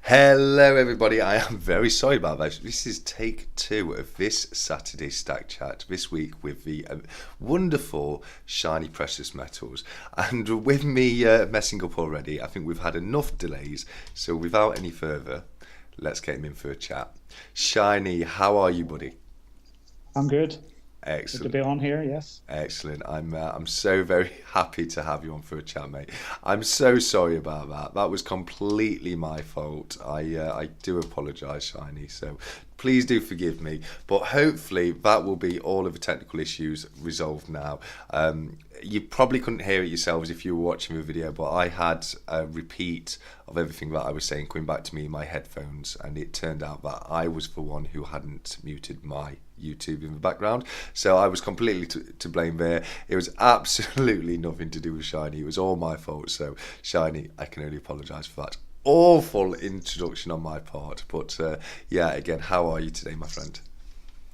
Hello, everybody. I am very sorry about that. This is take 2 of this Saturday Stack Chat this week with the wonderful shiny precious metals. And with me messing up already, I think we've had enough delays. So without any further, let's get him in for a chat. Shiny, how are you, buddy? I'm good. Good to Excellent. be on here, yes. Excellent. I'm so very happy to have you on for a chat, mate. I'm so sorry about that. That was completely my fault. I do apologise, Shiny. So please do forgive me. But hopefully that will be all of the technical issues resolved now. You probably couldn't hear it yourselves if you were watching the video, but I had a repeat of everything that I was saying coming back to me in my headphones, and it turned out that I was the one who hadn't muted my YouTube in the background, so I was completely to blame there. It was absolutely nothing to do with Shiny. It was all my fault. So Shiny, I can only apologise for that awful introduction on my part. But yeah, again, how are you today, my friend?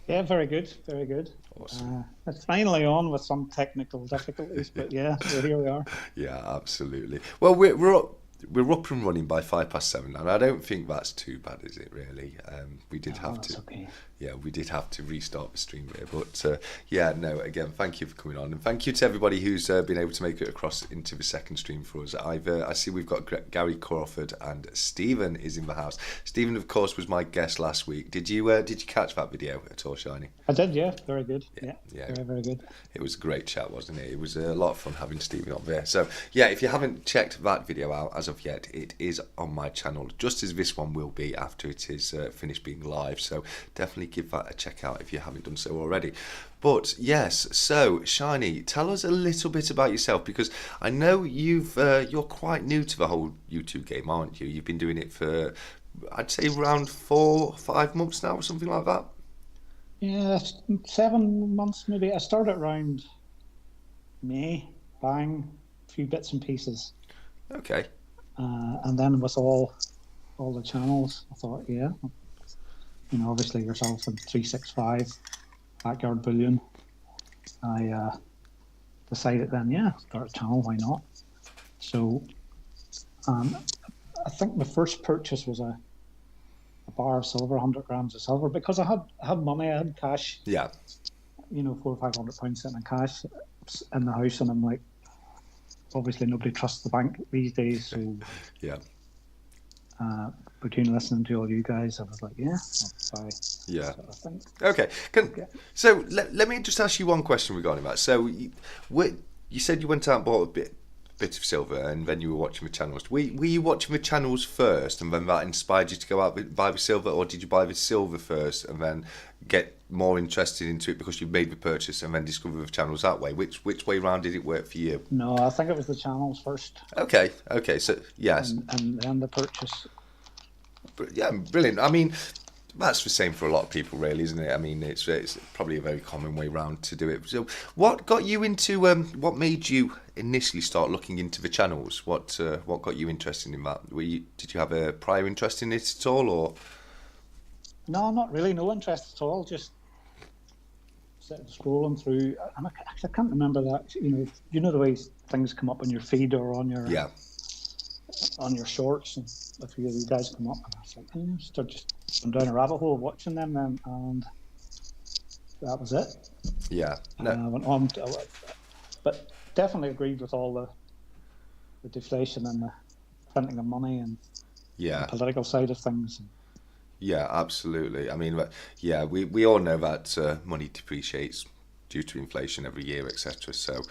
Yeah, very good, very good. Awesome. It's finally on with some technical difficulties, but yeah, so here we are. Yeah, absolutely. Well, we're up and running by 7:05, and I don't think that's too bad, is it? Really, we did No, have that's to. okay. Yeah, we did have to restart the stream here, but yeah, no. Again, thank you for coming on, and thank you to everybody who's been able to make it across into the second stream for us. I see we've got Gary Crawford and Stephen is in the house. Stephen, of course, was my guest last week. Did you catch that video at all, Shiny? I did, yeah, very good. Yeah, Yeah, yeah. very, very good. It was a great chat, wasn't it? It was a lot of fun having Stephen on there. So, yeah, if you haven't checked that video out as of yet, it is on my channel, just as this one will be after it is finished being live. So, definitely give that a check out if you haven't done so already. But, yes, so, Shiny, tell us a little bit about yourself, because I know you're quite new to the whole YouTube game, aren't you? You've been doing it for, I'd say, around 4 or 5 months now, or something like that. Yeah, 7 months maybe. I started around May, buying a few bits and pieces, Okay. and then with all the channels, I thought, yeah, obviously yourself and 365, Backyard Bullion. I decided then, yeah, start a channel, why not? So um, I think the first purchase was a bar of silver, 100 grams of silver, because I had money, I had cash, Yeah. 400 or 500 pounds sitting in cash in the house, and I'm like, obviously nobody trusts the bank these days, so Yeah. between listening to all you guys, I was like, yeah, I'll buy Yeah. sort of thing. Okay. Okay. So let me just ask you one question regarding that. So you said you went out and bought a bit of silver, and then you were watching the channels. Were you watching the channels first, and then that inspired you to go out and buy the silver, or did you buy the silver first and then get more interested into it because you made the purchase and then discover the channels that way? Which way round did it work for you? No, I think it was the channels first, Okay. Okay. So yes. and then the purchase. Yeah, brilliant. I mean, that's the same for a lot of people, really, isn't it? I mean, it's probably a very common way round to do it. So, what got you into? What made you initially start looking into the channels? What got you interested in that? Did you have a prior interest in it at all, or? No, not really, no interest at all. Just sitting scrolling through, and I can't remember that. The way things come up on your feed or Yeah, on your shorts, and a few of you guys come up, and I was like, start just going down a rabbit hole watching them, and that was it. yeah, I no, went on, but definitely agreed with all the deflation and the printing of money and the yeah. political side of things. Yeah, absolutely. I mean, yeah, we all know that money depreciates due to inflation every year, etc. So,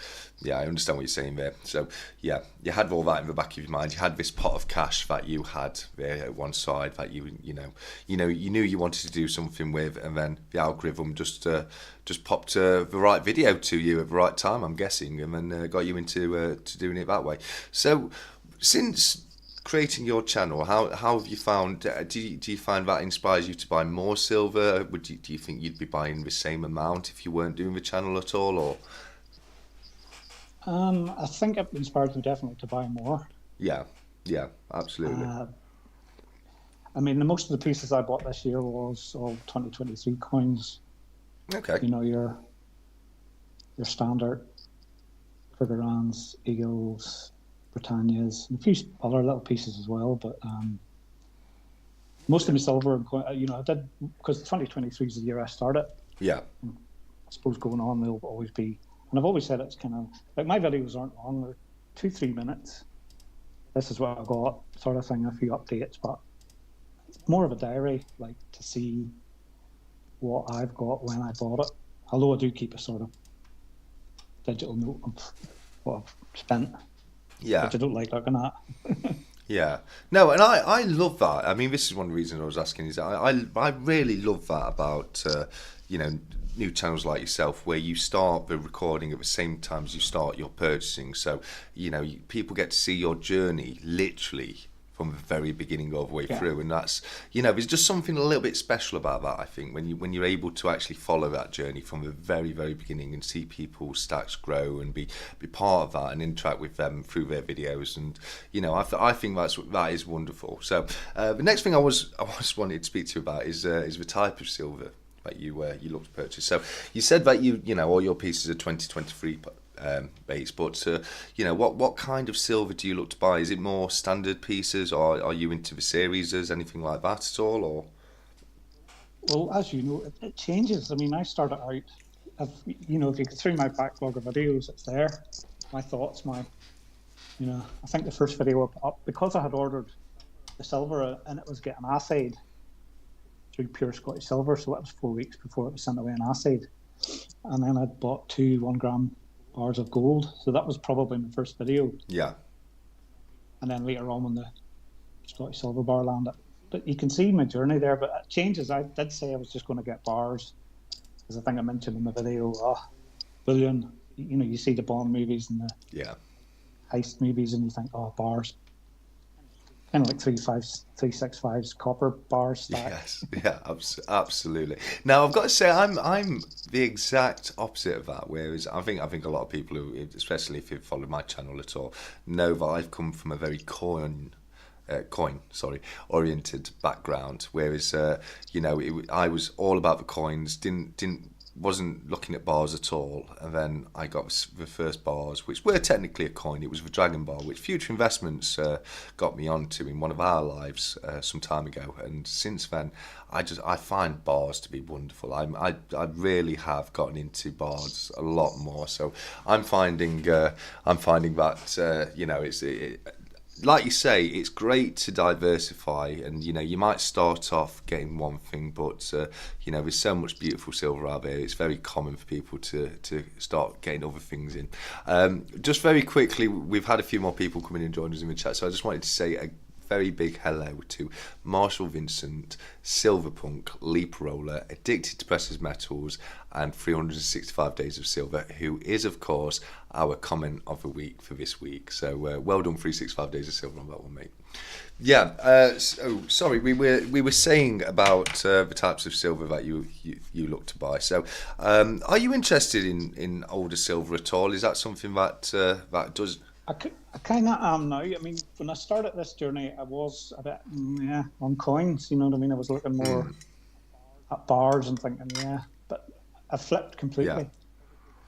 yeah, I understand what you're saying there. So, yeah, you had all that in the back of your mind. You had this pot of cash that you had there at one side that you knew you wanted to do something with, and then the algorithm just popped the right video to you at the right time, I'm guessing, and then got you into to doing it that way. So, since creating your channel, how have you found? Do you find that inspires you to buy more silver? Do you think you'd be buying the same amount if you weren't doing the channel at all, or? I think it inspired me definitely to buy more. Yeah, yeah, absolutely. Uh, I mean, the most of the pieces I bought this year was all 2023 coins. Okay. Your standard Figurans, Eagles, Britannias, and a few other little pieces as well. But most of my silver and coin, I did, because 2023 is the year I started. Yeah. I suppose going on, there'll always be, and I've always said it's kind of like my videos aren't long; they're 2-3 minutes. This is what I got, sort of thing. A few updates, but more of a diary, like to see what I've got when I bought it. Although I do keep a sort of digital note of what I've spent, Yeah. which I don't like looking at. Yeah. No, and I love that. I mean, this is one of the reasons I was asking is I really love that about, new channels like yourself where you start the recording at the same time as you start your purchasing. So, people get to see your journey literally from the very beginning all the way through, and that's there's just something a little bit special about that. I think when you're able to actually follow that journey from the very beginning and see people's stacks grow and be part of that and interact with them through their videos, and I think that is wonderful. So the next thing I was wanted to speak to you about is the type of silver that you look to purchase. So you said that all your pieces are 2023 base, but what kind of silver do you look to buy? Is it more standard pieces, or are you into the series, anything like that at all? Or Well, as you know, it changes. I mean, I started out, if you go through my backlog of videos, it's there. My thoughts, I think the first video up, because I had ordered the silver and it was getting assayed through Pure Scottish Silver, so that was 4 weeks before it was sent away and assayed. And then I'd bought 2 1-gram bars of gold, so that was probably my first video. Yeah. And then later on when the Scottish Silver bar landed. But you can see my journey there, but it changes. I did say I was just going to get bars, because I think I mentioned in the video, bullion, you see the Bond movies and the heist movies and you think, bars. Kind of like 365's copper bars stacked. Yes, yeah, absolutely. Now I've got to say I'm the exact opposite of that. Whereas I think a lot of people who, especially if you've followed my channel at all, know that I've come from a very coin oriented background. Whereas I was all about the coins. Wasn't looking at bars at all, and then I got the first bars, which were technically a coin. It was the Dragon Bar, which Future Investments got me onto in one of our lives some time ago, and since then I find bars to be wonderful. I really have gotten into bars a lot more, so I'm finding that like you say, it's great to diversify, and you might start off getting one thing, but there's so much beautiful silver out there. It's very common for people to start getting other things in. Just very quickly, we've had a few more people come in and join us in the chat, so I just wanted to say a very big hello to Marshall Vincent, Silverpunk, Leap Roller, Addicted to Precious Metals, and 365 Days of Silver, who is, of course, our comment of the week for this week. So well done, 365 Days of Silver, on that one, mate. Yeah, sorry, we were saying about the types of silver that you look to buy. So are you interested in older silver at all? Is that something that does... I kind of am now. I mean, when I started this journey, I was a bit, on coins, you know what I mean? I was looking more at bars and thinking, but I flipped completely. Yeah.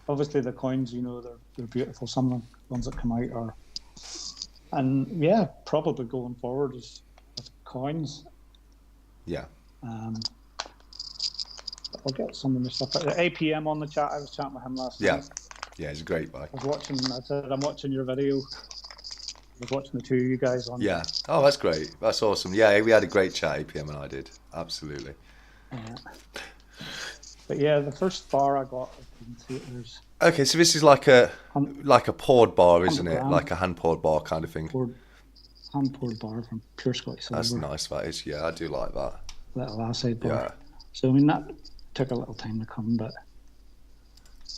Obviously, the coins, they're beautiful. Some of the ones that come out are, and probably going forward is coins. Yeah. I'll get some of the stuff. APM on the chat. I was chatting with him last night. Yeah, he's a great guy. I said, I'm watching your video. I was watching the two of you guys on. Yeah. Oh, that's great. That's awesome. Yeah, we had a great chat, APM and I did. Absolutely. Yeah. But the first bar I got, there's... Okay, so this is like a poured bar, isn't it? Grand. Like a hand poured bar kind of thing. Hand poured bar from Pure Scottish Silver. That's nice, that is. Yeah, I do like that. Little acid bar. Yeah. So, I mean, that took a little time to come, but...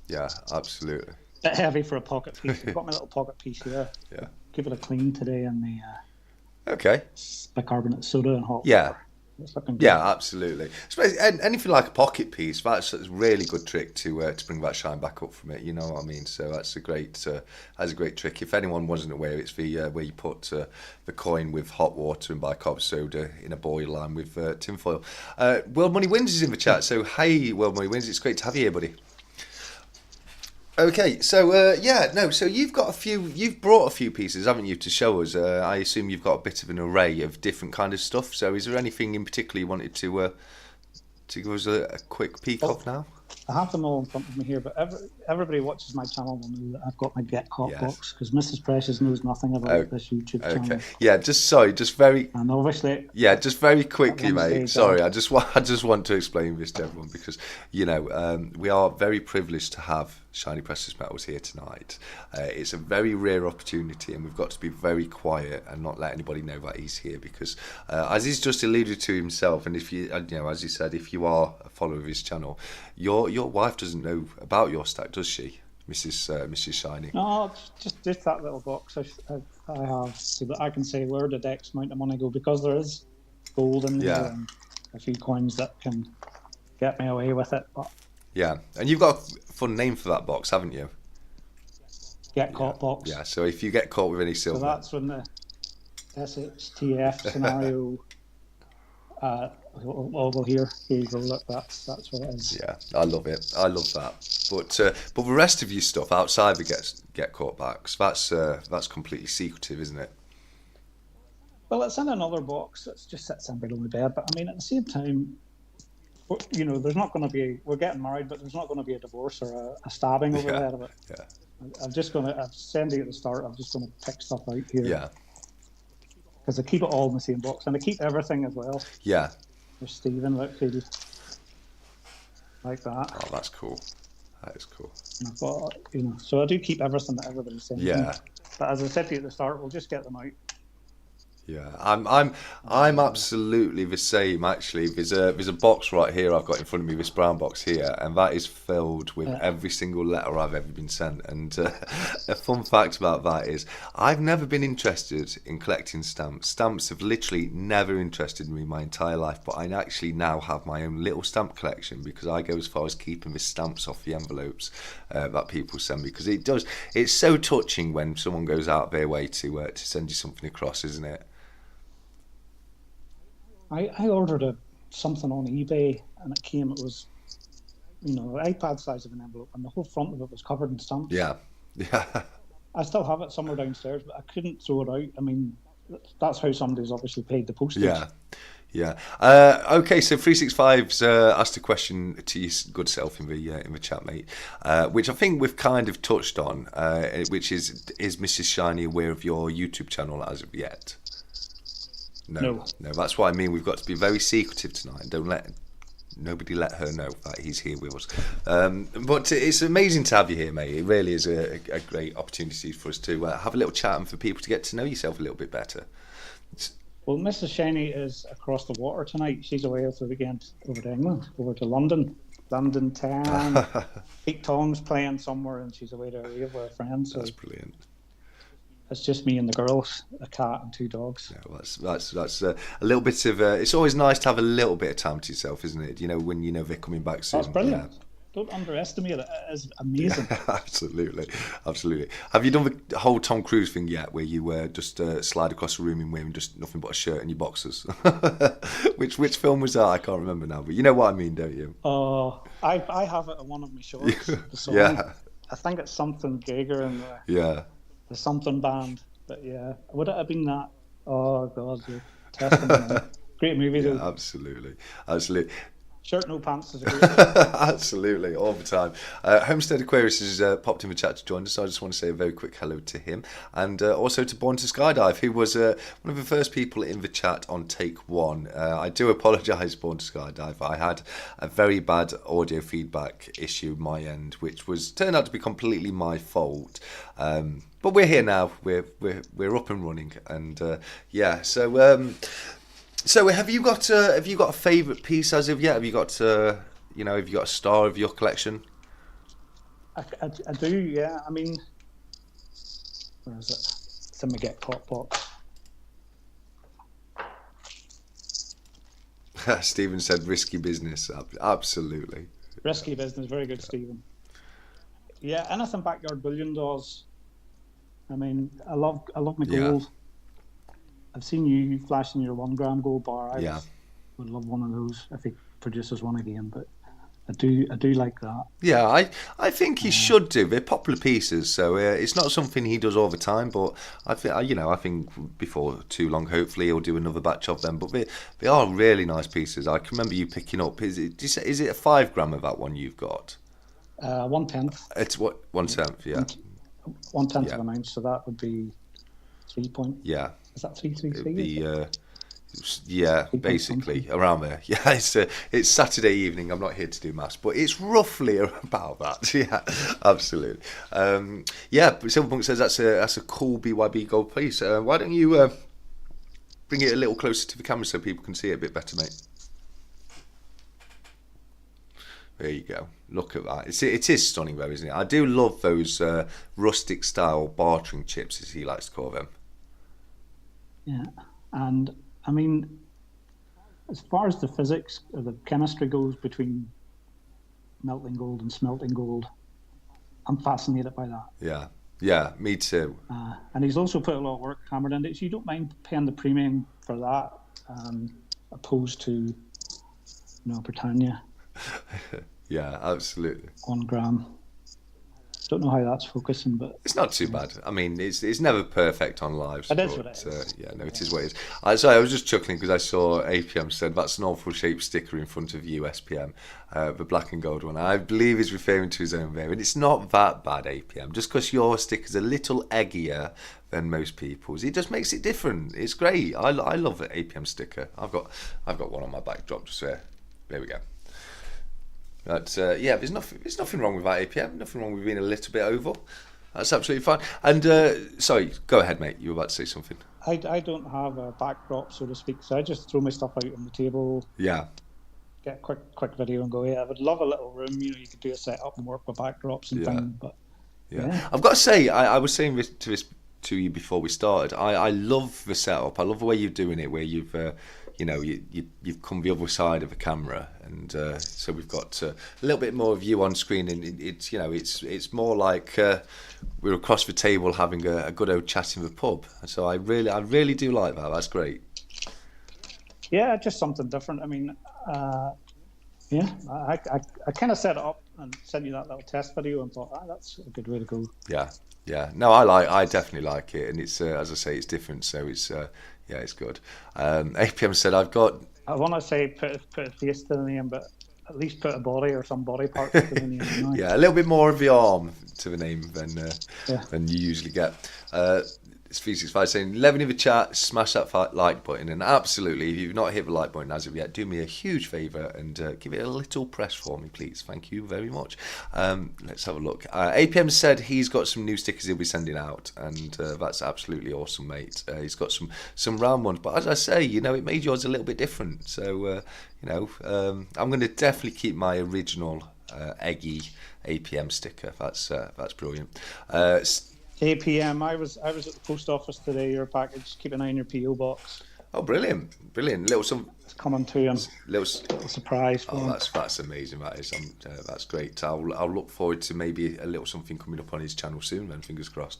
Yeah, absolutely. Bit heavy for a pocket piece. I've got my little pocket piece here. Yeah. Give it a clean today in the okay. bicarbonate soda and hot water. It's looking good. Yeah, absolutely. And anything like a pocket piece, that's a really good trick to bring that shine back up from it. You know what I mean? So that's a great trick. If anyone wasn't aware, it's the where you put the coin with hot water and bicarb soda in a boil line with tinfoil. World Money Wins is in the chat. So hey, World Money Wins, it's great to have you here, buddy. Okay, so so you've brought a few pieces, haven't you, to show us? I assume you've got a bit of an array of different kind of stuff. So, is there anything in particular you wanted to give us a quick peek Well, of now? I have them all in front of me here, but everybody watches my channel will know that I've got my Get Caught Yes. box, because Mrs. Precious knows nothing about this YouTube Okay. channel. Yeah, just very. And obviously, Yeah, just very at quickly, one mate. stage, Sorry, I just want to explain this to everyone because we are very privileged to have Shiny Precious Metals here tonight. It's a very rare opportunity, and we've got to be very quiet and not let anybody know that he's here because, as he's just alluded to himself, and if you as he said, if you are a follower of his channel, your wife doesn't know about your stack, does she, Mrs. Shiny? no, just that little box I have, so that I can say where did X amount of money go, because there is gold in there and a few coins that can get me away with it. But Yeah, and you've got a fun name for that box, haven't you? Get Caught box. Yeah, so if you get caught with any silver... So that's when the SHTF scenario... well, here you go. Look, that's what it is. Yeah, I love it. I love that. But the rest of your stuff outside the get caught backs, that's completely secretive, isn't it? Well, it's in another box. It just sits in below my bed. But I mean, at the same time, there's not going to be. We're getting married, but there's not going to be a divorce or a stabbing over the head of it. Yeah. I've said to you at the start, I'm just going to pick stuff out here. Yeah. Because I keep it all in the same box, and I keep everything as well. Yeah. There's Stephen Whitfield, like that. Oh, that's cool. That is cool. And I've got, so I do keep everything that everybody's saying. Yeah. But as I said to you at the start, we'll just get them out. Yeah, I'm absolutely the same. Actually, there's a box right here I've got in front of me, this brown box here, and that is filled with every single letter I've ever been sent. And a fun fact about that is I've never been interested in collecting stamps. Stamps have literally never interested me my entire life, but I actually now have my own little stamp collection because I go as far as keeping the stamps off the envelopes that people send me, because it's so touching when someone goes out their way to send you something across, isn't it? I ordered something on eBay, and it was, an iPad size of an envelope, and the whole front of it was covered in stamps. Yeah. I still have it somewhere downstairs, but I couldn't throw it out. I mean, that's how somebody's obviously paid the postage. Yeah. Okay, so 365's asked a question to your good self in the chat, mate, which I think we've kind of touched on, which is Mrs. Shiny aware of your YouTube channel as of yet? No, that's what I mean. We've got to be very secretive tonight. Don't let her know that he's here with us. But it's amazing to have you here, mate. It really is a great opportunity for us to have a little chat and for people to get to know yourself a little bit better. Well, Mrs. Shiny is across the water tonight. She's away over the weekend over to England, over to London. London town. Pete Tong's playing somewhere, and she's away to a rave with her friends. So that's brilliant. It's just me and the girls, a cat and 2 dogs. Yeah, that's a little bit of. It's always nice to have a little bit of time to yourself, isn't it? When they're coming back soon. That's brilliant. Yeah. Don't underestimate it. It is amazing. Yeah, absolutely. Have you done the whole Tom Cruise thing yet, where you just slide across the room in wearing just nothing but a shirt and your boxers? Which film was that? I can't remember now, but you know what I mean, don't you? Oh, I have it in one of my shorts. The song. Yeah. I think it's something Geiger and the something band. But yeah, would it have been that? Oh God, you're testing me. Great movie though. Absolutely. Shirt no pants is a great Absolutely, all the time. Homestead Aquarius has popped in the chat to join us, so I just want to say a very quick hello to him, and also to Born to Skydive, who was one of the first people in the chat on take 1. I do apologise, Born to Skydive. I had a very bad audio feedback issue my end, which turned out to be completely my fault. But we're here now. We're up and running, and So have you got a favourite piece as of yet? Have you got have you got a star of your collection? I do, yeah. I mean, where is it? It's in my Get Caught box. Stephen said risky business. Absolutely. Risky business, very good, Stephen. Yeah, anything Backyard Bullion does. I mean, I love my gold. Yeah. I've seen you flashing your 1 gram gold bar. I would love one of those if he produces one again. But I do like that. Yeah, I think he should do. They're popular pieces, so it's not something he does all the time. But I think I think before too long, hopefully he'll do another batch of them. But they are really nice pieces. I can remember you picking up. Is it a 5 gram of that one you've got? 1/10. It's what 1/10, yeah. 1/10 Yeah. of an ounce, so that would be 3 point. Yeah, Is that it'd 333? be yeah, 3 point basically something. around there. Yeah, it's Saturday evening. I'm not here to do maths, but it's roughly about that. Yeah, absolutely. Yeah, but Silverpunk says that's a cool BYB gold piece. Why don't you bring it a little closer to the camera so people can see it a bit better, mate? There you go. Look at that. It is stunning though, isn't it? I do love those rustic style bartering chips, as he likes to call them. Yeah, and I mean, as far as the physics or the chemistry goes between melting gold and smelting gold, I'm fascinated by that. Yeah, yeah, me too. And he's also put a lot of work hammered into it. So you don't mind paying the premium for that, opposed to, Britannia, Yeah, absolutely. 1 gram. Don't know how that's focusing, but It's not too bad. I mean, it's never perfect on lives. it is but, what it is. yeah, no, it is what it is. Sorry, I was just chuckling because I saw APM said that's an awful shaped sticker in front of you, SPM, the black and gold one. I believe he's referring to his own there, and it's not that bad, APM. Just because your sticker's a little eggier than most people's, it just makes it different. It's great. I love the APM sticker. I've got one on my backdrop just there. There we go. But yeah, there's nothing wrong with that APM. Nothing wrong with being a little bit oval. That's absolutely fine. And sorry, go ahead, mate. You were about to say something. I don't have a backdrop, so to speak, so I just throw my stuff out on the table, Yeah, get a quick video and go, yeah, I would love a little room, you could do a setup and work with backdrops and Yeah. things, but yeah. I've got to say, I was saying this to you before we started. I love the setup. I love the way you're doing it, where you've you've come the other side of the camera, and so we've got a little bit more of you on screen, and it's more like we're across the table having a good old chat in the pub. So I really do like that. That's great. yeah, just something different. I mean, yeah, I kind of set it up and sent you that little test video and thought, that's a good way to go. Yeah, yeah. No, I definitely like it, and it's as I say, it's different. So it's yeah, it's good. APM said I want to say put a face to the name, but at least put a body or some body parts to the name. Yeah, a little bit more of the arm to the name Yeah. than you usually get. It's 365 saying, 11 in the chat, smash that like button. And absolutely, if you've not hit the like button as of yet, do me a huge favour and give it a little press for me, please. Thank you very much. Let's have a look. APM said he's got some new stickers he'll be sending out, and that's absolutely awesome, mate. He's got some round ones, but as I say, it made yours a little bit different. So, I'm going to definitely keep my original eggy APM sticker. That's brilliant. APM. I was at the post office today. Your package. Keep an eye on your PO box. Oh, brilliant! It's coming to him. Little surprise for him. That's amazing. That is. That's great. I'll look forward to maybe a little something coming up on his channel soon. Then fingers crossed.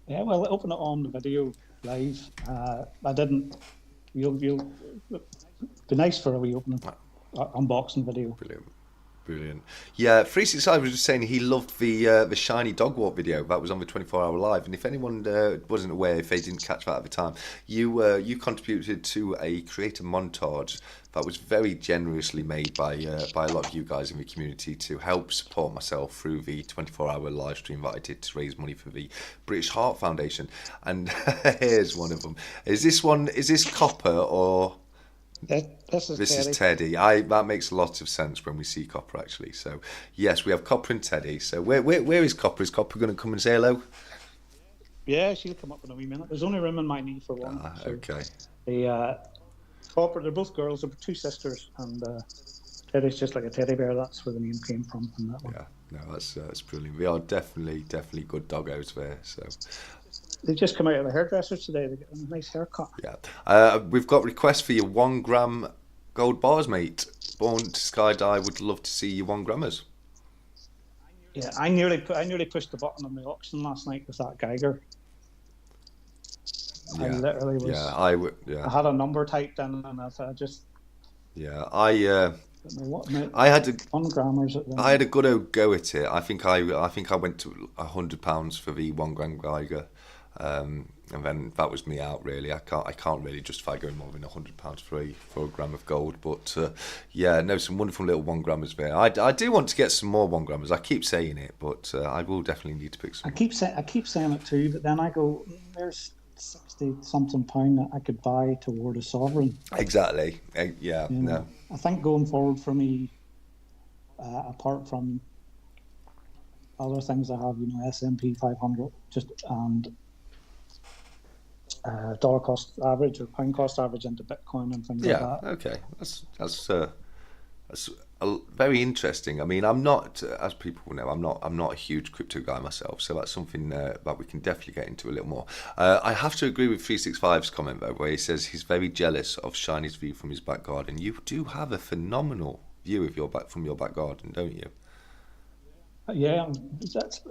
Yeah, well, open it on the video live. I didn't. You'll be nice for a wee opening unboxing video. Brilliant. Yeah, 365 was just saying he loved the shiny dog walk video that was on the 24-hour live, and if anyone wasn't aware, if they didn't catch that at the time, you contributed to a creator montage that was very generously made by a lot of you guys in the community to help support myself through the 24-hour live stream that I did to raise money for the British Heart Foundation. And here's one of them. Is this Copper or... This is Teddy. That makes a lot of sense when we see Copper, actually. So yes, we have Copper and Teddy. So where is Copper? Is Copper going to come and say hello? Yeah, she'll come up in a wee minute. There's only room in my knee for one. Okay. The Copper, they're both girls. They're two sisters, and Teddy's just like a teddy bear. That's where the name came from that one. Yeah, no, that's brilliant. We are definitely good doggos there. So. They just come out of the hairdressers today. They get a nice haircut. Yeah. We've got requests for your 1 gram gold bars, mate. Born to Skydive would love to see your 1 grammers. Yeah, I nearly pushed the button on the auction last night with that Geiger. Yeah. I literally was. Yeah, I would. Yeah. I had a number typed in, and I just. Yeah, I had a 1 grammars at I had a good old go at it. I think I went to £100 for the 1 gram Geiger, and then that was me out really. I can't really justify going more than £100 for a gram of gold. But yeah, no, some wonderful little 1 grammers there. I do want to get some more 1 grammers. I keep saying it, but I will definitely need to pick some. I keep saying it too, but then I go, there's 60 something pound that I could buy toward a sovereign. Exactly. Yeah. You know, No. I think going forward for me, apart from other things I have, S&P 500, and dollar cost average or pound cost average into Bitcoin and things like Yeah. that. Okay. That's very interesting. I mean, I'm not, as people know, I'm not a huge crypto guy myself, so that's something that we can definitely get into a little more. I have to agree with 365's comment though, where he says he's very jealous of Shiny's view from his back garden. You do have a phenomenal view of from your back garden, don't you? Yeah,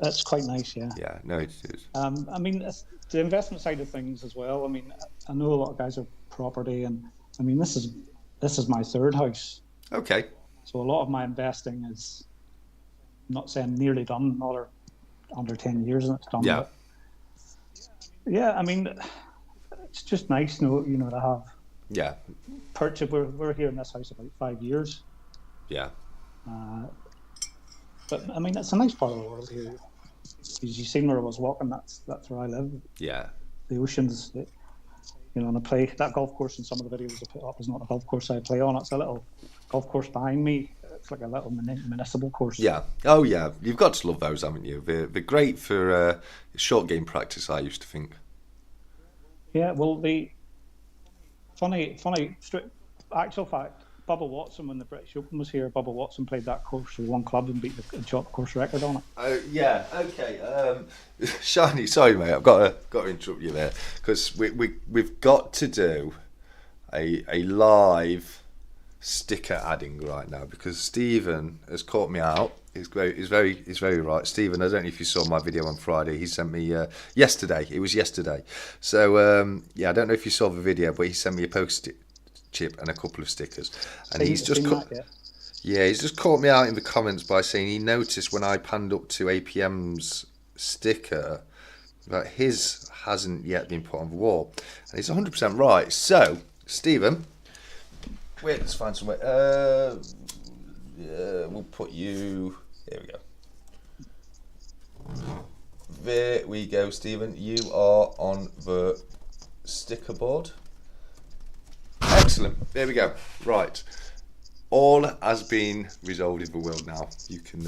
that's quite nice. Yeah. Yeah. No, it is. I mean, the investment side of things as well. I mean, I know a lot of guys are property, and I mean, this is my third house. Okay. So a lot of my investing is, I'm not saying nearly done, another under 10 years and it's done. Yeah. Yeah, I mean, it's just nice, to have. Yeah. Purchase. We're here in this house about 5 years. Yeah. But I mean, it's a nice part of the world here. As you seen where I was walking, that's where I live. Yeah. The oceans, and I play that golf course. In some of the videos I put up is not a golf course I play on. It's a little golf course behind me. It's like a little municipal course. Yeah. Oh, yeah. You've got to love those, haven't you? They're great for short game practice, I used to think. Yeah. Well, the funny, actual fact, Bubba Watson, when the British Open was here, Bubba Watson played that course with one club and beat the job course record on it. Oh yeah, okay. Shiny, sorry mate, I've got to interrupt you there because we've got to do a live sticker adding right now because Stephen has caught me out. He's very right. Stephen, I don't know if you saw my video on Friday. He sent me yesterday. It was yesterday. So yeah, I don't know if you saw the video, but he sent me a post-it chip and a couple of stickers, and he's just caught me out in the comments by saying he noticed when I panned up to APM's sticker that his hasn't yet been put on the wall, and he's 100% right. So Stephen, wait, let's find somewhere. We'll put you. There we go. There we go, Stephen. You are on the sticker board. Excellent. There we go. Right. All has been resolved in the world now. You can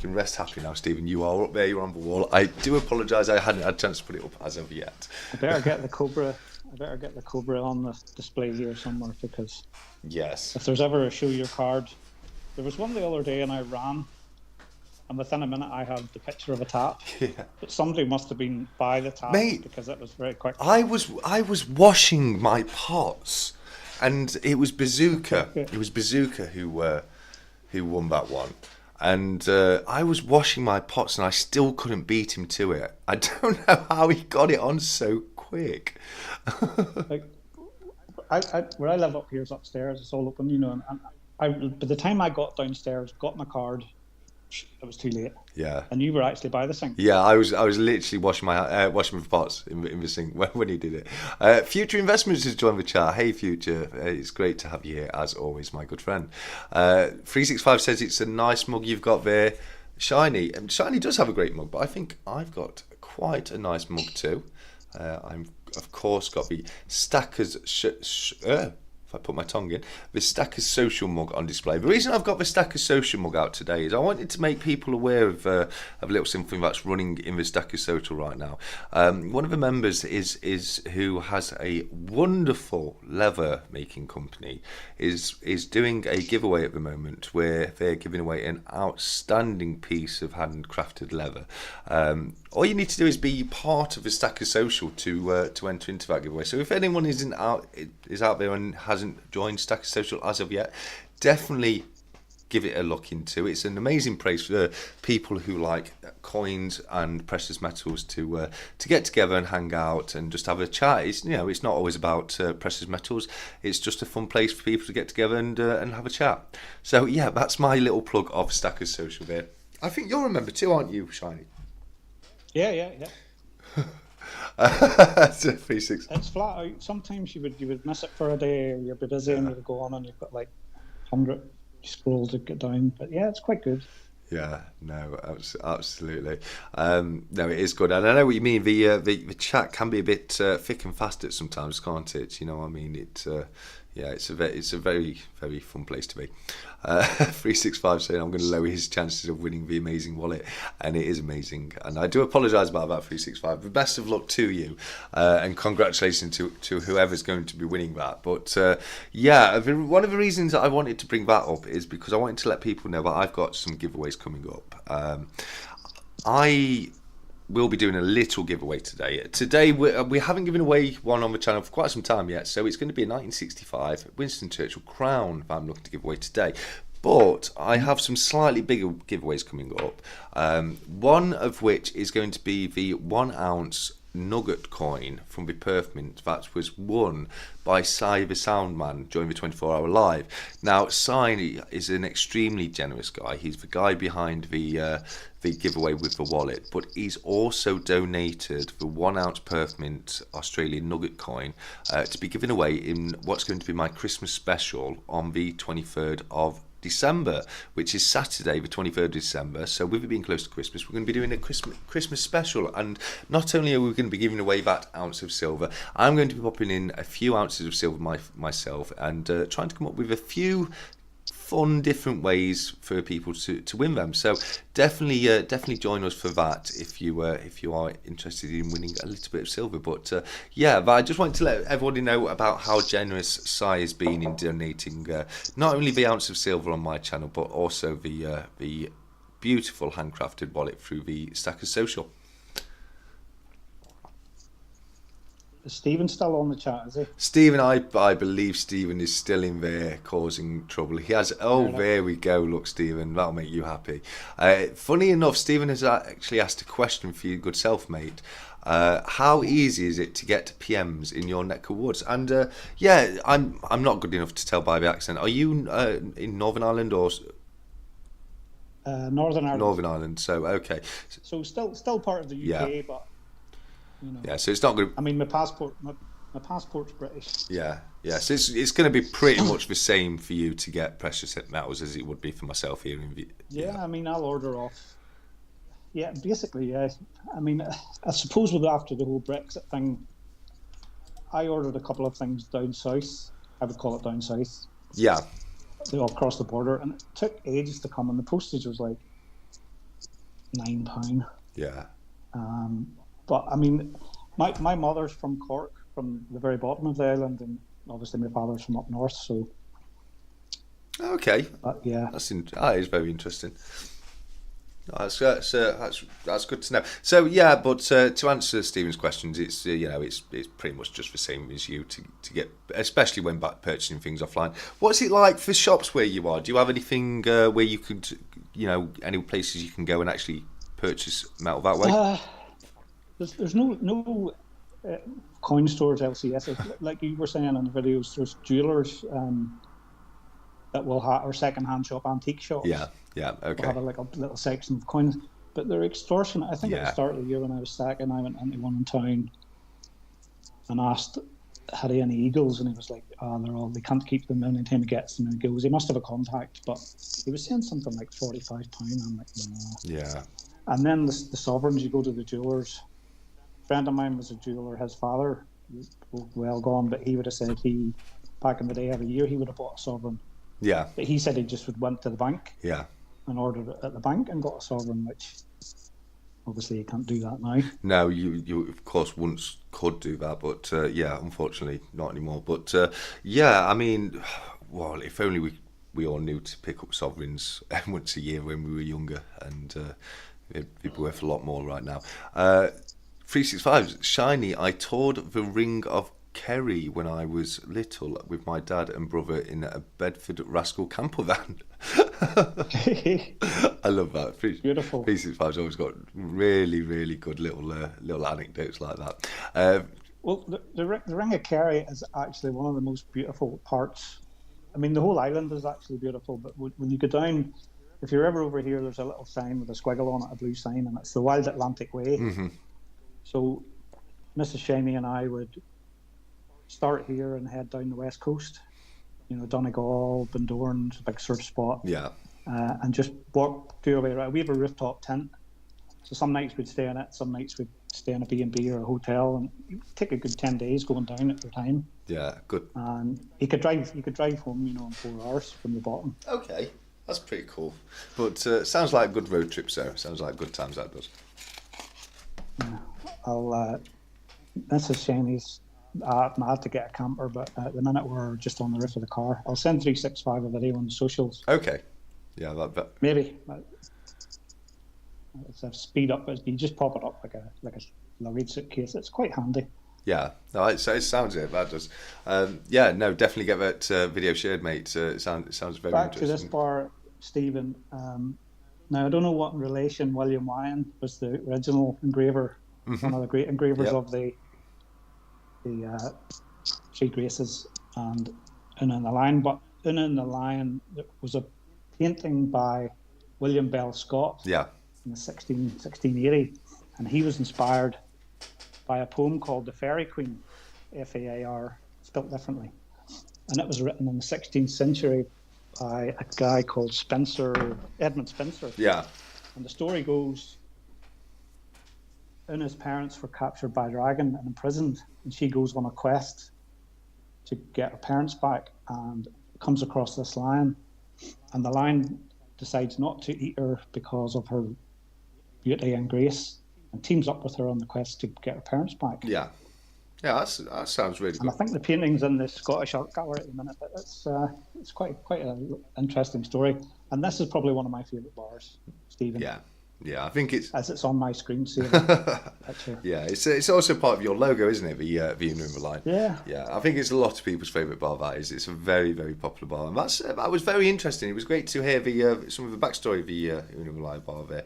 rest happy now, Stephen. You are up there. You're on the wall. I do apologise. I hadn't had a chance to put it up as of yet. I better get the Cobra on the display here somewhere because yes, if there's ever a show your card, there was one the other day and I ran, and within a minute I had the picture of a tap. Yeah. But somebody must have been by the tap, mate, because it was very quick. I was washing my pots, and it was Bazooka. It was Bazooka who won that one. And I was washing my pots, and I still couldn't beat him to it. I don't know how he got it on so quick. Like, where I live up here is upstairs. It's all open, and by the time I got downstairs, got my card, it was too late. Yeah. And you were actually by the sink. Yeah, I was literally washing my pots in the sink when he did it. Future Investments has joined the chat. Hey, Future, it's great to have you here as always, my good friend. 365 says it's a nice mug you've got there, Shiny. Shiny does have a great mug, but I think I've got quite a nice mug too. I'm of course got the Stackers. If I put my tongue in, the Stackers Social mug on display. The reason I've got the Stackers Social mug out today is I wanted to make people aware of a little something that's running in the Stackers Social right now. One of the members is who has a wonderful leather making company is doing a giveaway at the moment where they're giving away an outstanding piece of handcrafted leather. All you need to do is be part of the Stackers Social to enter into that giveaway. So if anyone is out there and hasn't joined Stackers Social as of yet, definitely give it a look into. It's an amazing place for people who like coins and precious metals to get together and hang out and just have a chat. It's it's not always about precious metals. It's just a fun place for people to get together and have a chat. So yeah, that's my little plug of Stackers Social there. I think you're a member too, aren't you, Shiny? Yeah. 3-6. It's flat out. Sometimes you would miss it for a day, or you'd be busy and you would go on and you've got like 100 scrolls to get down. But yeah, it's quite good. Yeah, no, absolutely. No, it is good, and I know what you mean. The chat can be a bit thick and fast at sometimes, can't it? You know what I mean? It's a very very fun place to be. 365 saying I'm going to lower his chances of winning the amazing wallet, and it is amazing. And I do apologise about that, 365. The best of luck to you, and congratulations to whoever's going to be winning that. But one of the reasons that I wanted to bring that up is because I wanted to let people know that I've got some giveaways coming up. I will be doing a little giveaway today. Today we haven't given away one on the channel for quite some time yet, so it's going to be a 1965 Winston Churchill crown that I'm looking to give away today. But I have some slightly bigger giveaways coming up. One of which is going to be the 1 ounce nugget coin from the Perth Mint that was won by Cy the Soundman during the 24-hour live. Now, Cy is an extremely generous guy. He's the guy behind the giveaway with the wallet, but he's also donated the 1 ounce Perth Mint Australian nugget coin to be given away in what's going to be my Christmas special on the 23rd of December, which is Saturday, the 23rd of December. So with it being close to Christmas, we're going to be doing a Christmas special, and not only are we going to be giving away that ounce of silver, I'm going to be popping in a few ounces of silver myself and trying to come up with a few fun different ways for people to win them. So definitely join us for that if you are interested in winning a little bit of silver. But but I just wanted to let everybody know about how generous Cy has been in donating not only the ounce of silver on my channel, but also the beautiful handcrafted wallet through the Stackers Social. Is Stephen still on the chat, is he? Stephen, I believe Stephen is still in there causing trouble. He has. There we go. Look, Stephen, that'll make you happy. Funny enough, Stephen has actually asked a question for you, good self, mate. How easy is it to get PMs in your neck of woods? And I'm not good enough to tell by the accent. Are you in Northern Ireland or? Northern Ireland. Northern Ireland. So okay. So still part of the UK, but. Yeah, so it's not good. I mean, my passport's British. Yeah. So it's going to be pretty much the same for you to get precious metals as it would be for myself here in. I mean, I'll order off. Yeah, basically, yeah. I mean, I suppose after the whole Brexit thing, I ordered a couple of things down south. I would call it down south. Yeah. They all across the border, and it took ages to come, and the postage was like £9. Yeah. But I mean, my mother's from Cork, from the very bottom of the island, and obviously my father's from up north. So, okay, yeah, that is very interesting. That's good to know. So yeah, but to answer Stephen's questions, it's it's pretty much just the same as you to get, especially when purchasing things offline. What's it like for shops where you are? Do you have anything where you could, any places you can go and actually purchase metal that way? There's no coin stores, LCS. Like you were saying in the videos, there's jewelers that will have, or second-hand shop, antique shops. Yeah, okay. Will have a little section of coins, but they're extortionate. I think at the start of the year when I was stacking, I went into one in town and asked, had he any eagles, and he was like, they can't keep them any time he gets them, and he goes, he must have a contact, but he was saying something like £45. I'm like, no. Yeah. And then the sovereigns, you go to the jewelers. A friend of mine was a jeweler. His father, well gone, but he would have said back in the day, every year he would have bought a sovereign. Yeah. But he said he just went to the bank. Yeah. And ordered it at the bank and got a sovereign, which obviously you can't do that now. No, you of course once could do that, but unfortunately not anymore. But I mean, well, if only we all knew to pick up sovereigns once a year when we were younger, and it'd be worth a lot more right now. 365 Shiny, I toured the Ring of Kerry when I was little with my dad and brother in a Bedford Rascal camper van. I love that. Beautiful. P65's always got really, really good little anecdotes like that. Well, the Ring of Kerry is actually one of the most beautiful parts. I mean, the whole island is actually beautiful, but when you go down, if you're ever over here, there's a little sign with a squiggle on it, a blue sign, and it's the Wild Atlantic Way. Mm-hmm. So Mrs. Shamey and I would start here and head down the west coast, Donegal, Bundoran's a big surf spot. Yeah. And just walk through our way around. We have a rooftop tent, so some nights we'd stay in it, some nights we'd stay in a B&B or a hotel, and it would take a good 10 days going down at the time. Yeah, good. And you could drive home, in 4 hours from the bottom. Okay, that's pretty cool. But sounds like a good road trip, so sounds like good times that does. Yeah. This is Shani's. I had to get a camper, but at the minute we're just on the roof of the car. I'll send 365 a video on the socials. Okay. Yeah, that. Maybe. It's a speed up. You just pop it up like a luggage suitcase. It's quite handy. Yeah, no, it sounds it. That does. Yeah, no, definitely get that video shared, mate. It sounds very Back interesting. to this bar, Stephen. Now I don't know what relation William Wyan was the original engraver, one of the great engravers of the Three Graces and Una and the Lion. But Una and the Lion was a painting by William Bell Scott. Yeah. In the 1680, and he was inspired by a poem called The Fairy Queen, Faar, spelt differently, and it was written in the 16th century by a guy called Edmund Spenser. Yeah. And the story goes, Una's parents were captured by a dragon and imprisoned, and she goes on a quest to get her parents back and comes across this lion, and the lion decides not to eat her because of her beauty and grace, and teams up with her on the quest to get her parents back. Yeah, that sounds really good. And I think the painting's in the Scottish Art Gallery at the minute. But it's quite an interesting story, and this is probably one of my favourite bars, Stephen. Yeah, I think it's as it's on my screen saver picture. Yeah, it's also part of your logo, isn't it? The Una and the Lion. Yeah. I think it's a lot of people's favourite bar. That is, it's a very, very popular bar, and that was very interesting. It was great to hear some of the backstory of the Una and the Lion bar there.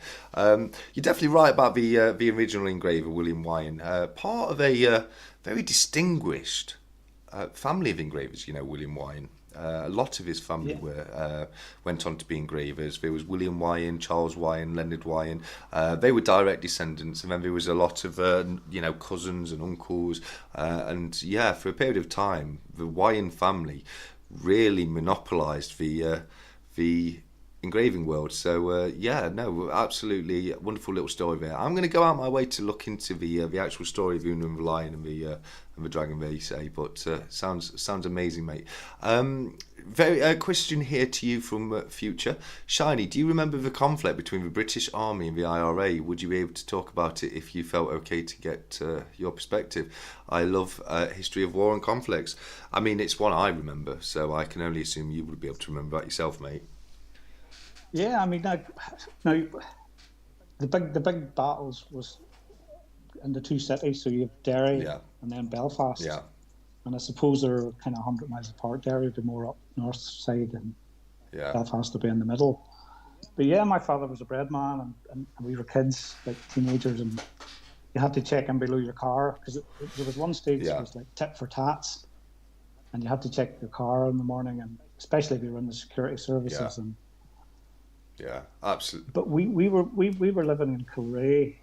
You're definitely right about the original engraver, William Wyan, part of a very distinguished family of engravers. William Wyan. A lot of his family went on to be engravers. There was William Wyan, Charles Wyan, Leonard Wyan. They were direct descendants, and then there was a lot of cousins and uncles. And for a period of time, the Wyan family really monopolised the engraving world. So absolutely wonderful little story there. I'm going to go out my way to look into the actual story of Una and the Lion and the dragon there, you say, but sounds amazing, mate. A question here to you from Future. Shiny, do you remember the conflict between the British Army and the IRA? Would you be able to talk about it if you felt okay to get your perspective? I love history of war and conflicts. I mean, it's one I remember, so I can only assume you would be able to remember that yourself, mate. Yeah, I mean, now the big battles was in the two cities. So you have Derry and then Belfast. Yeah. And I suppose they're kind of 100 miles apart. Derry would be more up north side, and Belfast would be in the middle. But my father was a bread man, and we were kids, like teenagers, and you had to check in below your car because there was one stage that was like tit for tats, and you had to check your car in the morning, and especially if you were in the security services and. Yeah, absolutely. But we were living in Kilrea,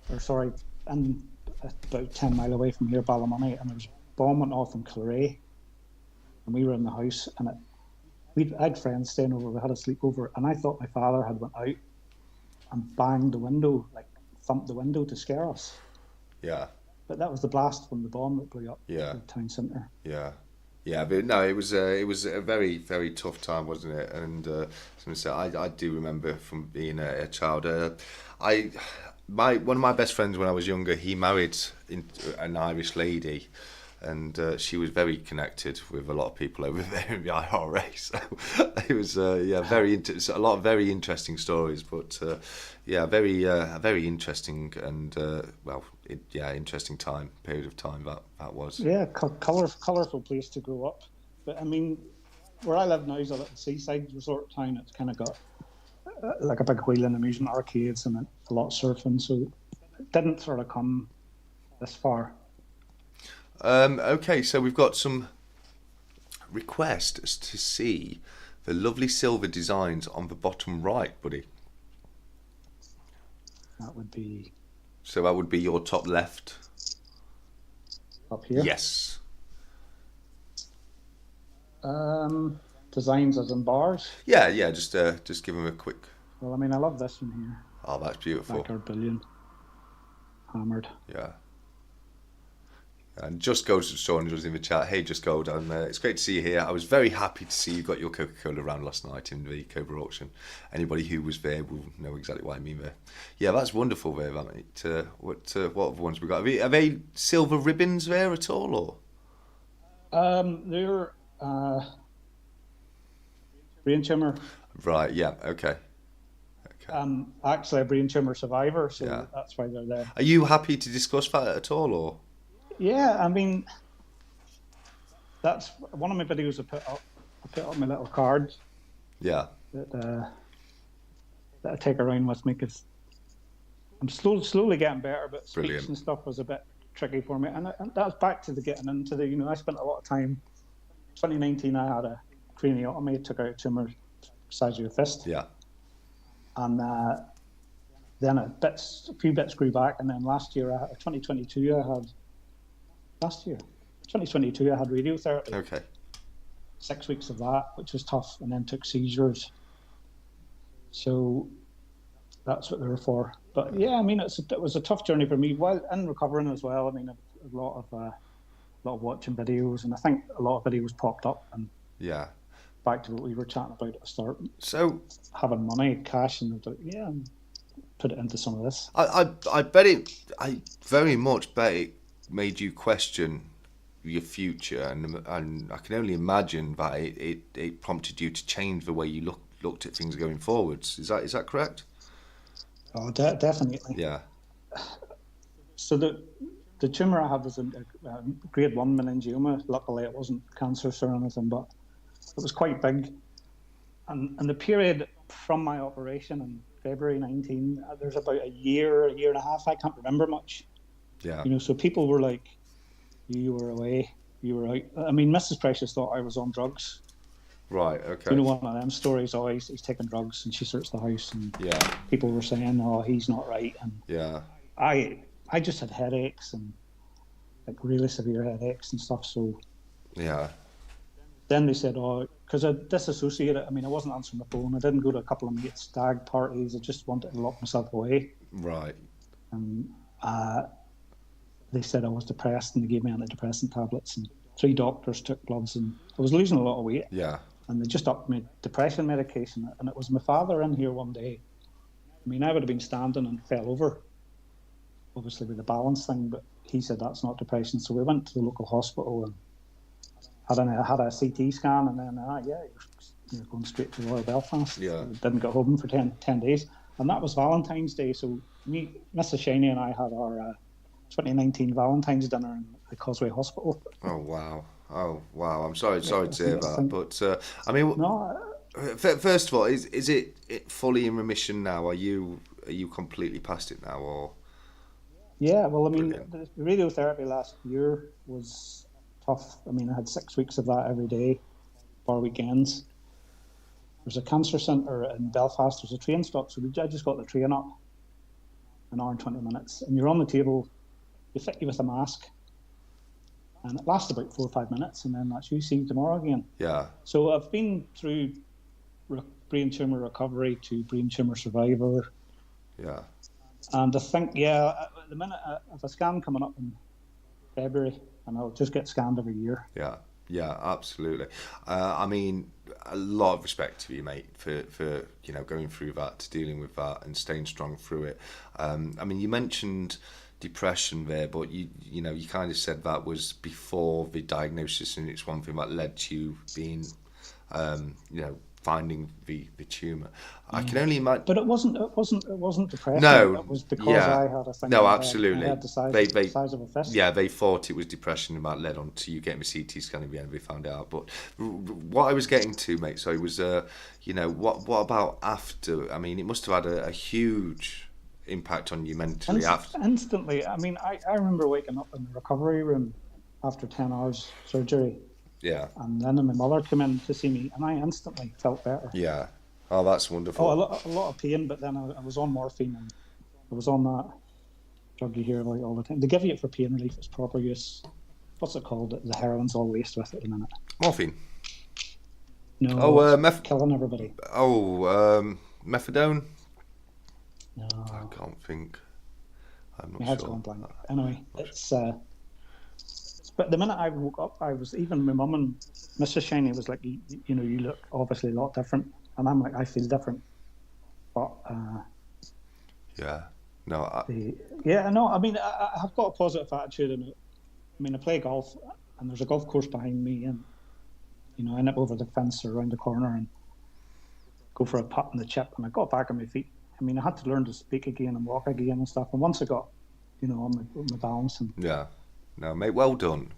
and about 10 mile away from here, Ballymoney, and there was a bomb went off in Kilrea, and we were in the house, and I had friends staying over. We had a sleepover, and I thought my father had went out and banged the window, like thumped the window to scare us. Yeah. But that was the blast from the bomb that blew up the town centre. Yeah. Yeah, but no, it was a very, very tough time, wasn't it? And I do remember from being a child. One of my best friends when I was younger, he married an Irish lady, and she was very connected with a lot of people over there in the IRA. So it was a lot of very interesting stories, but very interesting and interesting period of time that was. Yeah, colourful place to grow up. But I mean, where I live now is a little seaside resort town. It's kind of got like a big wheel and amusement arcades and a lot of surfing. So it didn't sort of come this far. Okay, so we've got some requests to see the lovely silver designs on the bottom right, buddy. That would be. So that would be your top left. Up here. Yes. Designs as in bars. Yeah. Just give them a quick. Well, I mean, I love this one here. Oh, that's beautiful. Backyard billion. Hammered. Yeah. And Just Gold joined us in the chat. Hey, Just Gold, it's great to see you here. I was very happy to see you got your Coca-Cola round last night in the Cobra auction. Anybody who was there will know exactly what I mean there. Yeah, that's wonderful there, mate. What other ones we got? Are they silver ribbons there at all, or? They're brain tumor. Right. Yeah. Okay. Actually a brain tumor survivor, so Yeah. that's why they're there. Are you happy to discuss that at all, or? Yeah, I mean, that's one of my videos I put up my little card Yeah. that I take around with me because I'm slowly getting better, but speech Brilliant. and stuff was a bit tricky for me. And that's back to the getting into the, I spent a lot of time. 2019, I had a craniotomy, took out a tumor the size of your fist. Yeah. And then a few bits grew back. And then last year, 2022, I had radiotherapy. Okay. 6 weeks of that, which was tough, and then took seizures. So that's what they were for. But yeah, I mean, it was a tough journey for me while in recovering as well. I mean, a lot of watching videos, and I think a lot of videos popped up. And Yeah. back to what we were chatting about at the start, So having money, cash, and put it into some of this. I bet it. I very much bet it made you question your future, and I can only imagine that it prompted you to change the way you looked at things going forwards. Is that correct? Oh, definitely. Yeah. So the tumor I had was a grade 1 meningioma. Luckily, it wasn't cancerous or anything, but it was quite big. And the period from my operation in February 19, there's about a year and a half. I can't remember much. Yeah. So people were like, you were away, you were out. I mean, Mrs. Precious thought I was on drugs. Right. Okay. One of them stories, he's taking drugs, and she searched the house, and Yeah. people were saying, oh, he's not right. And Yeah. I just had headaches, and like really severe headaches and stuff. So Yeah. then they said, because I disassociated. I mean, I wasn't answering the phone. I didn't go to a couple of mates' stag parties. I just wanted to lock myself away. Right. And they said I was depressed, and they gave me antidepressant tablets. And 3 doctors took bloods, and I was losing a lot of weight. Yeah. And they just upped me depression medication. And it was my father in here one day. I mean, I would have been standing and fell over, obviously with the balance thing, but he said that's not depression. So we went to the local hospital and had a CT scan, and then you're going straight to Royal Belfast. Yeah. Didn't get home for 10 days, and that was Valentine's Day. So Mrs. Shaney and I had our 2019 Valentine's dinner in the Causeway Hospital. Oh wow. I'm sorry to hear that, but I mean, No, first of all, is it fully in remission now? Are you completely past it now, or? yeah. Well, I mean, Brilliant. the radiotherapy last year was tough. I mean, I had 6 weeks of that every day, bar weekends. There's a cancer centre in Belfast. There's a train stop, so I just got the train up, an hour and 20 minutes, and you're on the table. They fit you with a mask, and it lasts about 4 or 5 minutes, and then that's you. See you tomorrow again. Yeah. So I've been through brain tumour recovery to brain tumour survivor, Yeah. and I think at the minute I have a scan coming up in February, and I'll just get scanned every year. Yeah. Yeah. Absolutely. I mean, a lot of respect to you, mate, for going through that, dealing with that, and staying strong through it. I mean, you mentioned depression there, but you kind of said that was before the diagnosis, and it's one thing that led to you being finding the tumour. I can only imagine. But it wasn't depression. No, It was because yeah, I had a thing. no, in my absolutely. head. I had the size of a fist. Yeah, they thought it was depression, and that led on to you getting a CT scan in the end. They found out. But what I was getting to, mate, sorry, was what about after? I mean, it must have had a huge impact on you mentally after. Instantly. I mean, I remember waking up in the recovery room after 10 hours surgery. Yeah. And then my mother came in to see me, and I instantly felt better. Yeah. Oh, that's wonderful. Oh, a lot of pain, but then I was on morphine, and I was on that drug you hear about all the time. They give you it for pain relief. It's proper use. What's it called? The heroin's all laced with it at the minute. Morphine. No. Oh, killing everybody. Oh, methadone. No. I can't think. I'm not My head's sure. going blank. Anyway, it's. But the minute I woke up, I was even my mum and Mrs. Shiny was like, you look obviously a lot different, and I'm like, I feel different, but yeah, no, I mean, I've got a positive attitude, and I mean, I play golf, and there's a golf course behind me, and I nip over the fence or around the corner and go for a putt in the chip, and I got back on my feet. I mean, I had to learn to speak again and walk again and stuff, and once I got, on my balance and yeah. No, mate, well done.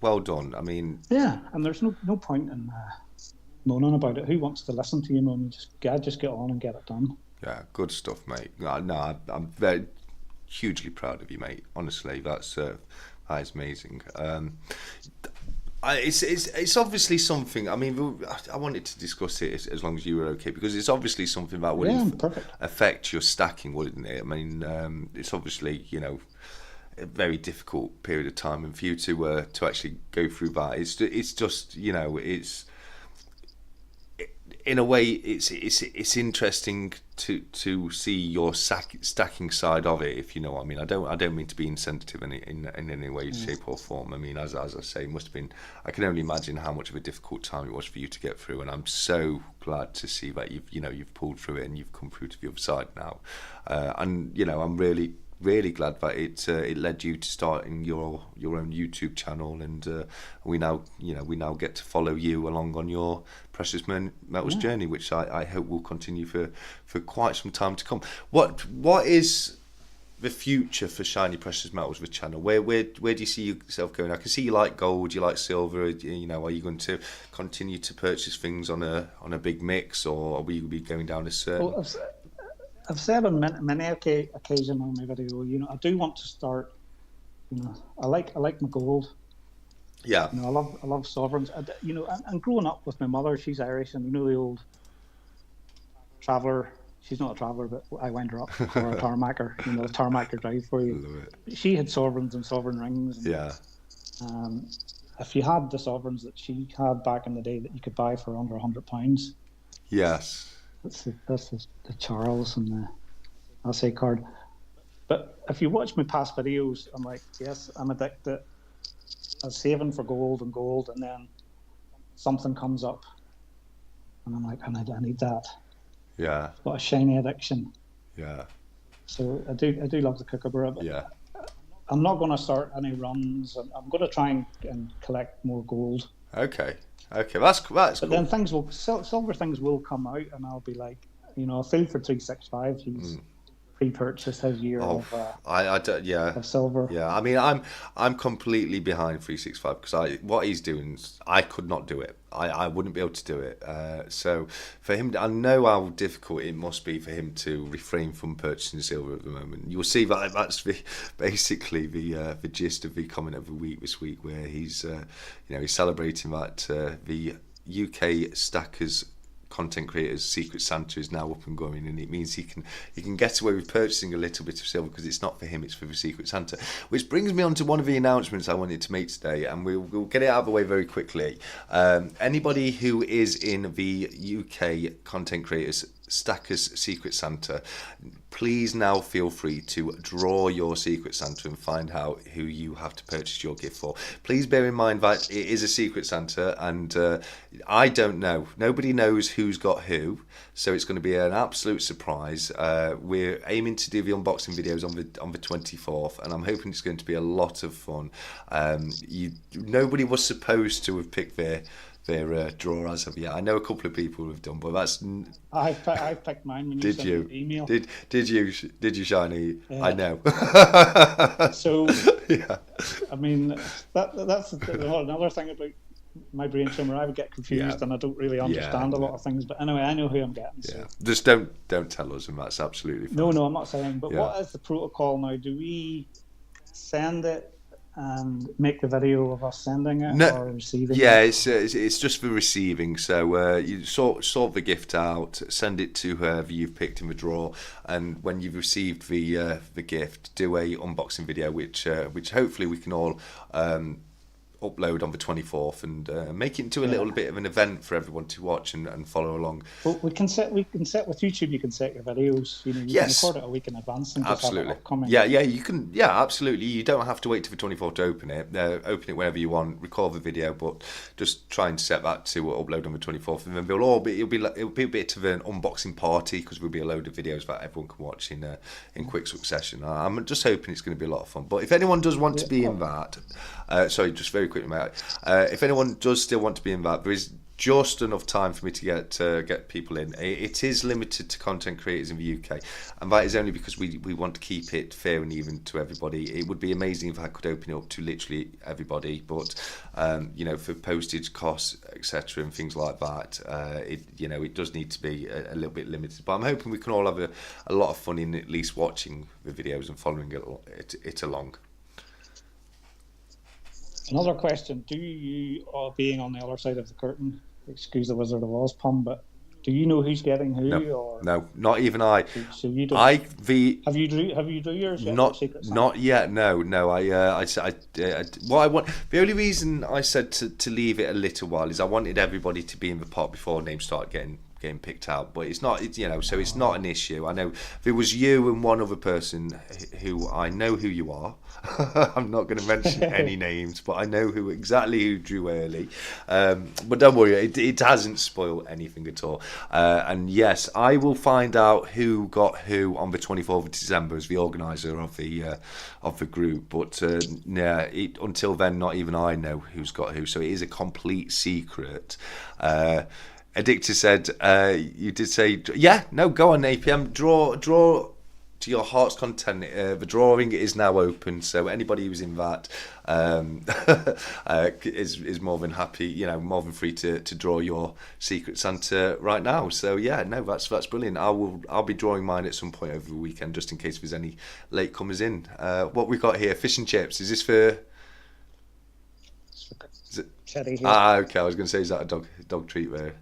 I mean... Yeah, and there's no point in moaning about it. Who wants to listen to you moan? Just get on and get it done. Yeah, good stuff, mate. No, I'm very hugely proud of you, mate. Honestly, that is amazing. It's obviously something. I mean, I wanted to discuss it as long as you were okay, because it's obviously something that would affect your stacking, wouldn't it? I mean, it's obviously a very difficult period of time, and for you to actually go through that, it's just it's in a way it's interesting to see your stacking side of it, if you know what I mean. I don't mean to be insensitive in any way, shape or form. I mean, as I say, it must have been. I can only imagine how much of a difficult time it was for you to get through, and I'm so glad to see that you've pulled through it and you've come through to the other side now, and I'm really glad that it led you to starting your own YouTube channel, and we now get to follow you along on your precious metals journey, which I hope will continue for quite some time to come. What is the future for Shiny Precious Metals, the channel? Where do you see yourself going? I can see you like gold, you like silver. Are you going to continue to purchase things on a big mix, or are we going down a certain? Well, I've said on many occasion on my video, I do want to start. I like my gold. Yeah. I love sovereigns. And growing up with my mother, she's Irish, and the old traveller. She's not a traveller, but I wind her up for a tarmacer. The tarmacer drive for you. Love it. She had sovereigns and sovereign rings. And, yeah. If you had the sovereigns that she had back in the day that you could buy for under £100. Yes. That's the Charles and the LSA card. But if you watch my past videos, I'm like, yes, I'm addicted. I was saving for gold, and then something comes up, and I'm like, I need that. Yeah. I've got a shiny addiction. Yeah. So I do love the Kookaburra. But yeah. I'm not going to start any runs. I'm going to try and collect more gold. Okay, that's cool. But then silver things will come out, and I'll be like, Phil for 365. He's pre-purchased his year of silver. Yeah, I mean, I'm completely behind 365 because what he's doing, I could not do it. I wouldn't be able to do it. So for him, I know how difficult it must be for him to refrain from purchasing silver at the moment. You'll see that's basically the gist of the comment of the week this week, where he's he's celebrating that the UK Stackers content creators Secret Santa is now up and going, and it means he can get away with purchasing a little bit of silver because it's not for him, it's for the Secret Santa. Which brings me on to one of the announcements I wanted to make today, and we'll get it out of the way very quickly. Anybody who is in the UK content creators Stackers Secret Santa, please now feel free to draw your Secret Santa and find out who you have to purchase your gift for. Please bear in mind that it is a Secret Santa, and I don't know. Nobody knows who's got who, so it's going to be an absolute surprise. We're aiming to do the unboxing videos on the 24th, and I'm hoping it's going to be a lot of fun. Nobody was supposed to have picked their draw as of yet. I know a couple of people who've done, but that's. I picked mine when you Did sent me you? the email. Did you, Shiny? I know. So Yeah. I mean, that's another thing about my brain tumor. I would get confused, Yeah. and I don't really understand a lot of things. But anyway, I know who I'm getting. So. Yeah. Just don't tell us, and that's absolutely fine. No, I'm not saying. But Yeah. what is the protocol now? Do we send it and make the video of us sending it or receiving yeah, it? it's just for receiving. So you sort the gift out, send it to whoever you've picked in the draw, and when you've received the gift, do a unboxing video, which hopefully we can all upload on the 24th and make it into a little bit of an event for everyone to watch and follow along. Well, we can set with YouTube. You can set your videos. You Yes. can record it a week in advance and just have it upcoming. Yeah, you can. Yeah, absolutely. You don't have to wait till the 24th to open it. Open it whenever you want. Record the video, but just try and set that to upload on the 24th, and then it'll be a bit of an unboxing party because there'll be a load of videos that everyone can watch in quick succession. I'm just hoping it's going to be a lot of fun. But if anyone does want to be in that, sorry, just very quickly, mate. If anyone does still want to be in that, there is just enough time for me to get people in. It is limited to content creators in the UK, and that is only because we want to keep it fair and even to everybody. It would be amazing if I could open it up to literally everybody, but for postage costs, etc., and things like that, it does need to be a little bit limited. But I'm hoping we can all have a lot of fun in at least watching the videos and following it along. Another question: do you, being on the other side of the curtain, excuse the Wizard of Oz pun, but do you know who's getting who? No, not even I. So you don't. Have you drew yours yet? Not yet. No. What I want. The only reason I said to leave it a little while is I wanted everybody to be in the pot before names start getting picked out, but it's not. So it's not an issue. I know if it was you and one other person who I know who you are. I'm not going to mention any names, but I know exactly who drew early. But don't worry, it hasn't spoiled anything at all. And yes, I will find out who got who on the 24th of December as the organizer of the group. But until then, not even I know who's got who. So it is a complete secret. Addictor said, you did say, yeah, no, go on, APM, draw to your heart's content. The drawing is now open, so anybody who's in that is more than happy, more than free to draw your Secret Santa right now. So yeah, no, that's brilliant. I'll be drawing mine at some point over the weekend, just in case there's any late comers in. What we've got here, fish and chips. Is this for? Is it? Teddy here. Okay. I was going to say, is that a dog treat there?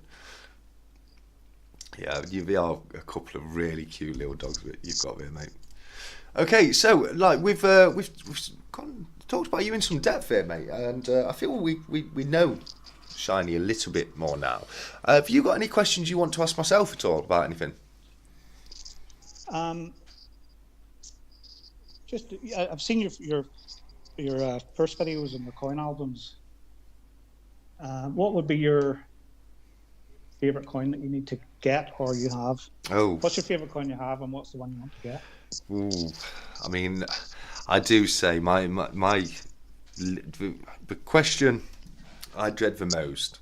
Yeah, they are a couple of really cute little dogs that you've got there, mate. Okay, so we've talked about you in some depth here, mate, and I feel we know Shiny a little bit more now. Have you got any questions you want to ask myself at all about anything? I've seen your first videos and the coin albums. What would be your favorite coin that you need to get or you have? What's your favorite coin you have, and what's the one you want to get? I mean, I do say the question I dread the most,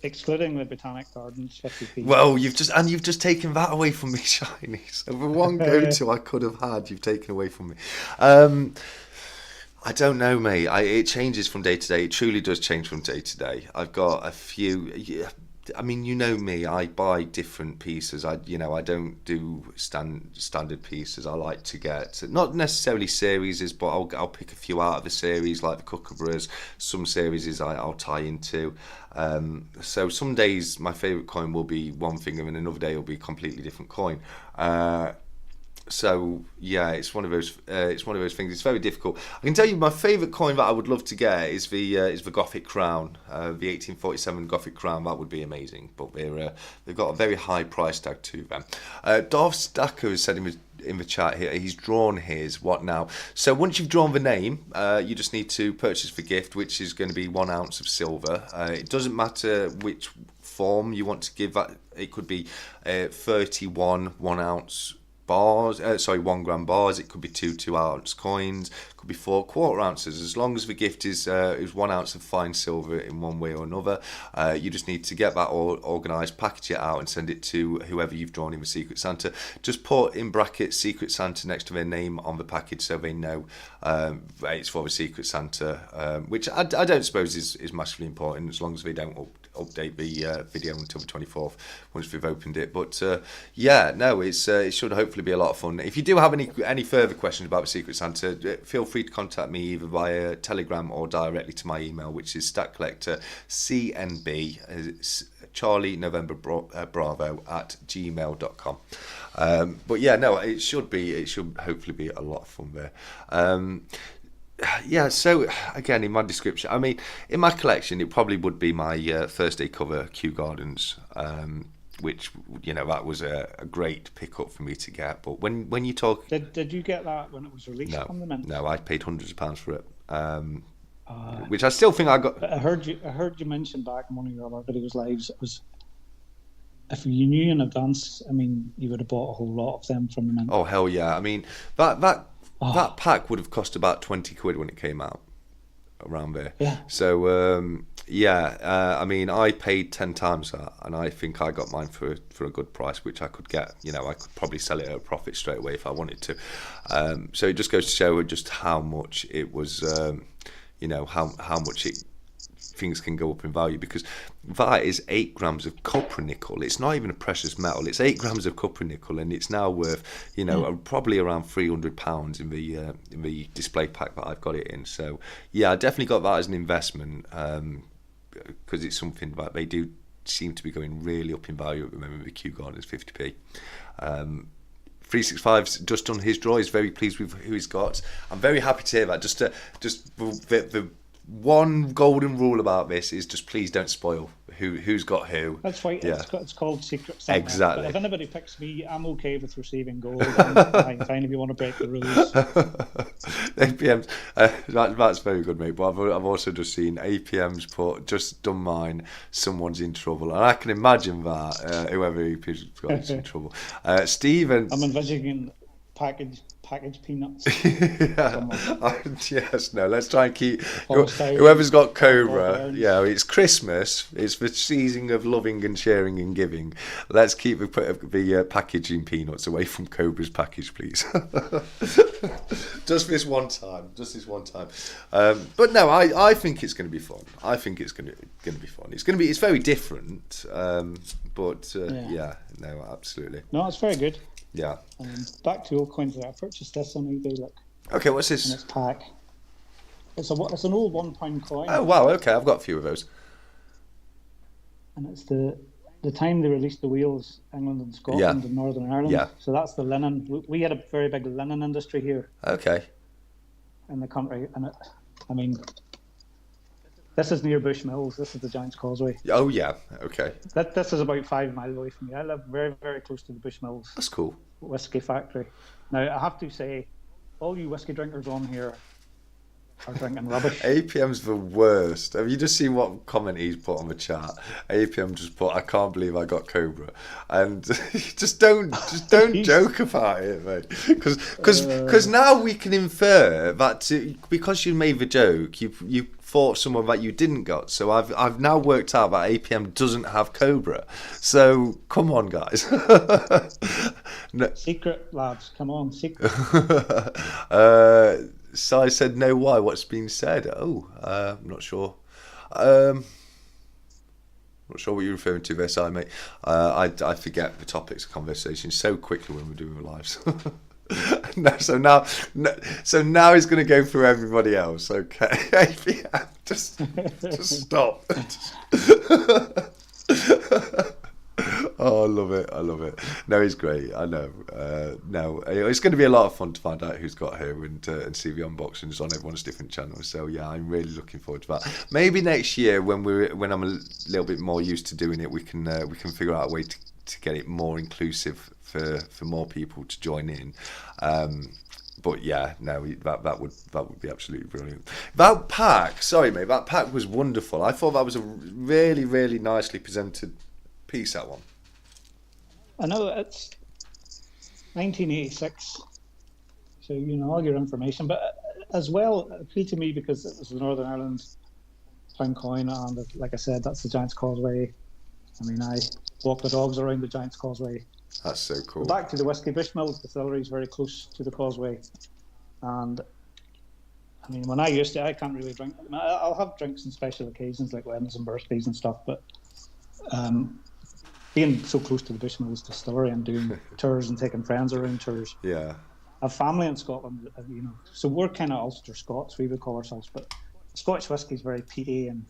excluding the Botanic Gardens 50p. Well, you've just taken that away from me, Shiny. So the one go-to I could have had, you've taken away from me. I don't know, mate. It changes from day to day. It truly does change from day to day. I've got a few. I mean, you know me. I buy different pieces. I don't do standard pieces. I like to get not necessarily series, but I'll pick a few out of the series, like the Kookaburras. Some series I'll tie into. So some days my favourite coin will be one thing, and another day it'll be a completely different coin. So yeah, it's one of those. It's one of those things. It's very difficult. I can tell you my favourite coin that I would love to get is the Gothic Crown, the 1847 Gothic Crown. That would be amazing. But they've got a very high price tag to them. Darth Stacker has said in the chat here, he's drawn his. What now? So once you've drawn the name, you just need to purchase the gift, which is going to be 1 ounce of silver. It doesn't matter which form you want to give that. It could be 31 1 ounce bars, 1 gram bars. It could be 2 ounce coins, could be 4 1/4 ounces. As long as the gift is 1 ounce of fine silver in one way or another, you just need to get that all organised, package it out, and send it to whoever you've drawn in the Secret Santa. Just put in brackets Secret Santa next to their name on the package so they know it's for the Secret Santa, which I don't suppose is massively important, as long as they don't update the video until the 24th once we've opened it. But it should hopefully be a lot of fun. If you do have any further questions about the Secret Santa, feel free to contact me either via Telegram or directly to my email, which is stackcollectorcnb, Charlie November Bravo @gmail.com. It should hopefully be a lot of fun there. So again, in my description, I mean, in my collection, it probably would be my Thursday cover Kew Gardens, which, that was a great pickup for me to get. But when you talk... Did you get that when it was released on the mint? No, I paid hundreds of pounds for it, which I still think I got... I heard you mention back in one of your other videos lives, it was... If you knew in advance, I mean, you would have bought a whole lot of them from the mint. Oh, hell yeah. I mean, that pack would have cost about 20 quid when it came out, around there. Yeah. So, I mean, I paid 10 times that, and I think I got mine for a good price, which I could get. I could probably sell it at a profit straight away if I wanted to. So it just goes to show just how much it was, how much things can go up in value, because that is 8 grams of copper nickel. It's not even a precious metal. It's 8 grams of copper nickel, and it's now worth probably around £300 in the display pack that I've got it in. So yeah, I definitely got that as an investment, because it's something that they do seem to be going really up in value at the moment with Kew Gardens 50p. 365's just done his draw. He's very pleased with who he's got. I'm very happy to hear that. The one golden rule about this is just please don't spoil who's got who. That's right. Yeah. It's called Secret Santa. Exactly. But if anybody picks me, I'm okay with receiving gold. I'm fine if you want to break the rules. APM's that's very good, mate. But I've also just seen APM's put just done mine. Someone's in trouble, and I can imagine that whoever APM's got is in trouble. Stephen, I'm envisioning packaged peanuts. Yes, no, let's try and keep whoever's got Cobra. Yeah, it's Christmas, it's the season of loving and sharing and giving. Let's keep the packaging peanuts away from Cobra's package, please. just this one time. But no, I think it's going to be fun. I think it's going to be fun. It's very different, no, absolutely. No, it's very good. Yeah. Back to old coins there. I purchased this on eBay. Look. Okay, what's this? In its pack. It's an old £1 coin. Oh wow! Okay, I've got a few of those. And it's the time they released the wheels, England and Scotland and Northern Ireland. Yeah. So that's the linen. We had a very big linen industry here. Okay. In the country, and this is near Bush Mills. This is the Giant's Causeway. Oh yeah. Okay. This is about 5 miles away from me. I live very, very close to the Bush Mills. That's cool. Whiskey factory. Now I have to say, all you whiskey drinkers on here are drinking rubbish. APM's the worst. Have you just seen what comment he's put on the chat? APM just put, "I can't believe I got Cobra," and just don't joke about it, mate. Because now we can infer that because you made the joke, you fought someone that you didn't got. So I've now worked out that APM doesn't have Cobra. So come on, guys. No. Secret, lads, come on, secret. Si said, "No, why? What's been said?" Oh, I'm not sure. Not sure what you're referring to there, Si, mate. I forget the topics of conversation so quickly when we're doing our lives. So now he's going to go through everybody else. Okay, yeah, just stop. Oh, I love it. No, he's great. I know. No, it's going to be a lot of fun to find out who's got who and see the unboxings on everyone's different channels. So yeah, I'm really looking forward to that. Maybe next year when I'm a little bit more used to doing it, we can figure out a way to get it more inclusive for more people to join in. But yeah, no, that would be absolutely brilliant. That pack, sorry mate, that pack was wonderful. I thought that was a really, really nicely presented piece, that one. I know 1986. So, all your information. But as well, it appealed to me because it was the Northern Ireland pound coin. And like I said, that's the Giant's Causeway. I mean, I walk the dogs around the Giant's Causeway. That's so cool. Back to the Whiskey Bushmill distillery is very close to the causeway. And I mean, when I can't really drink. I'll have drinks on special occasions like weddings and birthdays and stuff. But being so close to the Bushmills distillery and doing tours and taking friends around tours. Yeah. I have family in Scotland, so we're kind of Ulster Scots, we would call ourselves. But Scottish whiskey is very peaty and.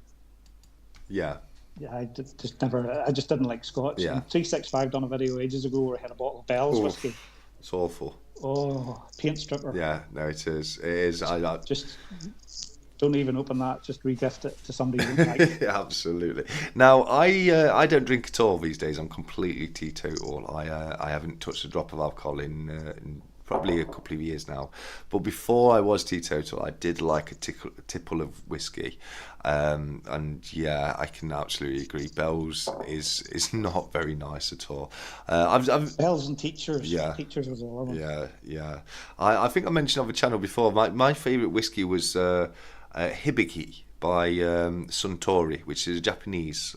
Yeah. Yeah, I just didn't like Scotch. Yeah. And 365 done a video ages ago where I had a bottle of Bell's whiskey. It's awful. Oh, paint stripper. Yeah, no, it is. It is. I just don't even open that. Just regift it to somebody you don't like. Absolutely. Now, I don't drink at all these days. I'm completely teetotal. I haven't touched a drop of alcohol in probably a couple of years now. But before I was teetotal, I did like a tipple of whiskey. And yeah, I can absolutely agree. Bell's is not very nice at all. Bell's and Teachers. Yeah. Teachers was all of them. Yeah. I think I mentioned on the channel before, my favourite whiskey was Hibiki by Suntory, which is a Japanese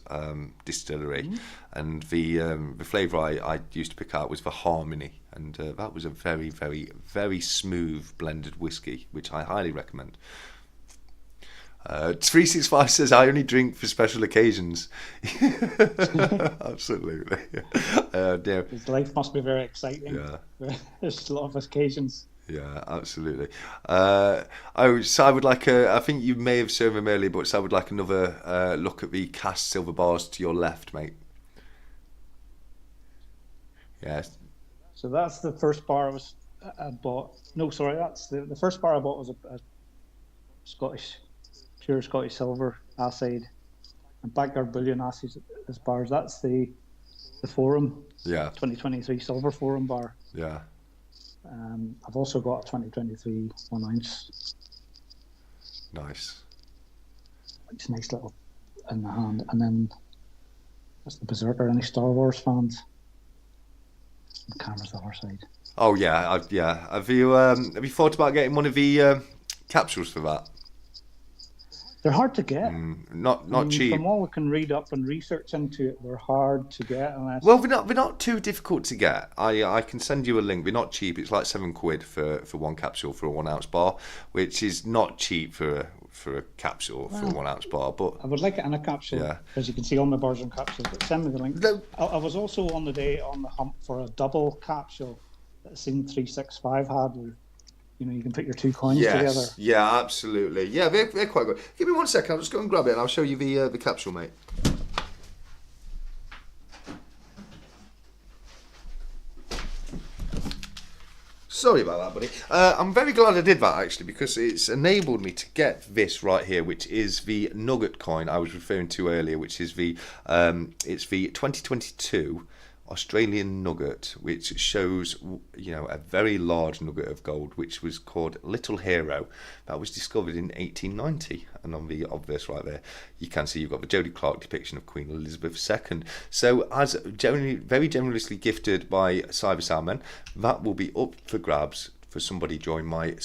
distillery. Mm-hmm. And the flavour I used to pick out was the Harmony. And that was a very, very, very smooth blended whiskey, which I highly recommend. 365 says, I only drink for special occasions. Absolutely. Yeah. His life must be very exciting. Yeah. There's a lot of occasions. Yeah, absolutely. So I would like I think you may have shown them earlier, but so I would like another look at the cast silver bars to your left, mate. Yes. So that's the first bar I bought. No, sorry, that's the first bar I bought was a pure Scottish silver acid and Backyard Bullion acid as bars. That's the Forum. Yeah. 2023 silver Forum bar. Yeah. I've also got a 2023 1 ounce. Nice. It's nice little in the hand. And then that's the Berserker. Any Star Wars fans? The camera's the other side. Oh yeah, Have you thought about getting one of the capsules for that? They're hard to get. Not cheap. From all we can read up and research into it, they're hard to get. Unless... Well, they're not too difficult to get. I can send you a link. They're not cheap. It's like £7 for one capsule for a 1 ounce bar, which is not cheap for a capsule for a 1 ounce bar. But I would like it in a capsule. Yeah. As you can see, all my bars in capsules. But send me the link. No. I was also on the hump for a double capsule that Scene 365 had. Where, you can put your 2 coins together. Yeah, absolutely. Yeah, they're quite good. Give me 1 second. I'll just go and grab it and I'll show you the capsule, mate. Sorry about that, buddy. I'm very glad I did that, actually, because it's enabled me to get this right here, which is the nugget coin I was referring to earlier, which is it's the 2022 Australian nugget, which shows a very large nugget of gold, which was called Little Hero. That was discovered in 1890, and on the obvious right there you can see you've got the Jodie Clark depiction of Queen Elizabeth II. So as very generously gifted by Cyber Salmon, that will be up for grabs for somebody during my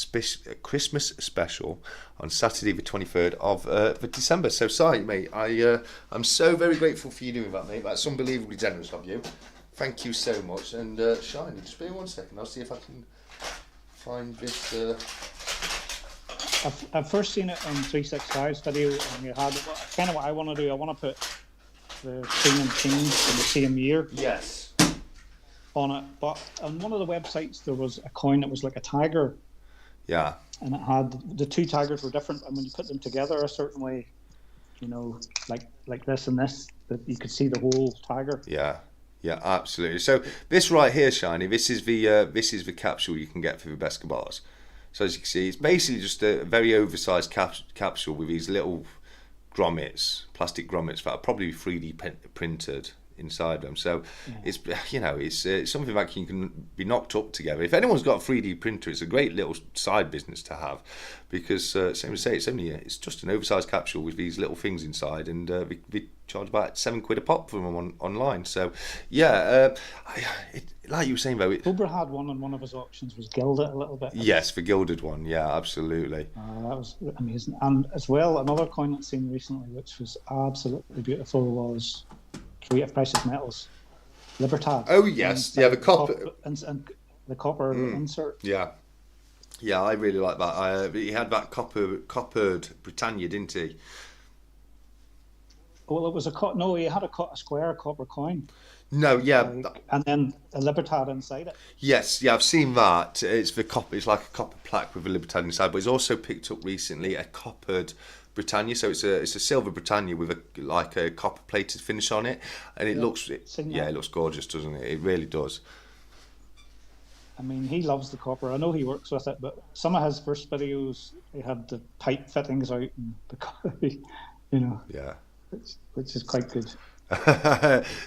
Christmas special on Saturday the 23rd of December. So sorry, mate, I'm so very grateful for you doing that, mate. That's unbelievably generous of you. Thank you so much. And Shiny, just be 1 second. I'll see if I can find this. I've first seen it on 365's video, and you had kind of what I want to do. I want to put the King and Kings in the same year. Yes. On it, but on one of the websites there was a coin that was like a tiger. Yeah. And it had the 2 tigers were different, and when you put them together a certain way, like this and this, that you could see the whole tiger. Yeah. Yeah, absolutely. So this right here, Shiny, this is the capsule you can get for the best bars. So as you can see, it's basically just a very oversized capsule with these little grommets, plastic grommets that are probably 3D printed. inside them. So it's it's something that can be knocked up together. If anyone's got a 3D printer, it's a great little side business to have, because same as say, it's just an oversized capsule with these little things inside, and we charge about £7 a pop for them online. So like you were saying though, Cobra had one on one of his auctions, was gilded a little bit. Yes, the gilded one, yeah, absolutely. That was amazing. And as well, another coin I'd seen recently, which was absolutely beautiful, was Creative Precious Metals Libertad. Oh yes, the copper and the copper insert. Yeah, I really like that. He had that coppered Britannia, didn't he? Well, it was he had a square copper coin. No, yeah, and then a Libertad inside it. Yes, yeah, I've seen that. It's the copper. It's like a copper plaque with a Libertad inside, but he's also picked up recently a coppered Britannia. So it's a silver Britannia with a copper plated finish on it, and it looks gorgeous, doesn't it? It really does. I mean, he loves the copper. I know he works with it, but some of his first videos, he had the pipe fittings out, and Yeah, which is quite good.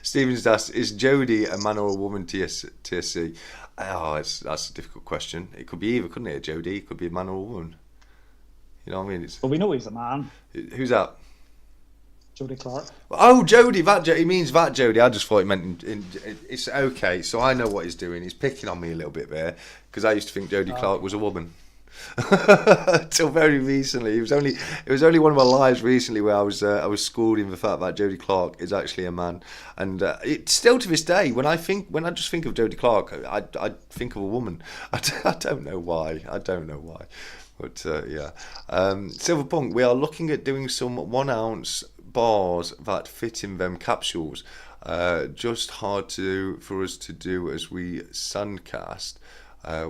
Stephen's asked, is Jodie a man or a woman, TSC? That's a difficult question. It could be either, couldn't it, Jodie? It could be a man or a woman. You know what I mean? Well, we know he's a man. Who's that? Jodie Clark. Oh, Jodie, he means that Jodie. I just thought he meant it's okay. So I know what he's doing. He's picking on me a little bit there, because I used to think Jodie Clark was a woman. Till very recently, it was only one of my lives recently where I was schooled in the fact that Jodie Clark is actually a man, and it's still to this day when I just think of Jodie Clark, I think of a woman. I don't know why. But Silverpunk, we are looking at doing some 1 ounce bars that fit in them capsules. Just hard for us to do as we sandcast.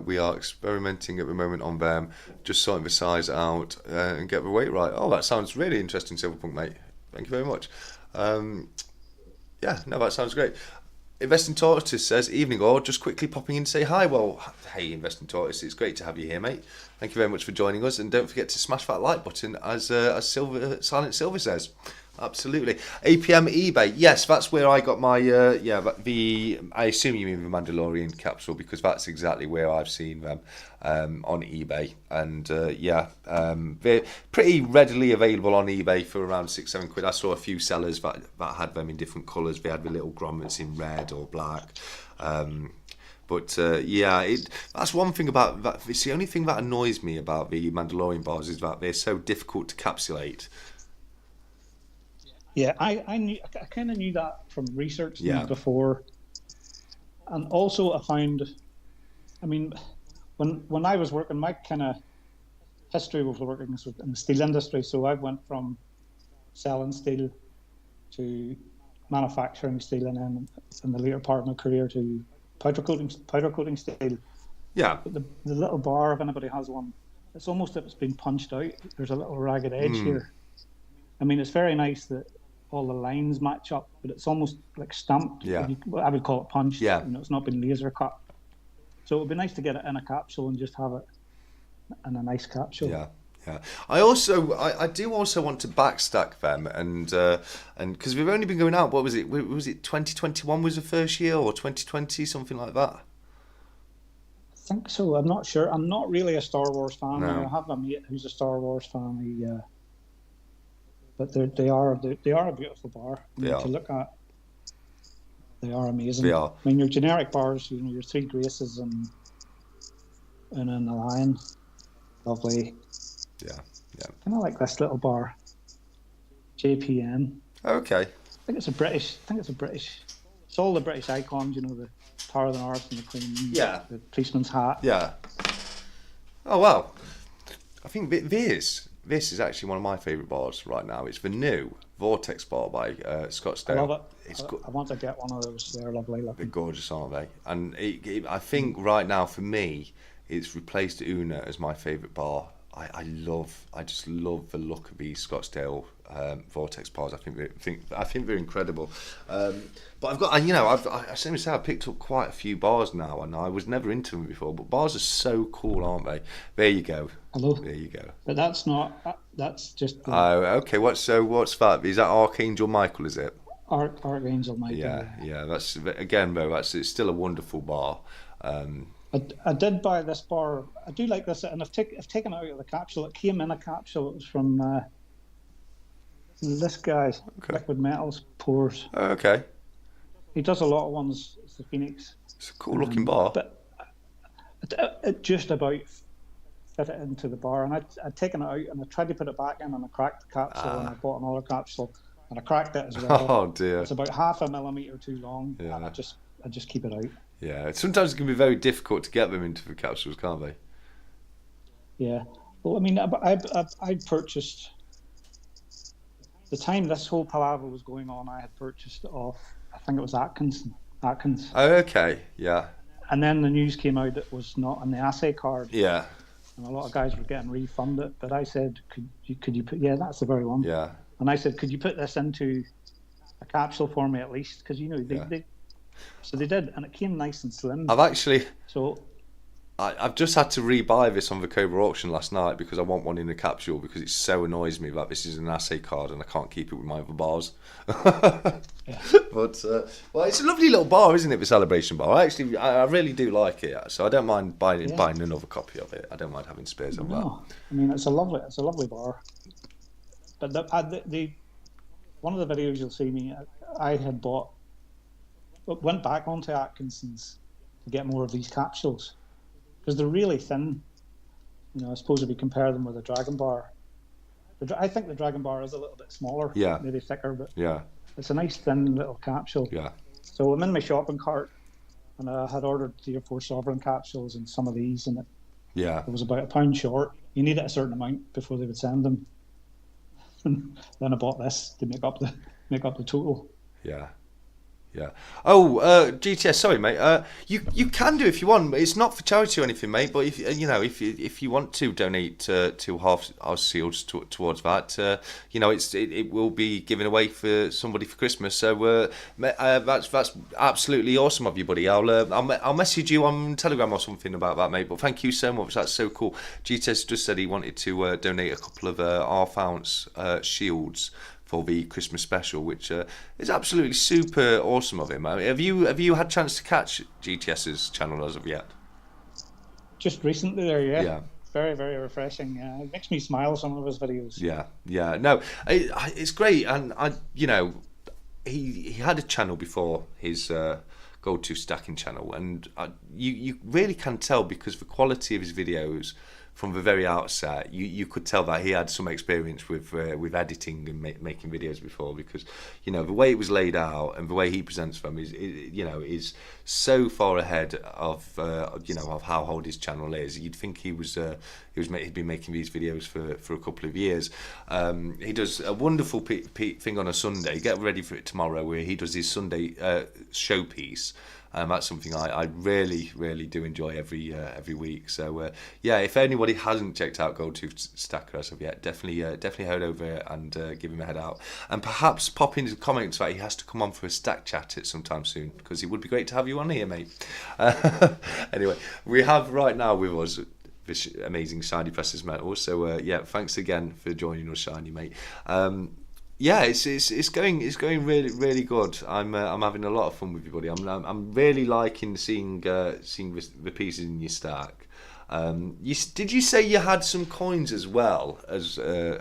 We are experimenting at the moment on them, just sorting the size out and get the weight right. Oh, that sounds really interesting, Silverpunk, mate. Thank you very much. That sounds great. Investing Tortoise says, evening all, just quickly popping in to say hi. Well, hey, Investing Tortoise, it's great to have you here, mate. Thank you very much for joining us, and don't forget to smash that like button, as Silent Silver says. Absolutely. APM eBay. Yes, that's where I got my I assume you mean the Mandalorian capsule, because that's exactly where I've seen them on eBay, and they're pretty readily available on eBay for around £6-7. I saw a few sellers that had them in different colours. They had the little grommets in red or black. That's one thing about that. It's the only thing that annoys me about the Mandalorian bars, is that they're so difficult to capsulate. Yeah, I kind of knew that from research before, and also I found, I mean, when I was working, my kind of history was working in the steel industry. So I went from selling steel to manufacturing steel, and then in the later part of my career to powder coating steel. Yeah. But the little bar, if anybody has one, it's almost if it's been punched out. There's a little ragged edge here. I mean, it's very nice that all the lines match up, but it's almost like stamped. Yeah. I would call it punched. Yeah. It's not been laser cut. So it would be nice to get it in a capsule and just have it in a nice capsule. Yeah. Yeah, I do also want to backstack them, and because we've only been going out. What was it? Was it 2021 was the first year, or 2020, something like that? I think so. I'm not sure. I'm not really a Star Wars fan. No. I have a mate who's a Star Wars fan. But they are a beautiful bar. To look at. They are amazing. They are. I mean, your generic bars, your Three Graces and then the Lion, lovely. Yeah. Kind of like this little bar, JPN. Okay. I think it's a British. It's all the British icons. The Tower of the North and the Queen. Yeah. The policeman's hat. Yeah. Oh wow. I think this is actually one of my favourite bars right now. It's the new Vortex bar by Scottsdale. I love it. I want to get one of those. They're lovely looking. They're gorgeous, aren't they? And I think right now for me, it's replaced Una as my favourite bar. I just love the look of these Scottsdale Vortex bars. I think they're incredible. But I've got, I've picked up quite a few bars now, and I was never into them before. But bars are so cool, aren't they? There you go. Hello. There you go. But that's not. That's just. Oh, okay. What's that? Is that Archangel Michael? Is it? Archangel might Yeah, be. yeah. That's again, though. It's still a wonderful bar. I did buy this bar. I do like this, and I've taken it out of the capsule. It came in a capsule. It was from this guy, Okay. Liquid Metals Pours. Oh, okay. He does a lot of ones. It's the Phoenix. It's a cool looking bar. But it just about fit it into the bar, and I'd taken it out and I tried to put it back in, and I cracked the capsule, and I bought another capsule, and I cracked it as well. Oh dear. It's about 0.5 millimeter too long. Yeah. And I just keep it out. Yeah. Sometimes it can be very difficult to get them into the capsules, can't they? Yeah. Well, I mean, I purchased, the time this whole palaver was going on, I had purchased off, I think it was Atkins. Oh, okay. Yeah. And then the news came out it was not on the assay card. Yeah. And a lot of guys were getting refunded. But I said, could you put, yeah, that's the very one. Yeah. And I said, could you put this into a capsule for me at least? Because, you know, so they did. And it came nice and slim. I've just had to rebuy this on the Cobra auction last night because I want one in a capsule because it so annoys me that this is an assay card and I can't keep it with my other bars. Yeah. But well, it's a lovely little bar, isn't it? The Celebration bar. I really do like it, so I don't mind buying another copy of it. I don't mind having spares of that. I mean, it's a lovely bar. But the one of the videos you'll see me, I had went back onto Atkinson's to get more of these capsules. Because they're really thin. You know, I suppose if you compare them with a Dragon Bar, I think the Dragon Bar is a little bit smaller, maybe thicker, but it's a nice thin little capsule. Yeah. So I'm in my shopping cart, and I had ordered 3 or 4 Sovereign capsules and some of these, and it was about £1 short. You needed a certain amount before they would send them. And then I bought this to make up the total. Yeah. Yeah. Oh, GTS. Sorry, mate. You can do if you want. It's not for charity or anything, mate. But if you want to donate to half our seals towards that, it will be given away for somebody for Christmas. So that's absolutely awesome of you, buddy. I'll message you on Telegram or something about that, mate. But thank you so much. That's so cool. GTS just said he wanted to donate a couple of half-ounce shields for the Christmas special, which is absolutely super awesome of him. Have you had a chance to catch GTS's channel as of yet? Just recently there, yeah. Yeah. Very, very refreshing. It makes me smile, some of his videos. Yeah. No, it's great, and he had a channel before his go-to stacking channel, and you really can tell because the quality of his videos from the very outset, you could tell that he had some experience with editing and making videos before, because the way it was laid out and the way he presents them is so far ahead of of how old his channel is. You'd think he'd been making these videos for a couple of years. He does a wonderful thing on a Sunday. Get ready for it tomorrow, where he does his Sunday showpiece. That's something I really, really do enjoy every week. So if anybody hasn't checked out Go-To Stacker as of yet, definitely head over and give him a head out, and perhaps pop into the comments that he has to come on for a stack chat at sometime soon, because it would be great to have you on here, mate. Anyway, we have right now with us this amazing Shiny Precious Metal. So thanks again for joining us, Shiny, mate. It's going really, really good. I'm having a lot of fun with you, buddy. I'm really liking seeing the pieces in your stack. Did you say you had some coins as well as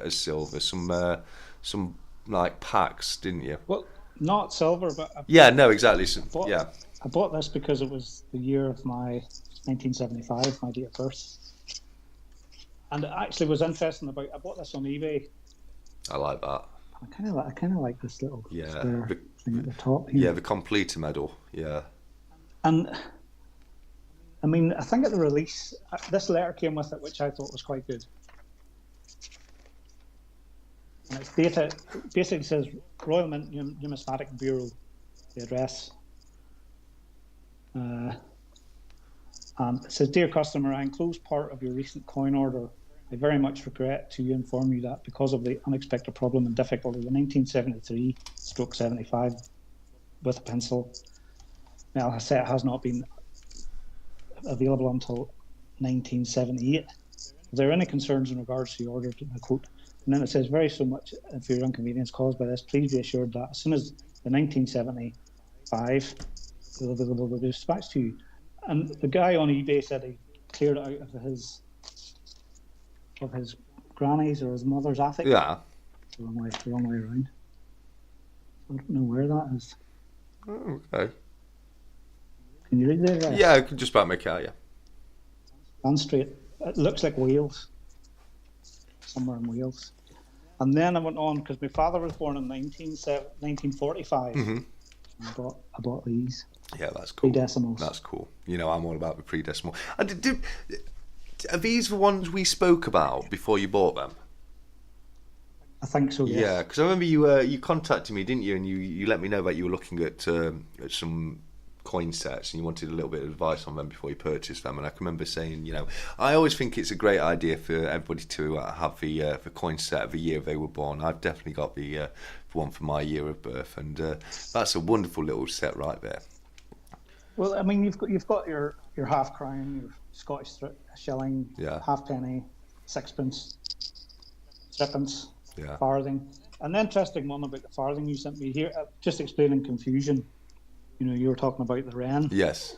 silver? Some like packs, didn't you? Well, not silver, but exactly. I bought this because it was the year of my 1975, my date of birth, and it actually was interesting. I bought this on eBay. I like that. I kind of like this little square thing at the top here. Yeah, the completer medal. Yeah. And I mean, I think at the release, this letter came with it, which I thought was quite good. And it's dated. Basically says Royal Mint Numismatic Bureau, the address. And it says, "Dear customer, I enclosed part of your recent coin order. I very much regret to inform you that because of the unexpected problem and difficulty, the 1973/75 with a pencil metal set has not been available until 1978. If there are any concerns in regards to the order, I quote, And then it says, very so much for your inconvenience caused by this, please be assured that as soon as the 1975, they'll be dispatched to you. And the guy on eBay said he cleared it out of his granny's or his mother's attic. Yeah. The wrong way around. I don't know where that is. Oh, okay. Can you read the address? Yeah, I can just about make it out, yeah. Ann Street. It looks like Wales. Somewhere in Wales. And then I went on, because my father was born in 1945. Mm-hmm. I bought these. Yeah, that's cool. Pre-decimals. That's cool. You know, I'm all about the pre-decimal. And are these the ones we spoke about before you bought them? I think so, yes. Yeah, because I remember you contacted me, didn't you? And you let me know that you were looking at some coin sets and you wanted a little bit of advice on them before you purchased them. And I can remember saying, you know, I always think it's a great idea for everybody to have the coin set of the year they were born. I've definitely got the one for my year of birth, and that's a wonderful little set right there. Well, I mean, you've got your half crown, your Scottish shilling, Yeah. halfpenny, sixpence, threepence, Yeah. farthing. And the interesting one about the farthing you sent me here, just explaining confusion. You know, you were talking about the wren. Yes.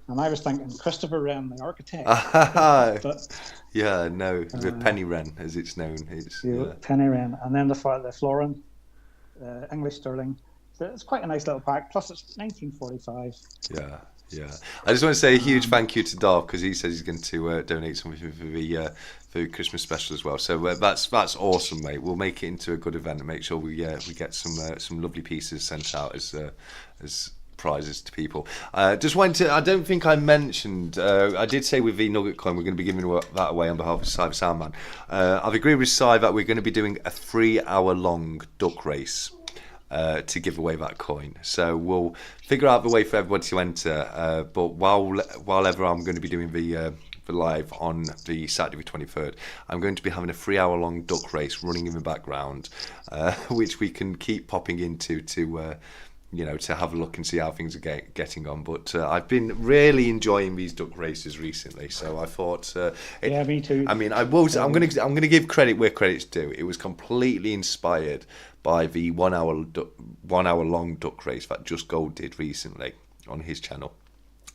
And I was thinking Christopher Wren, the architect. But, yeah, no, the penny wren, as it's known. It's penny wren. And then the florin, English sterling. So it's quite a nice little pack. Plus, it's 1945. Yeah. I just want to say a huge thank you to Darv, because he says he's going to donate something for the Christmas special as well. So that's awesome, mate. We'll make it into a good event and make sure we get some lovely pieces sent out as prizes to people. Just wanted to, I don't think I mentioned, I did say with the Nugget coin we're going to be giving that away on behalf of Cy the Soundman. I've agreed with Cy that we're going to be doing a 3-hour-long duck race to give away that coin. So we'll figure out the way for everybody to enter, but while ever I'm going to be doing the live on the Saturday the 23rd, I'm going to be having a 3-hour-long duck race running in the background, which we can keep popping into to have a look and see how things are getting on. But I've been really enjoying these duck races recently, so I thought. Yeah, me too. I mean, I'm going to give credit where credit's due. It was completely inspired by the 1 hour long duck race that Just Gold did recently on his channel.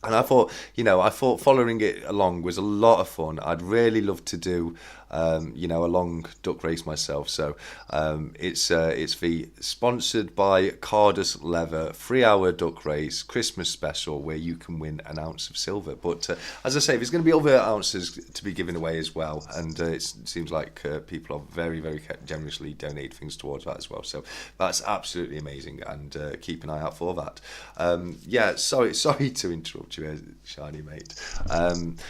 And I thought following it along was a lot of fun. I'd really love to do, a long duck race myself. So it's the sponsored by Cardus Leather 3-hour duck race Christmas special where you can win an ounce of silver. But as I say, there's going to be other ounces to be given away as well. And it seems like people are very, very generously donate things towards that as well. So that's absolutely amazing. And keep an eye out for that. Sorry to interrupt you, Shiny mate.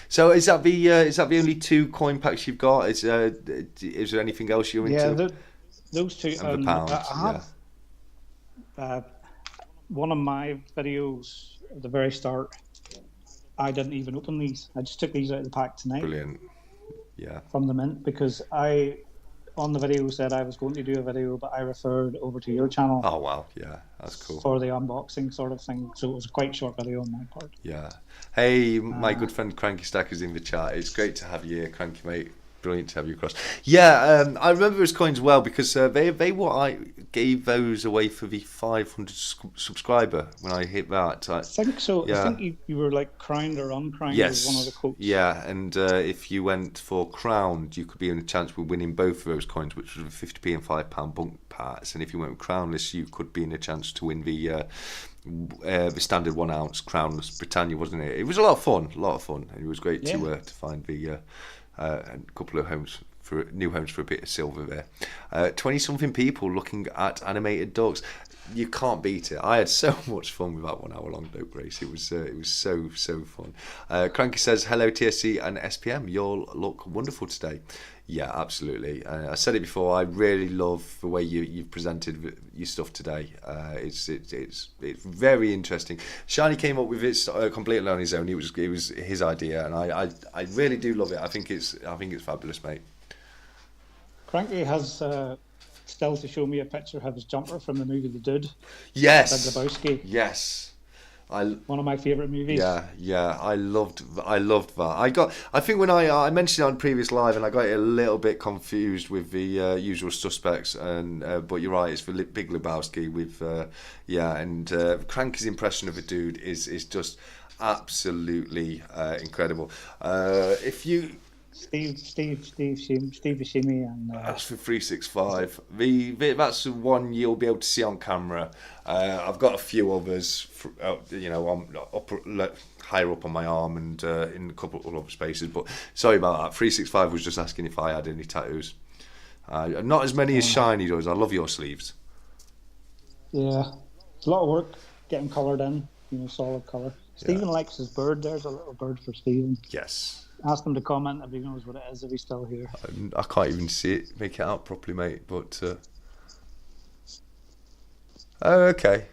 So is that the only 2 coin packs you've got? Is there anything else you're into? Yeah, those 2. And the pound. I have one of my videos at the very start. I didn't even open these. I just took these out of the pack tonight. Brilliant. Yeah. From the mint, because I on the video said I was going to do a video, but I referred over to your channel. Oh wow, yeah, that's cool. For the unboxing sort of thing, so it was a quite short video on my part. Yeah. Hey, my good friend Cranky Stacker's in the chat. It's great to have you here, Cranky mate. Brilliant to have you across. Yeah, I remember his coins well because I gave those away for the 500 subscriber when I hit that. I think so. Yeah. I think you were like crowned or uncrowned. Yes. As one of the quotes. Yeah, and if you went for crowned, you could be in a chance of winning both of those coins, which was 50p and £5 bunk parts. And if you went with crownless, you could be in a chance to win the standard 1 ounce crownless Britannia, wasn't it? It was a lot of fun, and it was great to find the a couple of new homes for a bit of silver there. 20-something people looking at animated ducks. You can't beat it. I had so much fun with that 1 hour long duck race. It was so fun. Cranky says, hello TSC and SPM, you all look wonderful today. Yeah, absolutely. I said it before, I really love the way you've presented your stuff today. It's very interesting. Shiny came up with it completely on his own. It was his idea, and I really do love it. I think it's fabulous, mate. Cranky has still to show me a picture of his jumper from the movie The Dude. Yes. Big Lebowski. Yes. One of my favourite movies. Yeah, I loved that. I think when I mentioned it on previous live, and I got it a little bit confused with the Usual Suspects, and but you're right, it's for Big Lebowski with Cranky's impression of a dude is just absolutely incredible. If you Steve Buscemi and That's for 365. That's the one you'll be able to see on camera. I've got a few others, higher up on my arm and in a couple of other spaces. But sorry about that. 365 was just asking if I had any tattoos. Not as many as Shiny does. I love your sleeves. Yeah, it's a lot of work getting coloured in. Solid colour. Stephen likes his bird. There's a little bird for Stephen. Yes. Ask him to comment if he knows what it is, if he's still here. I can't even see it, make it out properly, mate. But okay.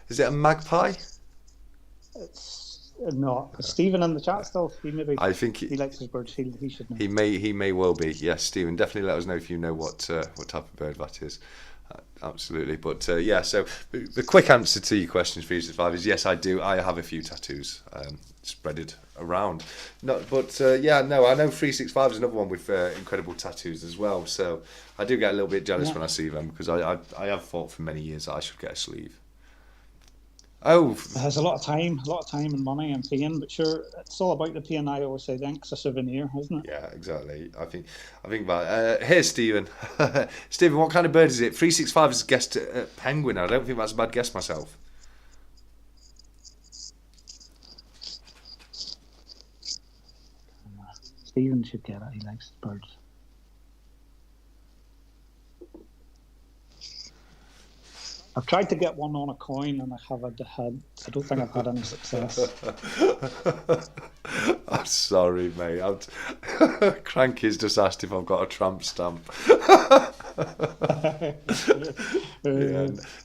Is it a magpie? It's not. Stephen in the chat still. I think he likes his birds. He should know. He may well be. Yes, Stephen. Definitely let us know if you know what type of bird that is. Absolutely, but so the quick answer to your questions, 365, is yes, I do. I have a few tattoos spreaded around. I know 365 is another one with incredible tattoos as well. So I do get a little bit jealous when I see them, because I have thought for many years that I should get a sleeve. Oh, it has a lot of time and money and pain, but sure, it's all about the pain. I always say, thanks, a souvenir, isn't it? Yeah, exactly. I think that. Here's Stephen. Stephen, what kind of bird is it? 365 has guessed penguin. I don't think that's a bad guess myself. Stephen should get it. He likes birds. I've tried to get one on a coin, and I don't think I've had any success. I'm sorry, mate. Cranky's just asked if I've got a tramp stamp.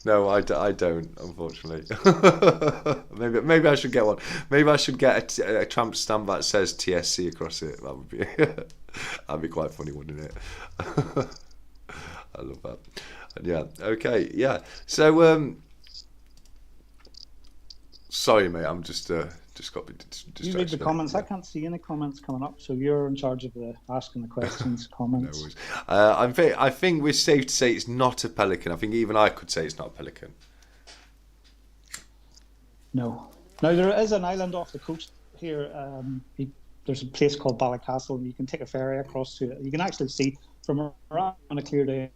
No, I don't, unfortunately. Maybe I should get one. Maybe I should get a tramp stamp that says TSC across it. That would be that'd be quite funny, wouldn't it? I love that. Yeah. Okay. Yeah. So, sorry, mate. I'm just got distracted. You read the comments. Yeah. I can't see any comments coming up, so you're in charge of the asking the questions. Comments. No worries. I think we're safe to say it's not a pelican. I think even I could say it's not a pelican. No. Now there is an island off the coast here. There's a place called Ballycastle, and you can take a ferry across to it. You can actually see from around on a clear day.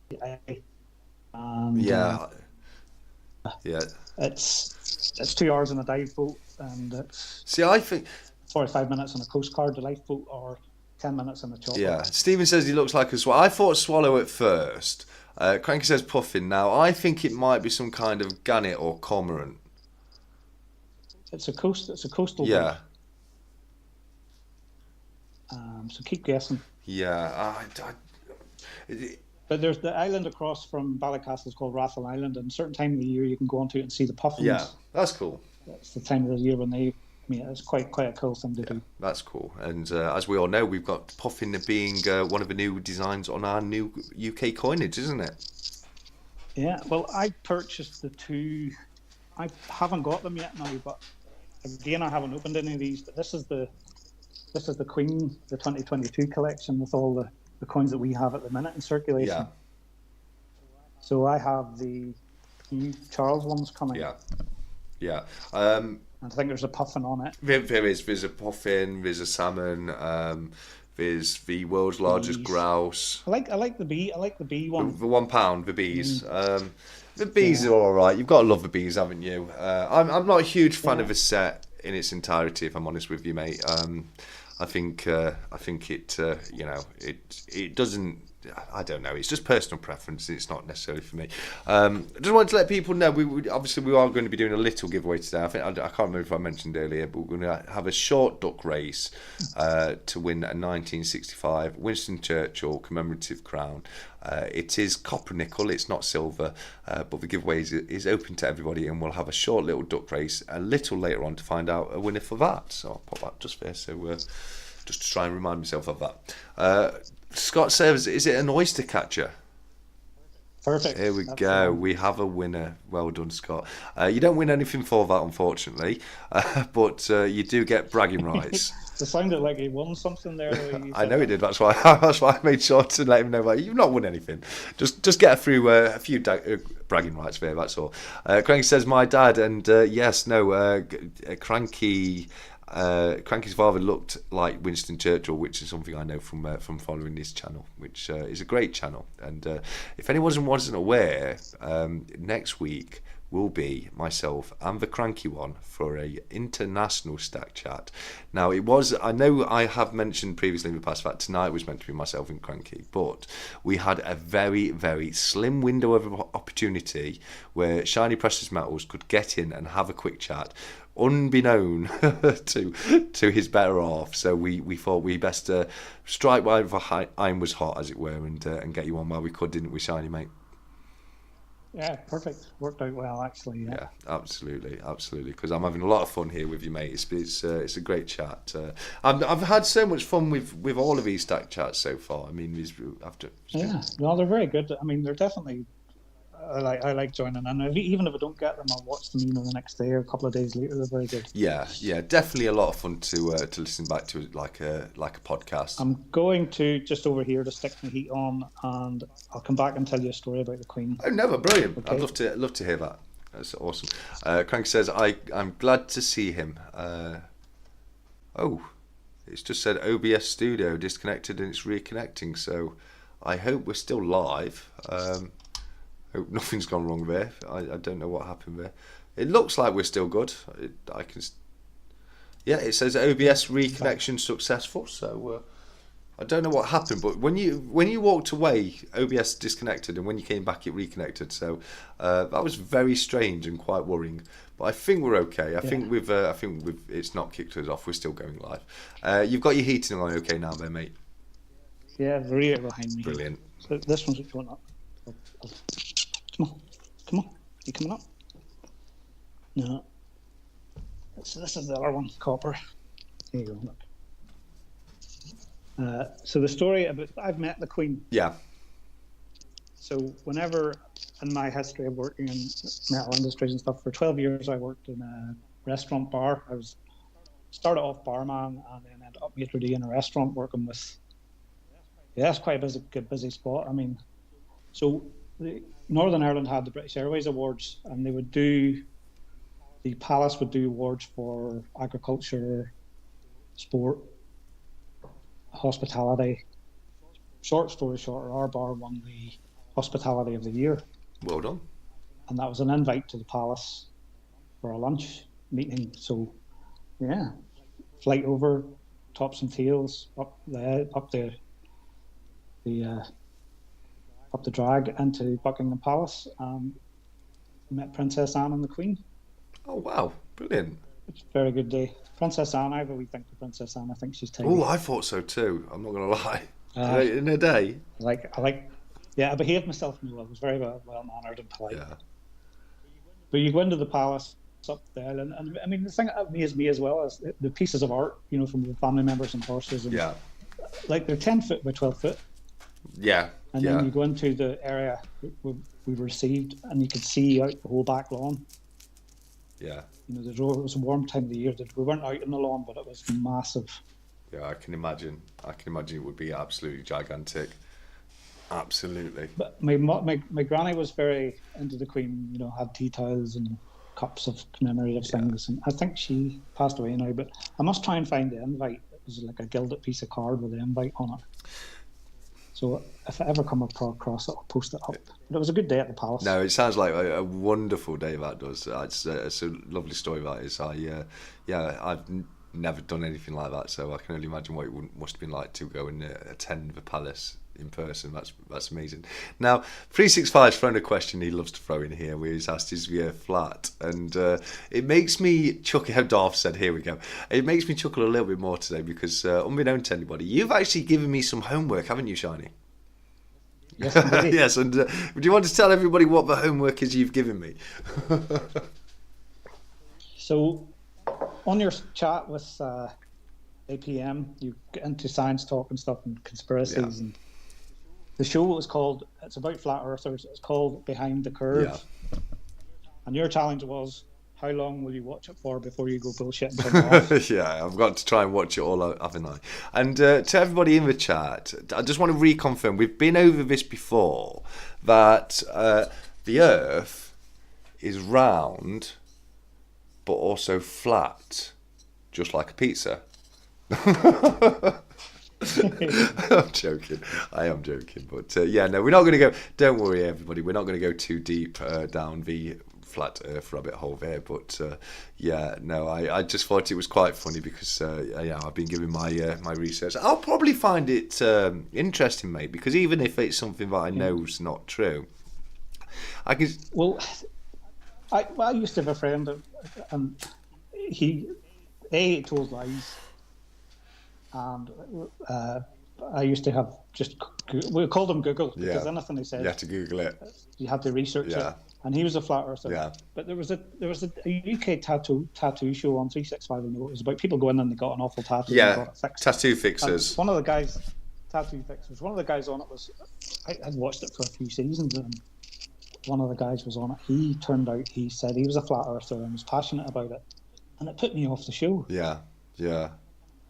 And, it's 2 hours on a dive boat, and it's I think 45 minutes on a Coast Guard lifeboat, or 10 minutes on a chopper. Yeah, Stephen says he looks like a swallow. I thought swallow at first. Cranky says puffin. Now I think it might be some kind of gannet or cormorant. It's a coastal yeah bird. So keep guessing. Yeah, but there's the island across from Ballycastle is called Rathel Island, and a certain time of the year you can go onto it and see the puffins. Yeah, that's cool. That's the time of the year when it's quite a cool thing to do. That's cool. And as we all know, we've got puffin being one of the new designs on our new UK coinage, isn't it? Yeah, well, I purchased the two. I haven't got them yet now, but again, I haven't opened any of these. But this is the Queen, the 2022 collection with all the coins that we have at the minute in circulation. Yeah. So I have the new Charles ones coming. Yeah. I think there's a puffin on it. There's a puffin, there's a salmon, there's the world's largest grouse. I like the bee. I like the bee one. The £1, the bees. The bees are all right. You've got to love the bees, haven't you? I'm not a huge fan of a set in its entirety, if I'm honest with you, mate. I think it doesn't. I don't know. It's just personal preference. It's not necessarily for me. I just wanted to let people know we are going to be doing a little giveaway today. I can't remember if I mentioned earlier, but we're going to have a short duck race to win a 1965 Winston Churchill commemorative crown. It is copper nickel. It's not silver, but the giveaway is open to everybody, and we'll have a short little duck race a little later on to find out a winner for that. So I'll pop that just there. So just to try and remind myself of that. Scott says, is it an oyster catcher? Perfect. Here we That's go. We have a winner. Well done, Scott. You don't win anything for that, unfortunately, but you do get bragging rights. It sounded like he won something there. The way you I said know he that. did. That's why. That's why I made sure to let him know. Like, you've not won anything. Just get through a few bragging rights there. That's all. Cranky says, "My dad," and yes, no, Cranky. Cranky's father looked like Winston Churchill, which is something I know from following this channel, which is a great channel. And if anyone wasn't aware, next week will be myself and the Cranky one for a international stack chat. Now I know I have mentioned previously in the past that tonight was meant to be myself and Cranky, but we had a very, very slim window of opportunity where Shiny Precious Metals could get in and have a quick chat, unbeknown to his better half. So we thought we best strike while the iron was hot, as it were, and get you on while we could, didn't we, Shiny, mate? Yeah, perfect. Worked out well, actually. Yeah, absolutely, because I'm having a lot of fun here with you, mate. It's a great chat. I've had so much fun with all of these stack chats so far. I mean, No, they're very good. I mean, they're definitely. I like joining in. Even if I don't get them, I'll watch them. The next day or a couple of days later. They're very good. Yeah, definitely a lot of fun to listen back to, like a podcast. I'm going to just over here to stick my heat on, and I'll come back and tell you a story about the Queen. Oh, never, brilliant! Okay. I'd love to hear that. That's awesome. Cranky says, I'm glad to see him. It's just said OBS Studio disconnected and it's reconnecting. So I hope we're still live. Hope nothing's gone wrong there. I don't know what happened there. It looks like we're still good. It says OBS reconnection successful. So I don't know what happened, but when you walked away, OBS disconnected, and when you came back, it reconnected. So that was very strange and quite worrying. But I think we're okay. I think it's not kicked us off. We're still going live. You've got your heating on okay now, there, mate. Yeah, right behind me. Brilliant. So this one's going up. Come on. You coming up? No. So this is the other one, copper. There you go. Look. So the story about I've met the Queen. Yeah. So whenever in my history of working in metal industries and stuff, for 12 years I worked in a restaurant bar. I started off barman and then ended up maitre d' in a restaurant working with. Yeah, that's quite a busy spot. I mean, so Northern Ireland had the British Airways Awards, and the Palace would do awards for agriculture, sport, hospitality. Short story short, our bar won the Hospitality of the Year. Well done. And that was an invite to the Palace for a lunch meeting. So, yeah, flight over, tops and tails, up the drag into Buckingham Palace. Met Princess Anne and the Queen. Oh wow, brilliant! It's a very good day. Princess Anne, I really think the Princess Anne. I think she's taken. Oh, I thought so too. I'm not going to lie. In a day. I behaved myself. I was very well mannered and polite. Yeah. But you go into the palace up the island, and I mean the thing that amazed me as well is the pieces of art, from the family members and horses. And, like they're 10 foot by 12 foot. Yeah. And then you go into the area we received, and you could see out the whole back lawn. Yeah. It was a warm time of the year. We weren't out on the lawn, but it was massive. Yeah, I can imagine. It would be absolutely gigantic. Absolutely. But my granny was very into the Queen. Had tea towels and cups of commemorative things. And I think she passed away now. But I must try and find the invite. It was like a gilded piece of card with the invite on it. So if I ever come across it, I'll post it up. But it was a good day at the palace. No, it sounds like a wonderful day that does. It's a lovely story that is. I've never done anything like that, so I can only imagine what it must have been like to go and attend the palace in person. That's amazing. Now, 365's thrown a question he loves to throw in here, where he's asked is the flat, and it makes me chuckle. How Darth said, here we go. It makes me chuckle a little bit more today because, unbeknown to anybody, you've actually given me some homework, haven't you, Shiny? Yes, indeed. Yes, and do you want to tell everybody what the homework is you've given me? So, on your chat with APM, you get into science talk and stuff and conspiracies, and The show was called, it's about flat earthers, it's called Behind the Curve. Yeah. And your challenge was, how long will you watch it for before you go bullshit and turn it off? Yeah, I've got to try and watch it all out, haven't I? And to everybody in the chat, I just want to reconfirm, we've been over this before, that the Earth is round, but also flat, just like a pizza. I'm joking. I am joking. But yeah, no, we're not going to go. Don't worry, everybody. We're not going to go too deep down the flat Earth rabbit hole there. But yeah, no, I just thought it was quite funny because yeah, I've been giving my my research. I'll probably find it interesting, mate, because even if it's something that I know is not true, I can. Well, I used to have a friend, and he told lies. And I used to have we called him Google, because anything he said, you had to Google it. You had to research it. And he was a flat earther. Yeah. But there was a UK tattoo show on 365. I know it was about people going in and they got an awful tattoo. Yeah. And got it fixed. Tattoo fixers. And one of the guys, tattoo fixers. One of the guys on it was, I had watched it for a few seasons, and one of the guys was on it. He turned out, he said he was a flat earther and was passionate about it, and it put me off the show. Yeah. Yeah.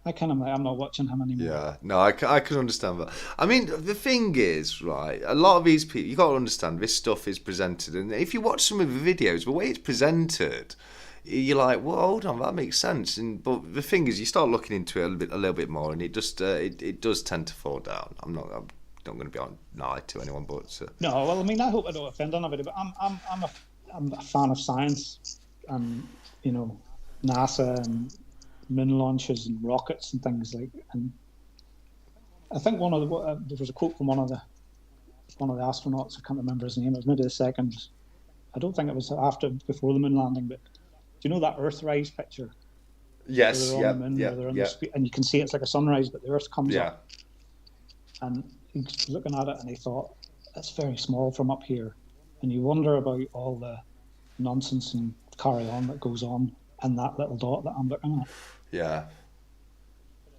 I'm not watching him anymore. Yeah, no, I can understand that. I mean, the thing is, right, a lot of these people, you got to understand, this stuff is presented, and if you watch some of the videos, the way it's presented, you're like, well, hold on, that makes sense. But the thing is, you start looking into it a little bit more, and it just it does tend to fall down. I'm not going to be on lie to anyone, but no. Well, I mean, I hope I don't offend anybody, but I'm a fan of science, and NASA and moon launches and rockets and things like. And I think one of the there was a quote from one of the astronauts. I can't remember his name. It was maybe the second. I don't think it was before the moon landing. But do you know that Earthrise picture? Yes. Yeah. And you can see it's like a sunrise, but the Earth comes up. And he's looking at it, and he thought, "That's very small from up here." And you wonder about all the nonsense and carry on that goes on in that little dot that I'm looking at. Yeah.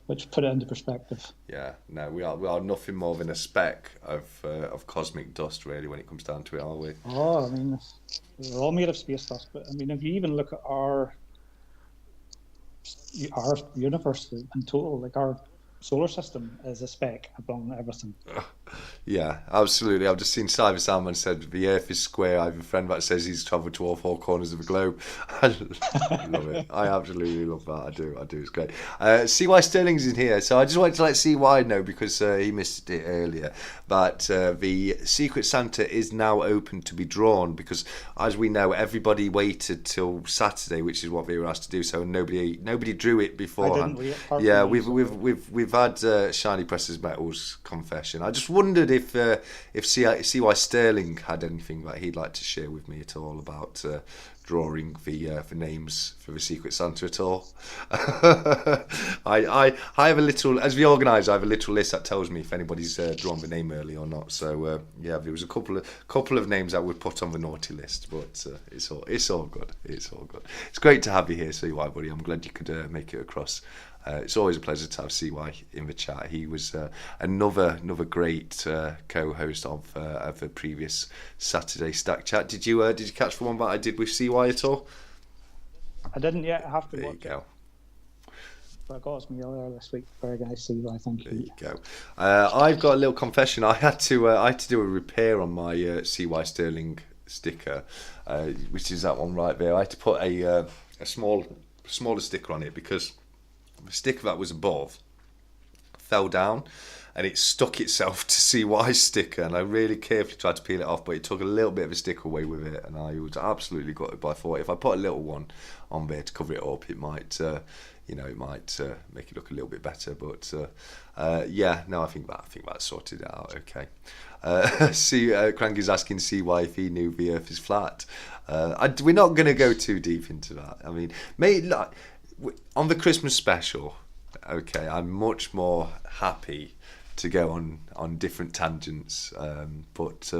Which put it into perspective. Yeah, no, we are nothing more than a speck of cosmic dust, really, when it comes down to it, aren't we? Oh, I mean, we're all made of space dust, but I mean, if you even look at our universe in total, like our solar system is a speck among everything. Yeah, absolutely. I've just seen Cyber Salmon said the Earth is square. I have a friend that says he's travelled to all four corners of the globe. I love it. I absolutely love that. I do. It's great. CY Sterling's in here, so I just wanted to let CY know, because he missed it earlier, that the Secret Santa is now open to be drawn, because as we know, everybody waited till Saturday, which is what they were asked to do. So nobody drew it beforehand. Yeah, we've had Shiny Precious Metals confession. I just wondered if CY Sterling had anything that he'd like to share with me at all about drawing the names for the Secret Santa at all. I have a little, as the organiser, I have a little list that tells me if anybody's drawn the name early or not. So yeah, there was a couple of names that were put on the naughty list, but it's all good. It's all good. It's great to have you here, CY buddy. I'm glad you could make it across. It's always a pleasure to have CY in the chat. He was another great co-host of the previous Saturday Stack Chat. Did you catch the one that I did with CY at all? I didn't yet. I have to there watch you go. It. But I got it from earlier this week. Very nice, CY. Thank you. There you go. I've got a little confession. I had to do a repair on my CY Sterling sticker, which is that one right there. I had to put a smaller sticker on it, because the sticker that was above fell down and it stuck itself to CY's sticker, and I really carefully tried to peel it off, but it took a little bit of a stick away with it, and I was absolutely gutted. But I thought if I put a little one on there to cover it up, it might make it look a little bit better. But yeah, no, I think that sorted it out okay. Cranky's asking CY if he knew the Earth is flat. We're not going to go too deep into that. I mean, on the Christmas special, okay, I'm much more happy to go on different tangents, but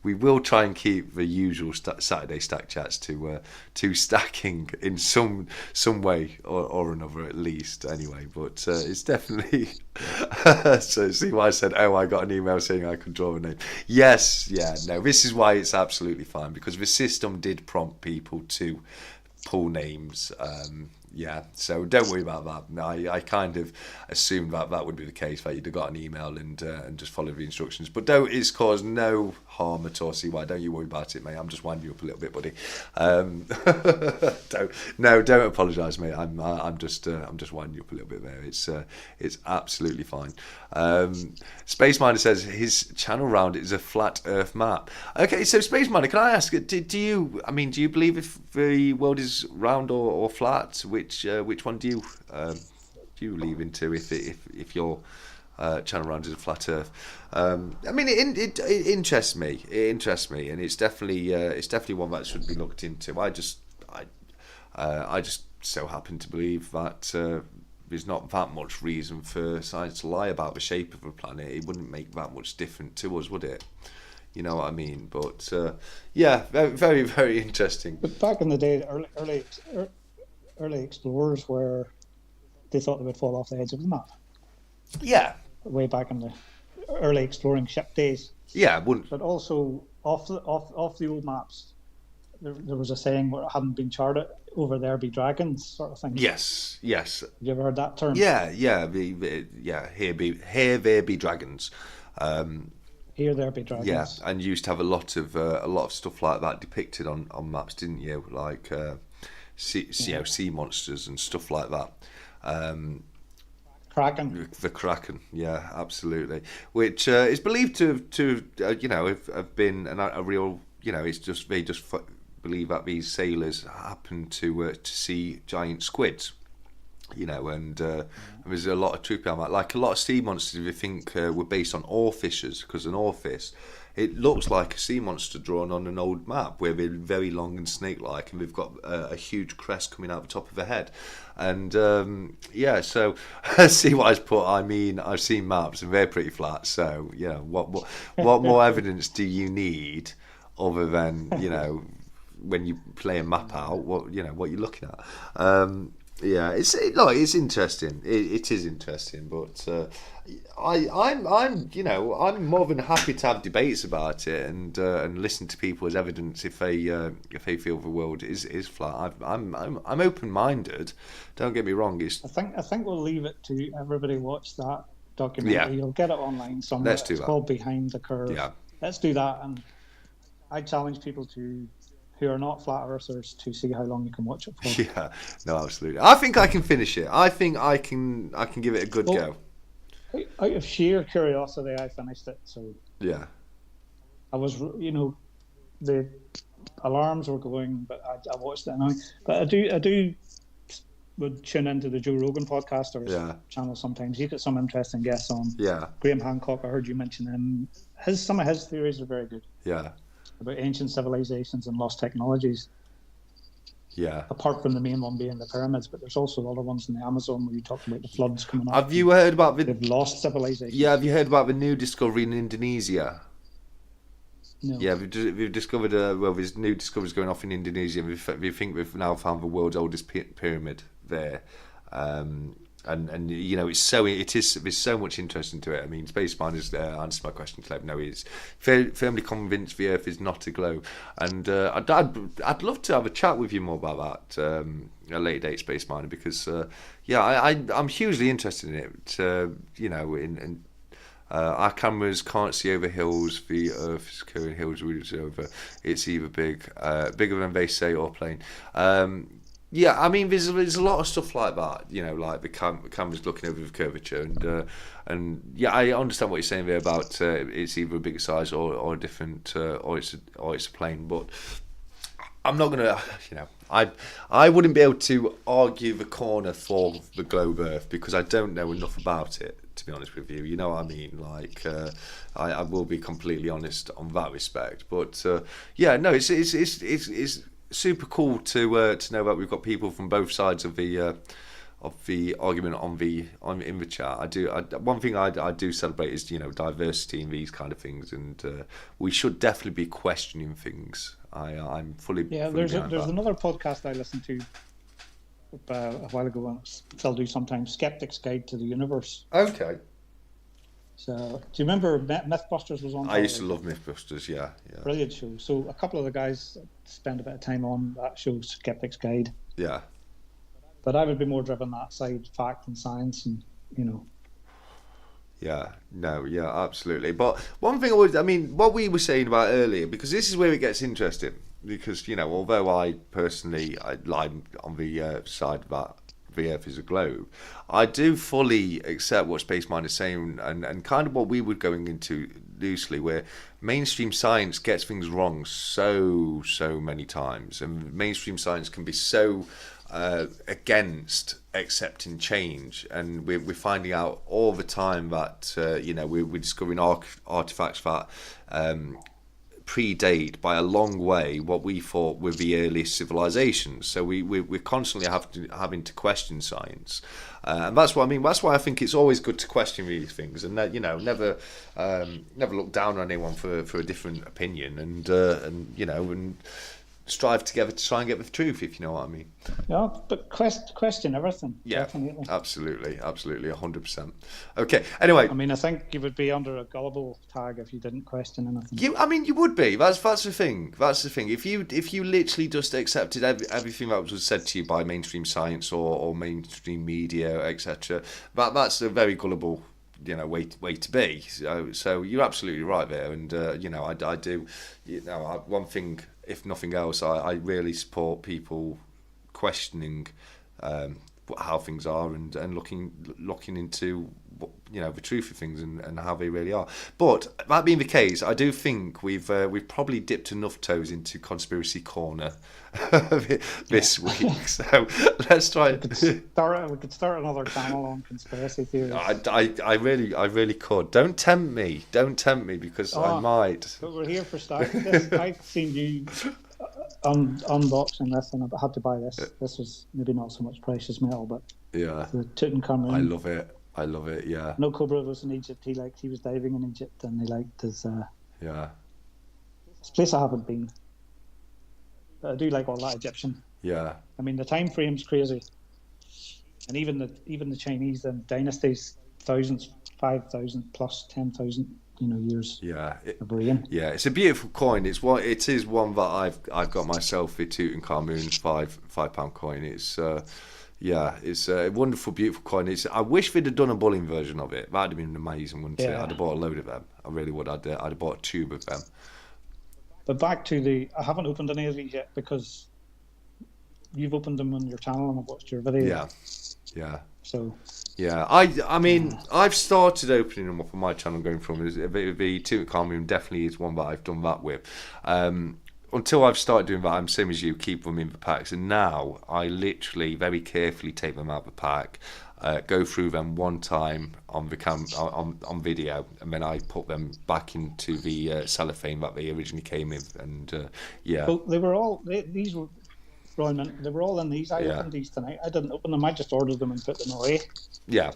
we will try and keep the usual Saturday stack chats to stacking in some way or another, at least, anyway. But it's definitely so see why I said, oh, I got an email saying I could draw a name. Yes, yeah, no, this is why it's absolutely fine, because the system did prompt people to pull names. Yeah, so don't worry about that. I kind of assumed that would be the case, that you'd have got an email and just follow the instructions. But it's caused no harm at all. See why? Don't you worry about it, mate. I'm just winding you up a little bit, buddy. Don't apologise, mate. I'm just winding you up a little bit there. It's absolutely fine. Space Miner says his channel round is a flat Earth map. Okay, so Space Miner, can I ask, do you believe if the world is round or flat? Which one do you leave into if your channel round is a flat Earth? It interests me. It interests me, and it's definitely one that should be looked into. I just so happen to believe that there's not that much reason for science to lie about the shape of the planet. It wouldn't make that much different to us, would it? You know what I mean? But yeah, very, very, very interesting. But back in the day, early explorers they thought they would fall off the edge of the map. Yeah. Way back in the early exploring ship days. Yeah, but also off the old maps, there was a saying where it hadn't been charted. Over there be dragons, sort of thing. Yes. Have you ever heard that term? Yeah. Here there be dragons. Here there be dragons. Yeah, and you used to have a lot of stuff like that depicted on maps, didn't you? Like sea monsters and stuff like that. Kraken. The Kraken, yeah, absolutely. Which is believed to have been a real. It's just they just believe that these sailors happen to see giant squids. And there's a lot of truth behind that. Like a lot of sea monsters, we think were based on oarfishes, because an oarfish, it looks like a sea monster drawn on an old map, where they're very long and snake-like, and they've got a huge crest coming out the top of their head. And so sea wise put, I've seen maps and they're pretty flat. So what more evidence do you need other than when you play a map out, what you're looking at? Yeah, it's interesting. It is interesting, but I'm more than happy to have debates about it and listen to people as evidence if they feel the world is flat. I'm open-minded. Don't get me wrong. I think we'll leave it to everybody watch that documentary. Yeah. You'll get it online somewhere. Let's do that. It's called Behind the Curve. Yeah. Let's do that, and I challenge people who are not flat earthers to see how long you can watch it for. Yeah, no, absolutely. I think I can finish it. I think I can give it a good go. Out of sheer curiosity, I finished it. So yeah, I was, the alarms were going, but I watched it now. But I do would tune into the Joe Rogan podcast or his channel sometimes. He's got some interesting guests on. Yeah, Graham Hancock, I heard you mention him. Some of his theories are very good. Yeah. About ancient civilizations and lost technologies. Yeah. Apart from the main one being the pyramids, but there's also other ones in the Amazon where you talked about the floods coming up. Have you heard about they've lost civilizations? Yeah, have you heard about the new discovery in Indonesia? No. Yeah, we've discovered there's new discoveries going off in Indonesia. We think we've now found the world's oldest pyramid there. And there's so much interest into it. I mean, Space Miner's answered my question, Cleb. No, he's firmly convinced the Earth is not a globe, and I'd love to have a chat with you more about that at a later date, Space Miner, because I'm hugely interested in it. Our cameras can't see over hills. The Earth is carrying hills over. It's either bigger than they say, or plain. Yeah, I mean, there's a lot of stuff like that, like the camera's looking over the curvature, and yeah, I understand what you're saying there about it's either a bigger size or a different, or it's a plane, but I'm not gonna, I wouldn't be able to argue the corner for the globe Earth because I don't know enough about it, to be honest with you. You know what I mean? Like, I will be completely honest on that respect, but it's super cool to know that we've got people from both sides of the the argument in the chat. One thing I do celebrate is diversity in these kind of things, and we should definitely be questioning things. I'm fully there's behind that. another podcast I listened to a while ago, and still do sometimes. Skeptic's Guide to the Universe. Okay. So, do you remember MythBusters was on? I used to love MythBusters. Yeah. Brilliant show. So a couple of the guys spend a bit of time on that show, Skeptic's Guide. Yeah. But I would be more driven that side, fact and science, and Yeah, no, yeah, absolutely. But one thing what we were saying about earlier, because this is where it gets interesting, because, although I personally, I'm on the side that the Earth is a globe, I do fully accept what Space Mind is saying, and kind of what we were going into loosely, where mainstream science gets things wrong so many times, and mainstream science can be so against accepting change, and we're finding out all the time that we're discovering artifacts that predate by a long way what we thought were the earliest civilizations. So we're constantly having to question science, and that's what I mean. That's why I think it's always good to question these things, and that never look down on anyone for a different opinion, and strive together to try and get the truth, if you know what I mean. Yeah, but question everything. Yeah, definitely. Absolutely, 100%. Okay, anyway. I mean, I think you would be under a gullible tag if you didn't question anything. You would be. That's the thing. That's the thing. If you literally just accepted everything that was said to you by mainstream science or mainstream media, etc., that's a very gullible way to be. So you're absolutely right there, and I do. One thing, if nothing else, I really support people questioning how things are and looking into the truth of things and how they really are. But that being the case, I do think we've probably dipped enough toes into conspiracy corner this week. So let's try. We could start another channel on conspiracy theories. I really could. Don't tempt me because I might. But we're here for starting. I've seen you unboxing this, and I had to buy this. This was maybe not so much precious metal, but yeah, the Tutankhamun. I love it. Yeah. No, Cobra was in Egypt. He was diving in Egypt, and he liked his. Yeah. It's a place I haven't been, but I do like all that Egyptian. Yeah. I mean, the time frame's crazy, and even the Chinese dynasties, thousands, 5,000 plus 10,000. Years. Yeah, of reign. Yeah, it's a beautiful coin. It is one that I've got myself, the Tutankhamun £5 coin. It's it's a wonderful, beautiful coin. I wish they'd have done a bullion version of it. That'd have been amazing, wouldn't it? I'd have bought a load of them. I really would. I'd have bought a tube of them. But back to I haven't opened any of these yet because you've opened them on your channel and I've watched your video. Yeah. So. Yeah, I mean, I've started opening them up on my channel, going from the Tutankhamun definitely is one that I've done that with. Until I've started doing that, I'm same as you, keep them in the packs, and now I literally very carefully take them out of the pack, go through them one time on the on video, and then I put them back into the cellophane that they originally came in, and yeah. Well, they were all these were. They were all in these. I opened these tonight. I didn't open them. I just ordered them and put them away. Yeah.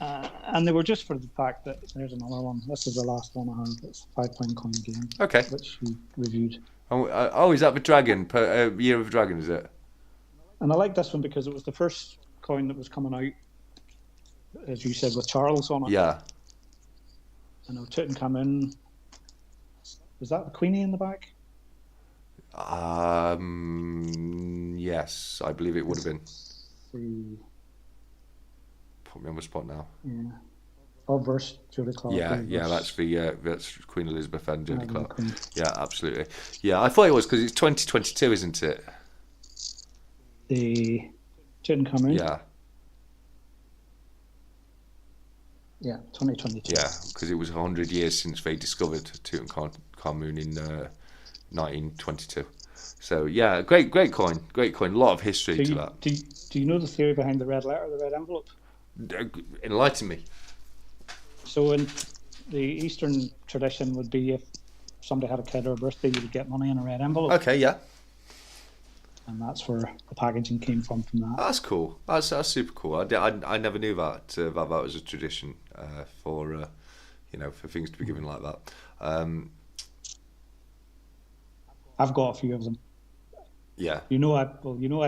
And they were just for the fact that there's another one. This is the last one I have. It's a £5 coin game. Okay. Which we reviewed. Oh, is that the Dragon? Year of the Dragon, is it? And I like this one because it was the first coin that was coming out, as you said, with Charles on it. Yeah. I know Tutankhamun. Was that the Queenie in the back? Yes, I believe it would have been. See. Put me on the spot now. Yeah. Oh, verse Jodie Clark. Yeah, that's Queen Elizabeth and Jodie Clark. Yeah, absolutely. Yeah, I thought it was because it's 2022, isn't it? The Tutankhamun. Yeah. Yeah, 2022. Yeah, because it was 100 years since they discovered Tutankhamun in 1922. So yeah, great coin, a lot of history to that. Do you know the theory behind the red letter, the red envelope? Enlighten me. So in the Eastern tradition would be if somebody had a kid or a birthday, you would get money in a red envelope. Okay, yeah. and that's where the packaging came from that. That's cool. That's super cool. I never knew that that was a tradition for for things to be given like that. I've got a few of them. Yeah. I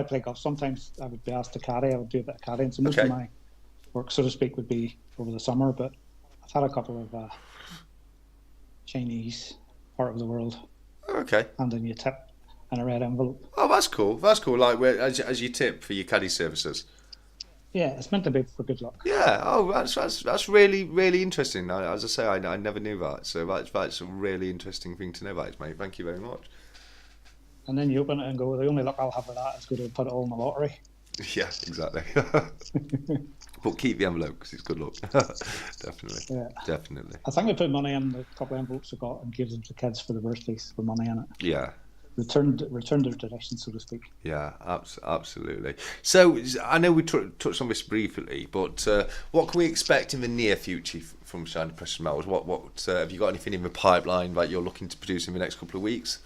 play golf. Sometimes I would be asked to caddy. I would do a bit of caddying. So most of my work, so to speak, would be over the summer. But I've had a couple of Chinese part of the world. Okay. Handing you a tip and a red envelope. Oh, that's cool. That's cool. Like as you tip for your caddy services. Yeah, it's meant to be for good luck. Yeah. Oh, that's really really interesting. As I say, I never knew that. So that's a really interesting thing to know about, mate. Thank you very much. And then you open it and go, the only luck I'll have with that is going to put it all in the lottery. Yeah, exactly. But keep the envelope because it's good luck. Definitely. Yeah. Definitely. I think we put money in the couple of envelopes we got and gave them to kids for the birthdays with money in it. Yeah. Returned their tradition, so to speak. Yeah, absolutely. So I know we touched on this briefly, but what can we expect in the near future from Shiny Precious Metals? What have you got anything in the pipeline that you're looking to produce in the next couple of weeks?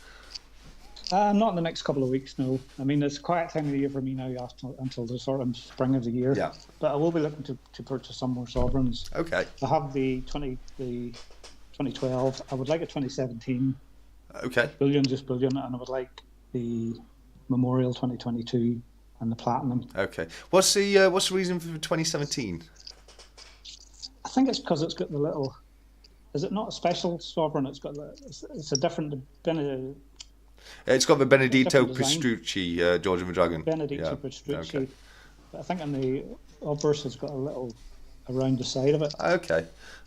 Not in the next couple of weeks, no. I mean, it's a quiet time of the year for me now until the sort of spring of the year. Yeah. But I will be looking to purchase some more sovereigns. Okay. I have the 2012. I would like a 2017. Okay. Bullion, just bullion, and I would like the Memorial 2022 and the Platinum. Okay. What's the reason for 2017? I think it's because it's got the little. Is it not a special sovereign? It's got it's a different. It's got the Benedetto Pastrucci, George of the Dragon. Benedetto Pastrucci. Okay. But I think in the obverse it's got a little around the side of it. Okay.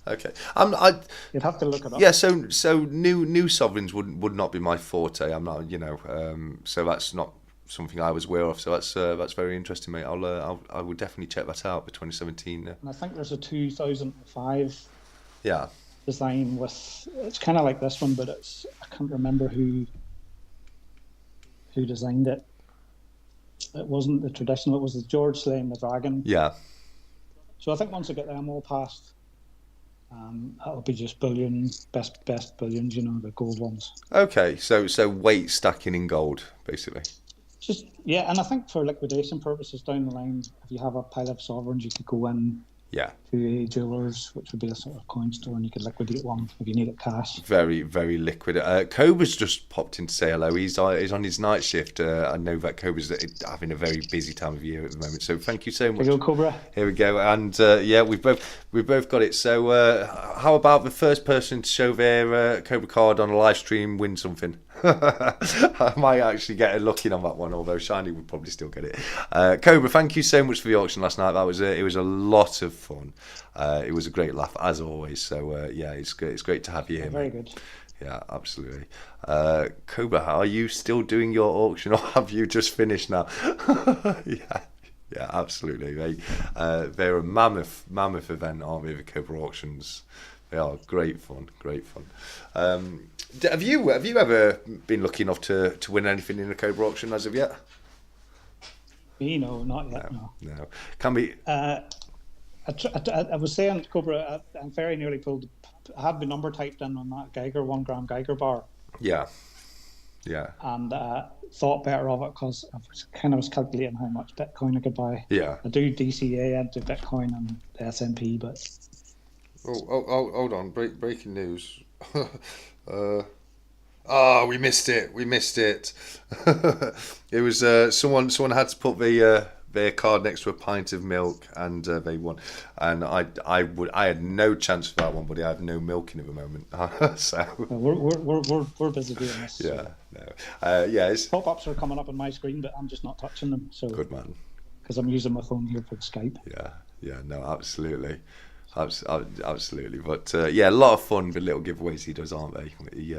You'd have to look it up. Yeah, so new sovereigns would not be my forte. I'm not, so that's not something I was aware of. So that's very interesting, mate. I would definitely check that out for 2017. And I think there's a 2005 design with it's kind of like this one, but I can't remember who designed it. It wasn't the traditional. It was the George slaying the dragon. Yeah. So I think once I get them all passed, it'll be just bullion, best bullions, the gold ones. Okay, so weight stacking in gold, basically. And I think for liquidation purposes down the line, if you have a pile of sovereigns, you could go in to a jeweller's, which would be a sort of coin store, and you could liquidate one if you need it cash. Very, very liquid. Cobra's just popped in to say hello. He's on his night shift. I know that Cobra's having a very busy time of year at the moment. So thank you so much. Here we go, Cobra. Here we go. And we've both got it. So how about the first person to show their Cobra card on a live stream win something? I might actually get a look in on that one, although Shiny would probably still get it. Cobra, thank you so much for the auction last night. It was a lot of fun. It was a great laugh as always. So it's great to have you here. Very good. Yeah, absolutely. Cobra, are you still doing your auction, or have you just finished now? Yeah, absolutely. They're a mammoth event, aren't they? The Cobra auctions. They are great fun. Have you ever been lucky enough to win anything in a Cobra auction as of yet? Me, no, not yet. No. Can be. I was saying, Cobra, I very nearly pulled. I had the number typed in on that Geiger 1 gram Geiger bar. Yeah. And thought better of it because I was calculating how much Bitcoin I could buy. Yeah. I do DCA into Bitcoin and the S&P, but. Oh, hold on! Breaking news. We missed it. It was someone had to put their card next to a pint of milk, and they won. And I had no chance for that one, but I have no milk in at the moment. So we're busy doing this. Yeah, no. Pop-ups are coming up on my screen, but I'm just not touching them. So good man. Because I'm using my phone here for Skype. Yeah, no, absolutely. Absolutely, but a lot of fun. The little giveaways he does, aren't they? He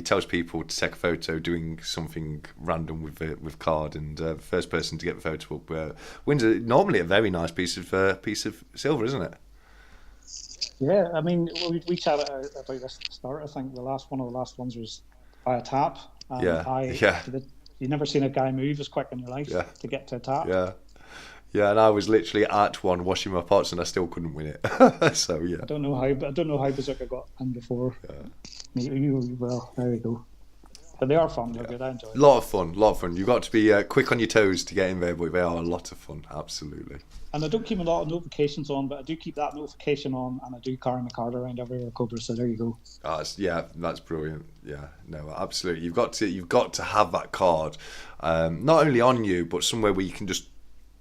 tells people to take a photo doing something random with card, and the first person to get the photo up wins normally a very nice piece of silver, isn't it? Yeah, I mean we chatted about this at the start. I think one of the last ones was by a tap. You never seen a guy move as quick in your life to get to a tap. Yeah, and I was literally at one washing my pots, and I still couldn't win it. So yeah. I don't know how Bazooka got in before. Well, there we go. But they are fun. They're good. I enjoy them. Lot of fun. You've got to be quick on your toes to get in there, but they are a lot of fun, absolutely. And I don't keep a lot of notifications on, but I do keep that notification on, and I do carry my card around everywhere, Cobra. So there you go. That's brilliant. Yeah, no, absolutely. You've got to have that card, not only on you, but somewhere where you can just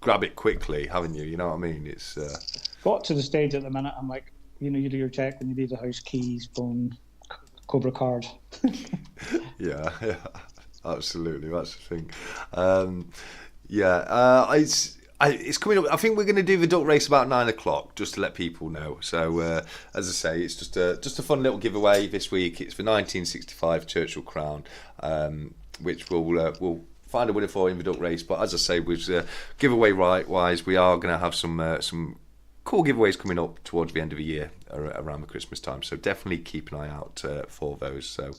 grab it quickly, haven't you? You know what I mean? It's got to the stage at the minute. I'm like, you do your check and you leave the house, keys, phone, Cobra card. yeah, absolutely. That's the thing. It's coming up. I think we're going to do the duck race about 9 o'clock, just to let people know. So, as I say, it's just a fun little giveaway this week. It's the 1965 Churchill Crown, which we'll find a winner for in the duck race. But as I say, with giveaway wise, we are going to have some cool giveaways coming up towards the end of the year around the Christmas time. So definitely keep an eye out for those. So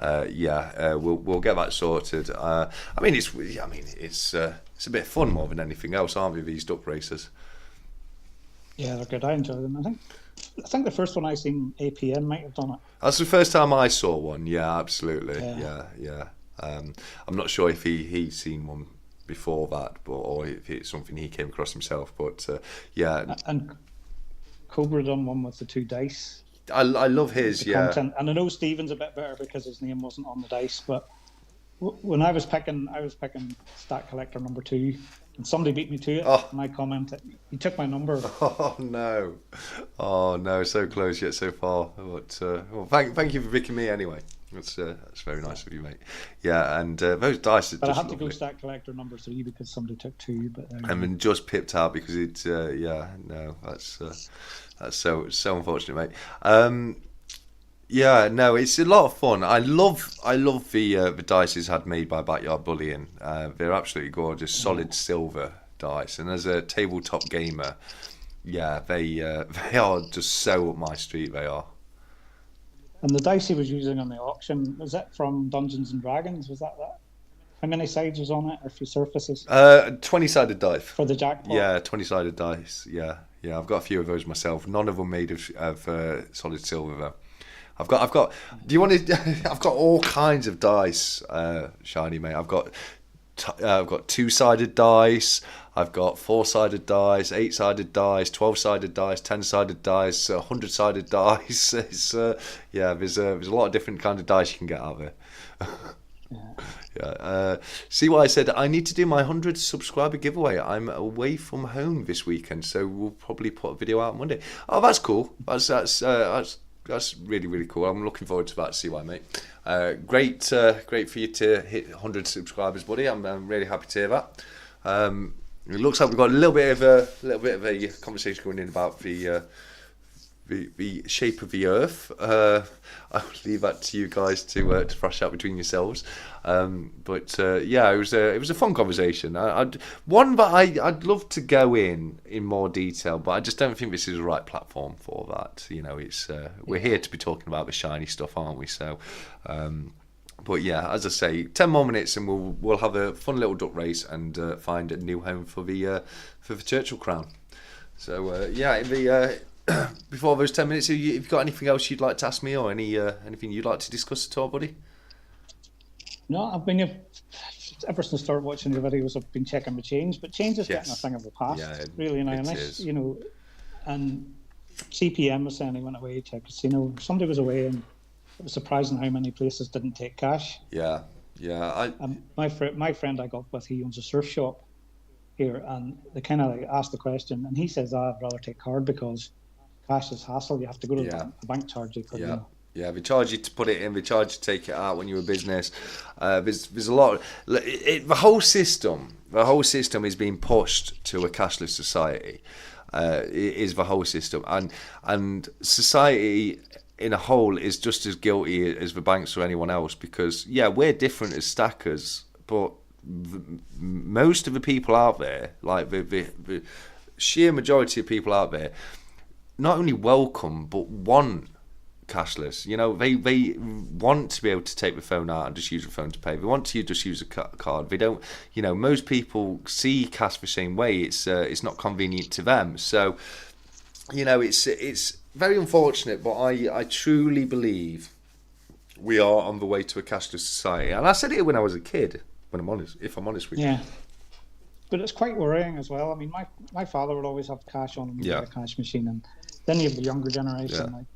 we'll get that sorted. It's a bit of fun more than anything else, aren't we? These duck races. Yeah, they're good. I enjoy them. I think the first one I seen, APN might have done it. That's the first time I saw one. Yeah, absolutely. Yeah. I'm not sure if he's seen one before that, or if it's something he came across himself. But and Cobra done one with the 2 dice. I love his content. And I know Stephen's a bit better because his name wasn't on the dice. But when I was picking Stack Collector number 2, and somebody beat me to it. And I commented, "He took my number." Oh no! So close yet so far. But thank you for picking me anyway. That's very nice of you, mate. Yeah, and those dice. But I had to go Stack Collector number 3 because somebody took 2. But and then just pipped out because it's that's so unfortunate, mate. It's a lot of fun. I love the dice he's had made by Backyard Bullying. They're absolutely gorgeous, solid silver dice. And as a tabletop gamer, they are just so up my street. They are. And the dice he was using on the auction, was that from Dungeons and Dragons? Was that? How many sides was on it, or a few surfaces? 20-sided dice. For the jackpot? Yeah, 20-sided dice. Yeah. I've got a few of those myself. None of them made of solid silver, though. I've got. Do you want to? I've got all kinds of dice, Shiny mate. I've got 2-sided dice. I've got 4-sided dice, 8-sided dice, 12-sided dice, 10-sided dice, 100-sided dice. It's there's a lot of different kind of dice you can get out there. See why I said I need to do my 100 subscriber giveaway. I'm away from home this weekend, so we'll probably put a video out Monday. Oh, that's cool. That's really, really cool. I'm looking forward to that, CY, mate. Great for you to hit 100 subscribers, buddy. I'm really happy to hear that. It looks like we've got a little bit of a conversation going in about the shape of the Earth. I'll leave that to you guys to thrash out between yourselves. It was a fun conversation. One that I'd love to go in more detail, but I just don't think this is the right platform for that. It's we're here to be talking about the shiny stuff, aren't we? So. As I say, 10 more minutes and we'll have a fun little duck race and find a new home for the Churchill Crown. So before those 10 minutes, have you got anything else you'd like to ask me, or anything you'd like to discuss at all, buddy? No, I've been ever since I started watching your videos. I've been checking the change, but change is getting a thing of the past. Yeah, really nice, And CPM was saying he went away to a casino. Somebody was away and. It was surprising how many places didn't take cash. Yeah. My friend I got with, he owns a surf shop here, and they kind of asked the question, and he says, "I'd rather take card because cash is hassle. You have to go to the bank, charge you." Yeah, they charge you to put it in, they charge you to take it out when you're a business. There's a lot. The whole system is being pushed to a cashless society. Is the whole system, and society. In a whole is just as guilty as the banks or anyone else, because we're different as stackers, but most of the people out there, like the sheer majority of people out there, not only welcome but want cashless. They want to be able to take the phone out and just use the phone to pay. They want to just use a card. They don't. Most people see cash the same way. It's not convenient to them. So it's very unfortunate, but I truly believe we are on the way to a cashless society. And I said it when I was a kid, when I'm honest, if I'm honest with you. Yeah. But it's quite worrying as well. I mean, my father would always have cash on him, Yeah. a cash machine, and then you have the younger generation, Yeah. like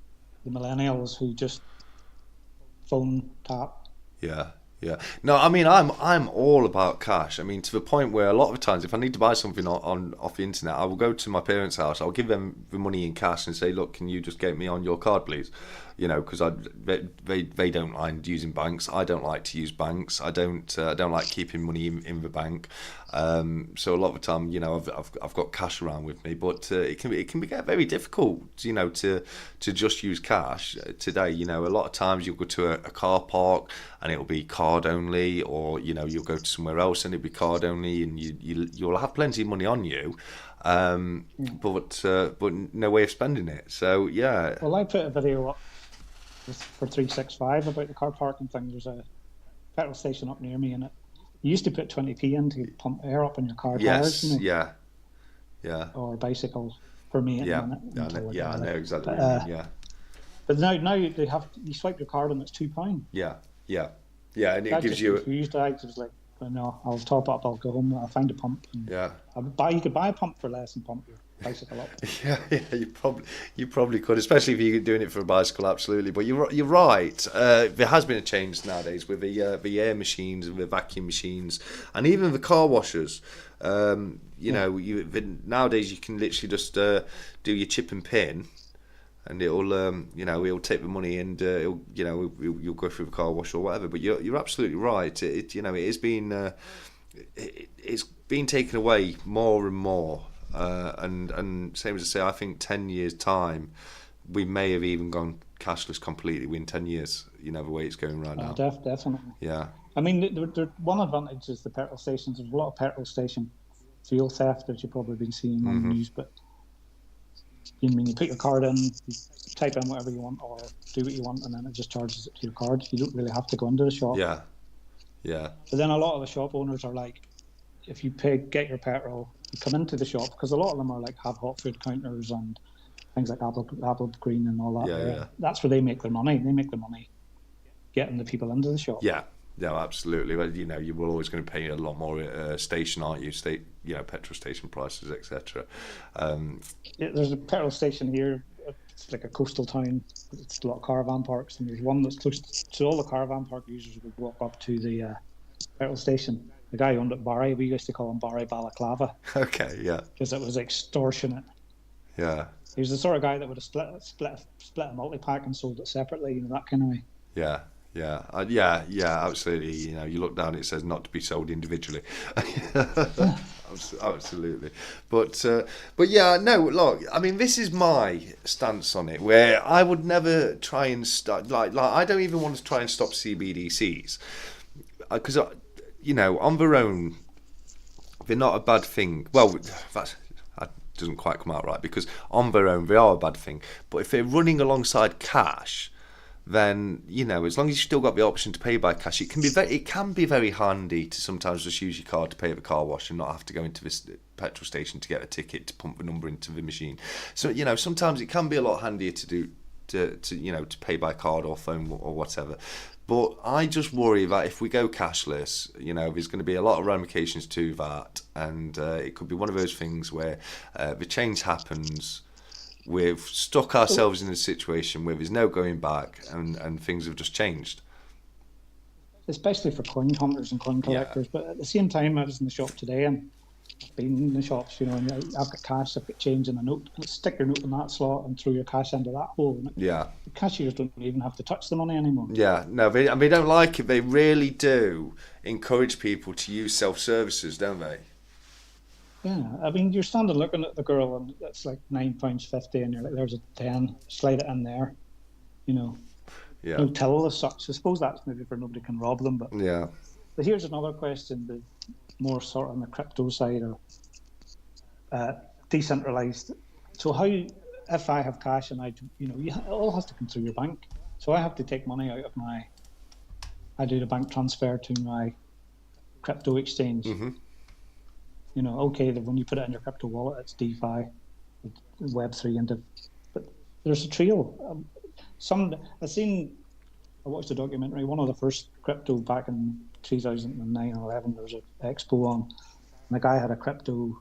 the millennials, who just phone tap. Yeah, yeah. No, I mean, I'm all about cash. I mean, to the point where a lot of times, if I need to buy something on off the internet, I will go to my parents' house. I'll give them the money in cash and say, "Look, can you just get me on your card, please?" You know, because they don't mind using banks. I don't like to use banks. I don't like keeping money in the bank. So a lot of the time, you know, I've got cash around with me, but it can get very difficult, you know, to just use cash today. You know, a lot of times you'll go to a car park and it'll be card only, or you know, you'll go to somewhere else and it'll be card only, and you'll have plenty of money on you, but no way of spending it. So yeah. Well, I put a video up for 365 about the car parking thing. There's a petrol station up near me, and you used to put 20p in to pump air up in your car tires, Yes. you know, Yeah. or bicycles for me at the minute. I know exactly. But, what you mean, yeah. But now you swipe your card and it's £2. Yeah. And it That gives just you. confused. I was like, well, no, I'll top up. I'll go home. I'll find a pump. And Yeah. you could buy a pump for less and pump your bicycle up. Yeah, you probably could, especially if you're doing it for a bicycle. Absolutely, but you're right. There has been a change nowadays with the air machines and the vacuum machines, and even the car washers. You know, nowadays you can literally just do your chip and pin, and it'll take the money and you'll go through the car wash or whatever. But you're absolutely right. It's been taken away more and more. And same as I say, I think 10 years time, we may have even gone cashless completely within 10 years. You know, the way it's going right now. Definitely. Yeah. I mean, the one advantage is the petrol stations. There's a lot of petrol station fuel theft that you've probably been seeing on the news. But you put your card in, you type in whatever you want or do what you want, and then it just charges it to your card. You don't really have to go into the shop. Yeah. But then a lot of the shop owners are like, if you get your petrol, you come into the shop, because a lot of them are like have hot food counters and things like Apple Green and all that. Yeah. That's where they make their money. They make their money getting the people into the shop. Yeah. No, absolutely. Well, you know, you were always going to pay a lot more station, aren't you? Petrol station prices, etc. There's a petrol station here. It's like a coastal town. It's a lot of caravan parks, and there's one that's close to all the caravan park users would walk up to the petrol station. The guy who owned it, Barry, we used to call him Barry Balaclava. Okay, yeah. Because it was extortionate. Yeah. He was the sort of guy that would have split a multi-pack and sold it separately, that kind of way. Yeah. Absolutely. You know, you look down, it says not to be sold individually. Absolutely. But yeah, no. Look, I mean, this is my stance on it, where I would never try and start. Like I don't even want to try and stop CBDCs, because on their own, they're not a bad thing. Well, that doesn't quite come out right, because on their own they are a bad thing. But if they're running alongside cash, then as long as you've still got the option to pay by cash, it can be very handy to sometimes just use your card to pay at the car wash and not have to go into this petrol station to get a ticket to pump the number into the machine. So sometimes it can be a lot handier to pay by card or phone or whatever. But I just worry that if we go cashless, there's going to be a lot of ramifications to that, and it could be one of those things where the change happens. We've stuck ourselves in a situation where there's no going back, and things have just changed. Especially for coin hunters and coin collectors. Yeah. But at the same time, I was in the shop today, and I've been in the shops, and I've got cash, I've got change in a note. Stick your note in that slot and throw your cash into that hole. Yeah. The cashiers don't even have to touch the money anymore. Yeah, no, they don't like it. They really do encourage people to use self-services, don't they? Yeah, I mean, you're standing looking at the girl, and it's like £9.50, and you're like, there's a 10, slide it in there, Yeah. No till as such. I suppose that's maybe for nobody can rob them, but yeah. But here's another question, the more sort of on the crypto side or decentralized. So how, if I have cash and it all has to come through your bank. So I have to take money out of I do the bank transfer to my crypto exchange. Mm-hmm. Okay, when you put it in your crypto wallet, it's DeFi, it's Web3, but there's a trail. I've seen I watched a documentary, one of the first crypto back in 2009 and 11. There was an expo on, and the guy had a crypto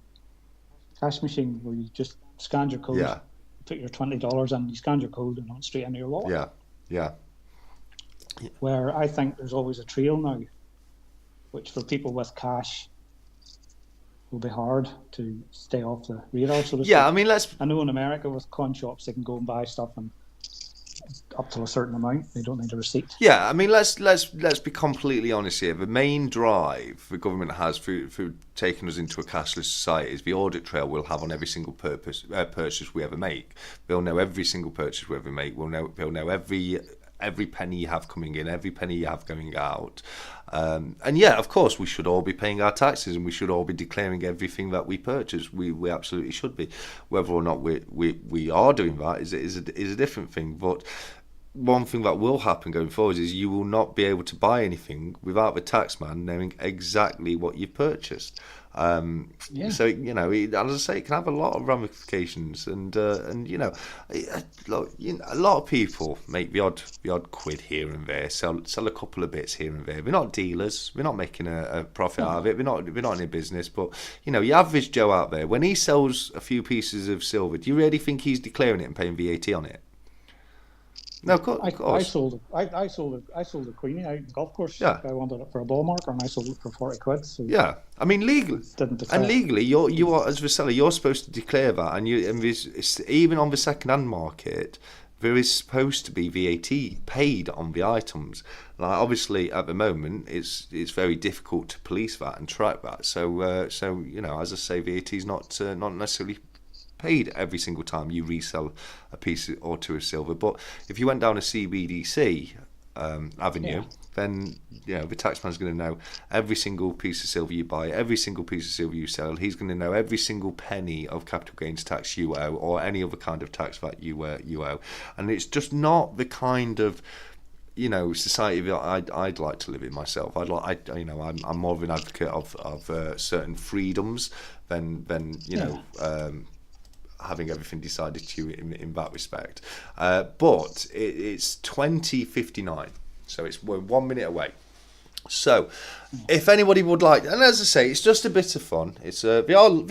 cash machine where you just scanned your code, Yeah. put your $20 in, you scanned your code, and it went straight into your wallet. Yeah. Yeah. Where I think there's always a trail now, which for people with cash will be hard to stay off the radar, so to speak. Yeah, I mean, I know in America with coin shops, they can go and buy stuff and up to a certain amount. They don't need a receipt. Yeah, I mean, let's be completely honest here. The main drive the government has for taking us into a cashless society is the audit trail we'll have on every single purchase we ever make. They'll know every single purchase we ever make. They'll know every penny you have coming in, every penny you have going out. And yeah, of course, we should all be paying our taxes and we should all be declaring everything that we purchase. We absolutely should be. Whether or not we are doing that is a different thing. But one thing that will happen going forward is you will not be able to buy anything without the taxman knowing exactly what you purchased. So as I say, it can have a lot of ramifications, and look, a lot of people make the odd quid here and there, sell a couple of bits here and there. We're not dealers, we're not making a profit out of it. We're not in a business, but your average Joe out there, when he sells a few pieces of silver, do you really think he's declaring it and paying VAT on it? No, of course. I sold the Queenie out in the golf course. Yeah. I wanted it for a ball marker, and I sold it for 40 quid. So yeah, I mean legally, you are as the seller, you're supposed to declare that, and even on the second-hand market, there is supposed to be VAT paid on the items. Like obviously, at the moment, it's very difficult to police that and track that. So as I say, VAT is not necessarily paid every single time you resell a piece or two of silver. But if you went down a CBDC avenue, then the taxman's going to know every single piece of silver you buy, every single piece of silver you sell. He's going to know every single penny of capital gains tax you owe, or any other kind of tax that you owe. And it's just not the kind of society that I'd like to live in myself. I'm more of an advocate of certain freedoms than having everything decided to you in that respect. But it's 20:59, so we're 1 minute away. So if anybody would like, and as I say, it's just a bit of fun. They're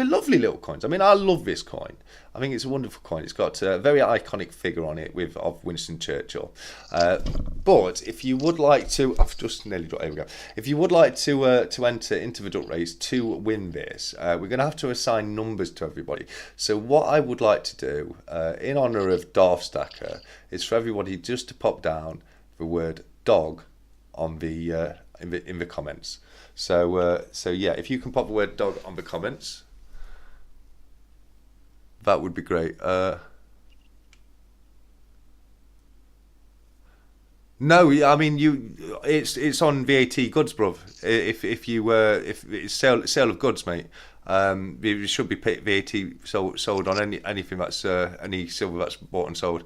lovely little coins. I mean, I love this coin. I think it's a wonderful coin. It's got a very iconic figure on it of Winston Churchill. But if you would like to, I've just nearly got. Here we go. If you would like to enter into the duck race to win this, we're going to have to assign numbers to everybody. So what I would like to do, in honour of Darth Stacker, is for everybody just to pop down the word dog on the in the comments. So yeah, if you can pop the word dog on the comments, that would be great. No, I mean it's on VAT goods, bruv. If it's sale of goods, mate. It should be VAT sold on anything that's any silver that's bought and sold.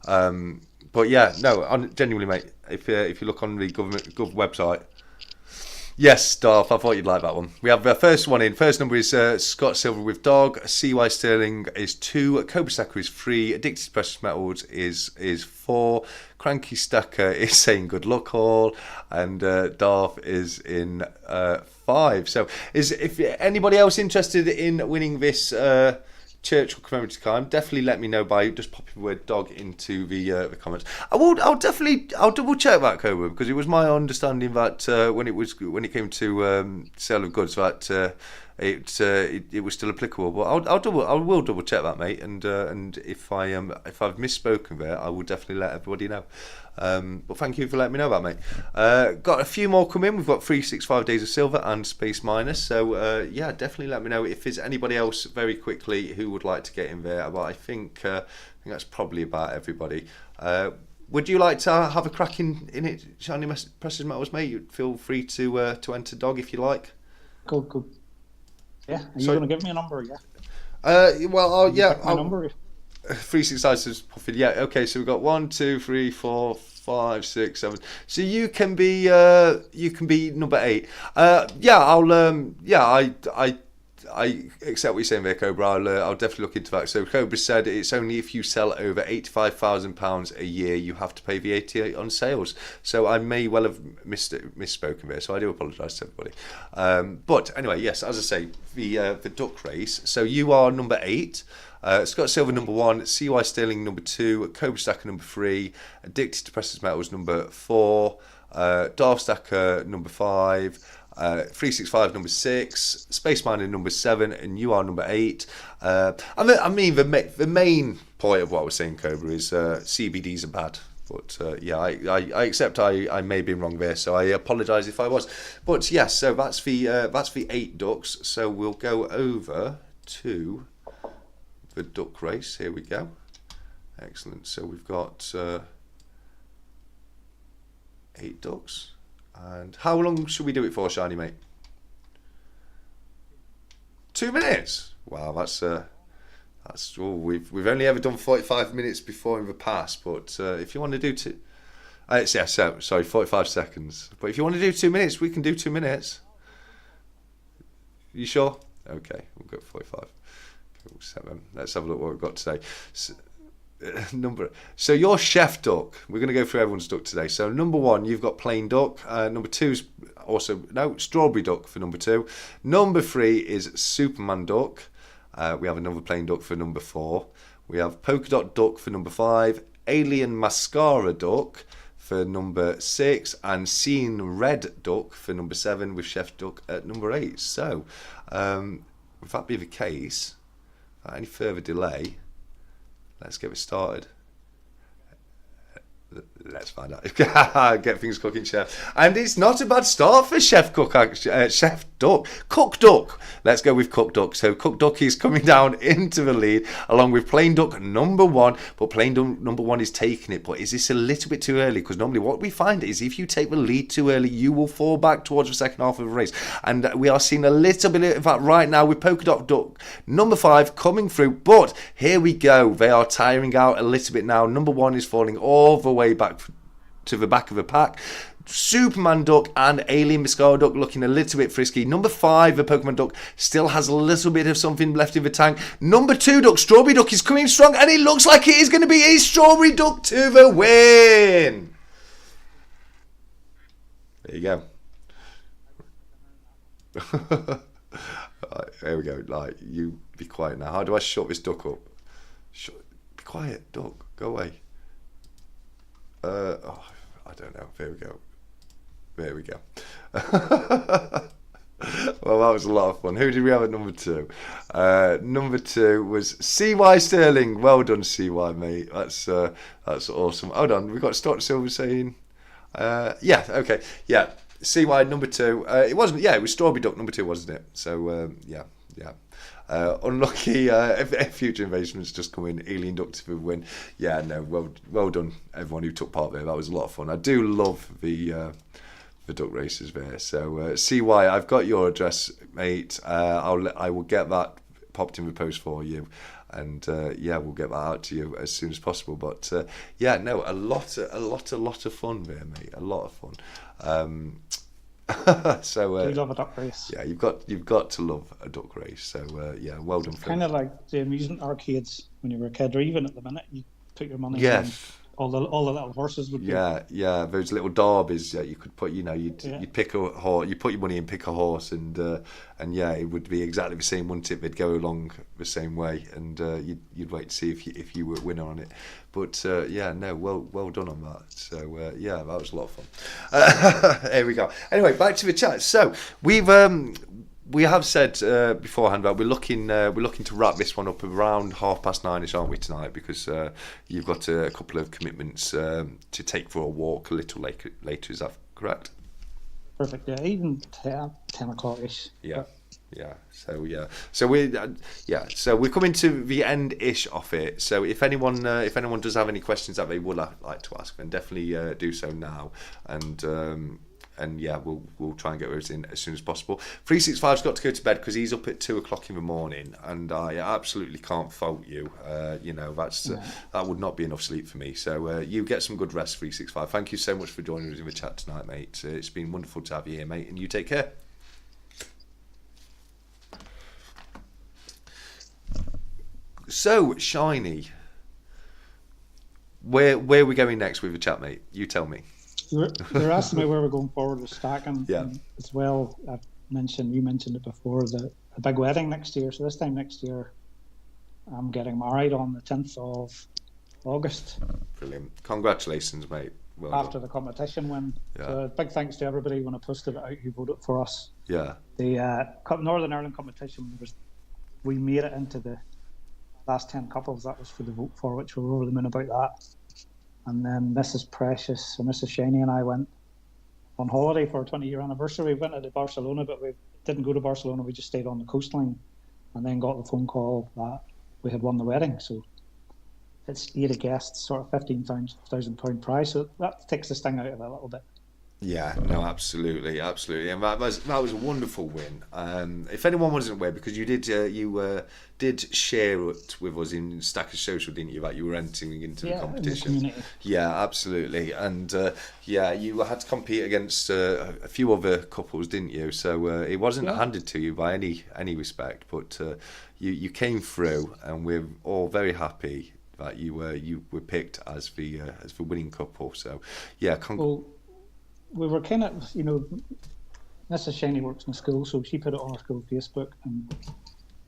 But yeah, no, genuinely, mate. If you look on the gov website. Yes, Darth, I thought you'd like that one. We have the first one in. First number is Scott Silver with dog. CY Sterling is 2. Cobra Stacker is 3. Addicted to Precious Metals is 4. Cranky Stacker is saying good luck all. And Darth is in 5. So if anybody else interested in winning this Churchill commemorative card, definitely let me know by just popping the word dog into the comments. I'll double check that, Cobra, because it was my understanding that when it came to sale of goods that it was still applicable. But I will double check that, mate. And if I've misspoken there, I will definitely let everybody know. But thank you for letting me know that, mate. Got a few more come in. We've got 365 Days of Silver and Space Minus. So yeah, definitely let me know if there's anybody else very quickly who would like to get in there. But I think that's probably about everybody. Would you like to have a crack in it, Shiny Precious Metals, mate? You feel free to enter dog if you like. Cool. Yeah, are you going to give me a number? Yeah. I'll number. 365 says Puffin. Yeah, okay, so we've got 1, 2, 3, 4, 5, 6, 7. So you can be number 8. I accept what you're saying there, Cobra. I'll definitely look into that. So Cobra said it's only if you sell over £85,000 a year you have to pay VAT on sales. So I may well have misspoken there. So I do apologise to everybody. But anyway, yes, as I say, the duck race. So you are number 8. Scott Silver number 1, CY Sterling number 2, Cobra Stacker number 3, Addicted to Precious Metals number 4, Darth Stacker number 5, 365 number 6, Space Miner number 7, and you are number 8. I mean the main point of what I was saying, Cobra, is CBDs are bad. But yeah, I accept I may have been wrong there, so I apologise if I was. But yes, so that's the 8 ducks. So we'll go over to the duck race. Here we go. Excellent. So we've got 8 ducks. And how long should we do it for, Shiny mate? 2 minutes. Wow, that's we've only ever done 45 minutes before in the past. But if you want to do sorry, 45 seconds. But if you want to do 2 minutes, we can do 2 minutes. You sure? Okay, we'll go 45. Let's have a look what we've got today. So your chef duck, we're going to go through everyone's duck today. So number 1, you've got plain duck. Number 2 is also strawberry duck for number 2. Number 3 is Superman duck. We have another plain duck for number 4. We have polka dot duck for number 5, alien mascara duck for number 6, and scene red duck for number 7, with chef duck at number 8. So with that being the case, without any further delay, let's get it started. Let's find out. Get things cooking, chef. And it's not a bad start for Chef Duck. Cook Duck. Let's go with Cook Duck. So Cook Duck is coming down into the lead along with Plain Duck number 1. But Plain Duck number 1 is taking it. But is this a little bit too early? Because normally what we find is if you take the lead too early, you will fall back towards the second half of the race. And we are seeing a little bit of that right now with Polka Dot Duck number 5 coming through. But here we go. They are tiring out a little bit now. Number 1 is falling all the way back to the back of the pack. Superman Duck and Alien Mascara Duck looking a little bit frisky. Number 5, the Pokemon Duck, still has a little bit of something left in the tank. Number 2 Duck, Strawberry Duck, is coming strong, and it looks like it is going to be a Strawberry Duck to the win. There you go. Right, there we go. Like, you be quiet now. How do I shut this duck up? Be quiet, duck. Go away. I don't know. There we go. There we go. Well, that was a lot of fun. Who did we have at number 2? Number 2 was CY Sterling. Well done, CY, mate. That's awesome. Hold on. We've got Stock Silver saying... yeah, okay. Yeah, CY number 2. It wasn't... Yeah, it was Strawberry Duck number 2, wasn't it? So, yeah. Unlucky future invasions just come in. Alien Duck to the win. Yeah, no, well done everyone who took part there. That was a lot of fun. I do love the duck races there. So CY, I've got your address, mate. I will get that popped in the post for you, and yeah, we'll get that out to you as soon as possible. But yeah, no, a lot of fun there, mate. A lot of fun. So do love a duck race. Yeah, you've got to love a duck race. So yeah, well done. Kind of like the amusement arcades when you were a kid, or even at the minute, you put your money. Yeah. All the little horses would. Yeah. Those little derbies. Yeah, you could put. You'd pick a horse. You put your money in, pick a horse, and yeah, it would be exactly the same, wouldn't it? They'd go along the same way, and you'd wait to see if you were a winner on it. But yeah, no, well done on that. So yeah, that was a lot of fun. Here we go. Anyway, back to the chat. So we have said beforehand that we're looking to wrap this one up around 9:30ish, aren't we, tonight? Because you've got a couple of commitments to take for a walk a little later. Is that correct? Perfect. Yeah, even 10 o'clock-ish. Yeah. Yeah. So we're coming to the end-ish of it. So if anyone does have any questions that they would like to ask, then definitely do so now. And yeah, we'll try and get those in as soon as possible. 365's got to go to bed because he's up at 2 o'clock in the morning, and I absolutely can't fault you. That would not be enough sleep for me. So you get some good rest, 365. Thank you so much for joining us in the chat tonight, mate. It's been wonderful to have you here, mate, and you take care. So, Shiny, where are we going next with the chat, mate? You tell me. They're asking me where we're going forward with stacking. Yeah. And as well, you mentioned it before, the big wedding next year. So this time next year, I'm getting married on the 10th of August. Brilliant. Congratulations, mate. Well after done. the competition win. Yeah. So big thanks to everybody when I posted it out who voted for us. Yeah. The Northern Ireland competition, we made it into the last 10 couples. That was for the vote for, which we were over the moon about that. And then Mrs. Precious and Mrs. Shaney and I went on holiday for our 20-year anniversary. We went to Barcelona, but we didn't go to Barcelona. We just stayed on the coastline and then got the phone call that we had won the wedding. So it's 80 guests, sort of £15,000 prize. So that takes the sting out of it a little bit. Yeah, no, absolutely, and that was a wonderful win. If anyone wasn't aware, because you did share it with us in Stackers Social, didn't you? That you were entering into the competition. In the community. Yeah, absolutely, and you had to compete against a few other couples, didn't you? So it wasn't handed to you by any respect, but you came through, and we're all very happy that you were picked as the winning couple. So yeah, we were kind of, Mrs. Shaney works in a school, so she put it on our school Facebook, and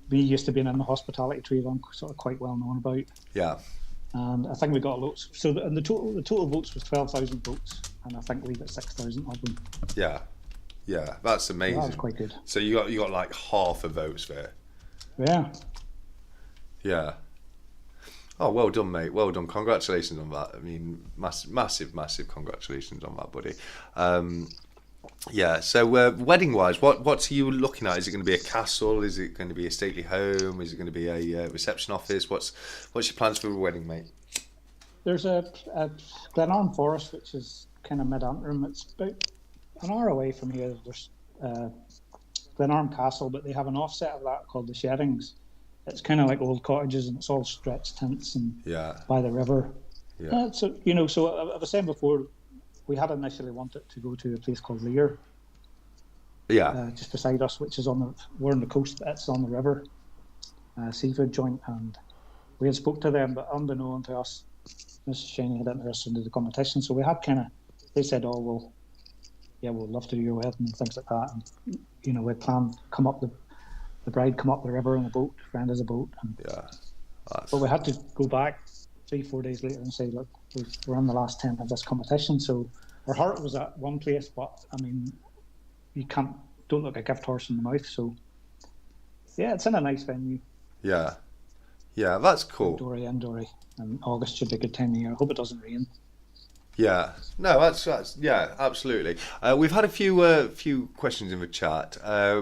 we used to be in the hospitality trade, I'm sort of quite well known about. Yeah. And I think we got loads. So the total votes was 12,000 votes, and I think we got 6,000 of them. Yeah, that's amazing. That was quite good. So you got like half a votes there. Yeah. Oh, well done, mate. Well done. Congratulations on that. I mean, massive congratulations on that, buddy. So wedding-wise, what are you looking at? Is it going to be a castle? Is it going to be a stately home? Is it going to be a reception office? What's your plans for the wedding, mate? There's a Glenarm Forest, which is kind of mid-Antrim. It's about an hour away from here. There's Glenarm Castle, but they have an offset of that called the Sheddings. It's kind of like old cottages, and it's all stretched tents and by the river. Yeah. So I was saying before, we had initially wanted to go to a place called Lear. Yeah. Just beside us, which is we're on the coast, but it's on the river, seafood joint, and we had spoke to them, but unbeknown to us, Mrs. Shaney had interested into the competition, so we had they said, we'll love to do your wedding and things like that, and we planned the bride come up the river in a boat, friend has a boat. But we had to go back 3-4 days later and say, look, we're in the last 10 of this competition. So our heart was at one place, but I mean, you don't look a gift horse in the mouth. So yeah, it's in a nice venue. Yeah, that's cool. Indoor, and August should be a good time of year. I hope it doesn't rain. Yeah, no, that's absolutely. We've had a few questions in the chat.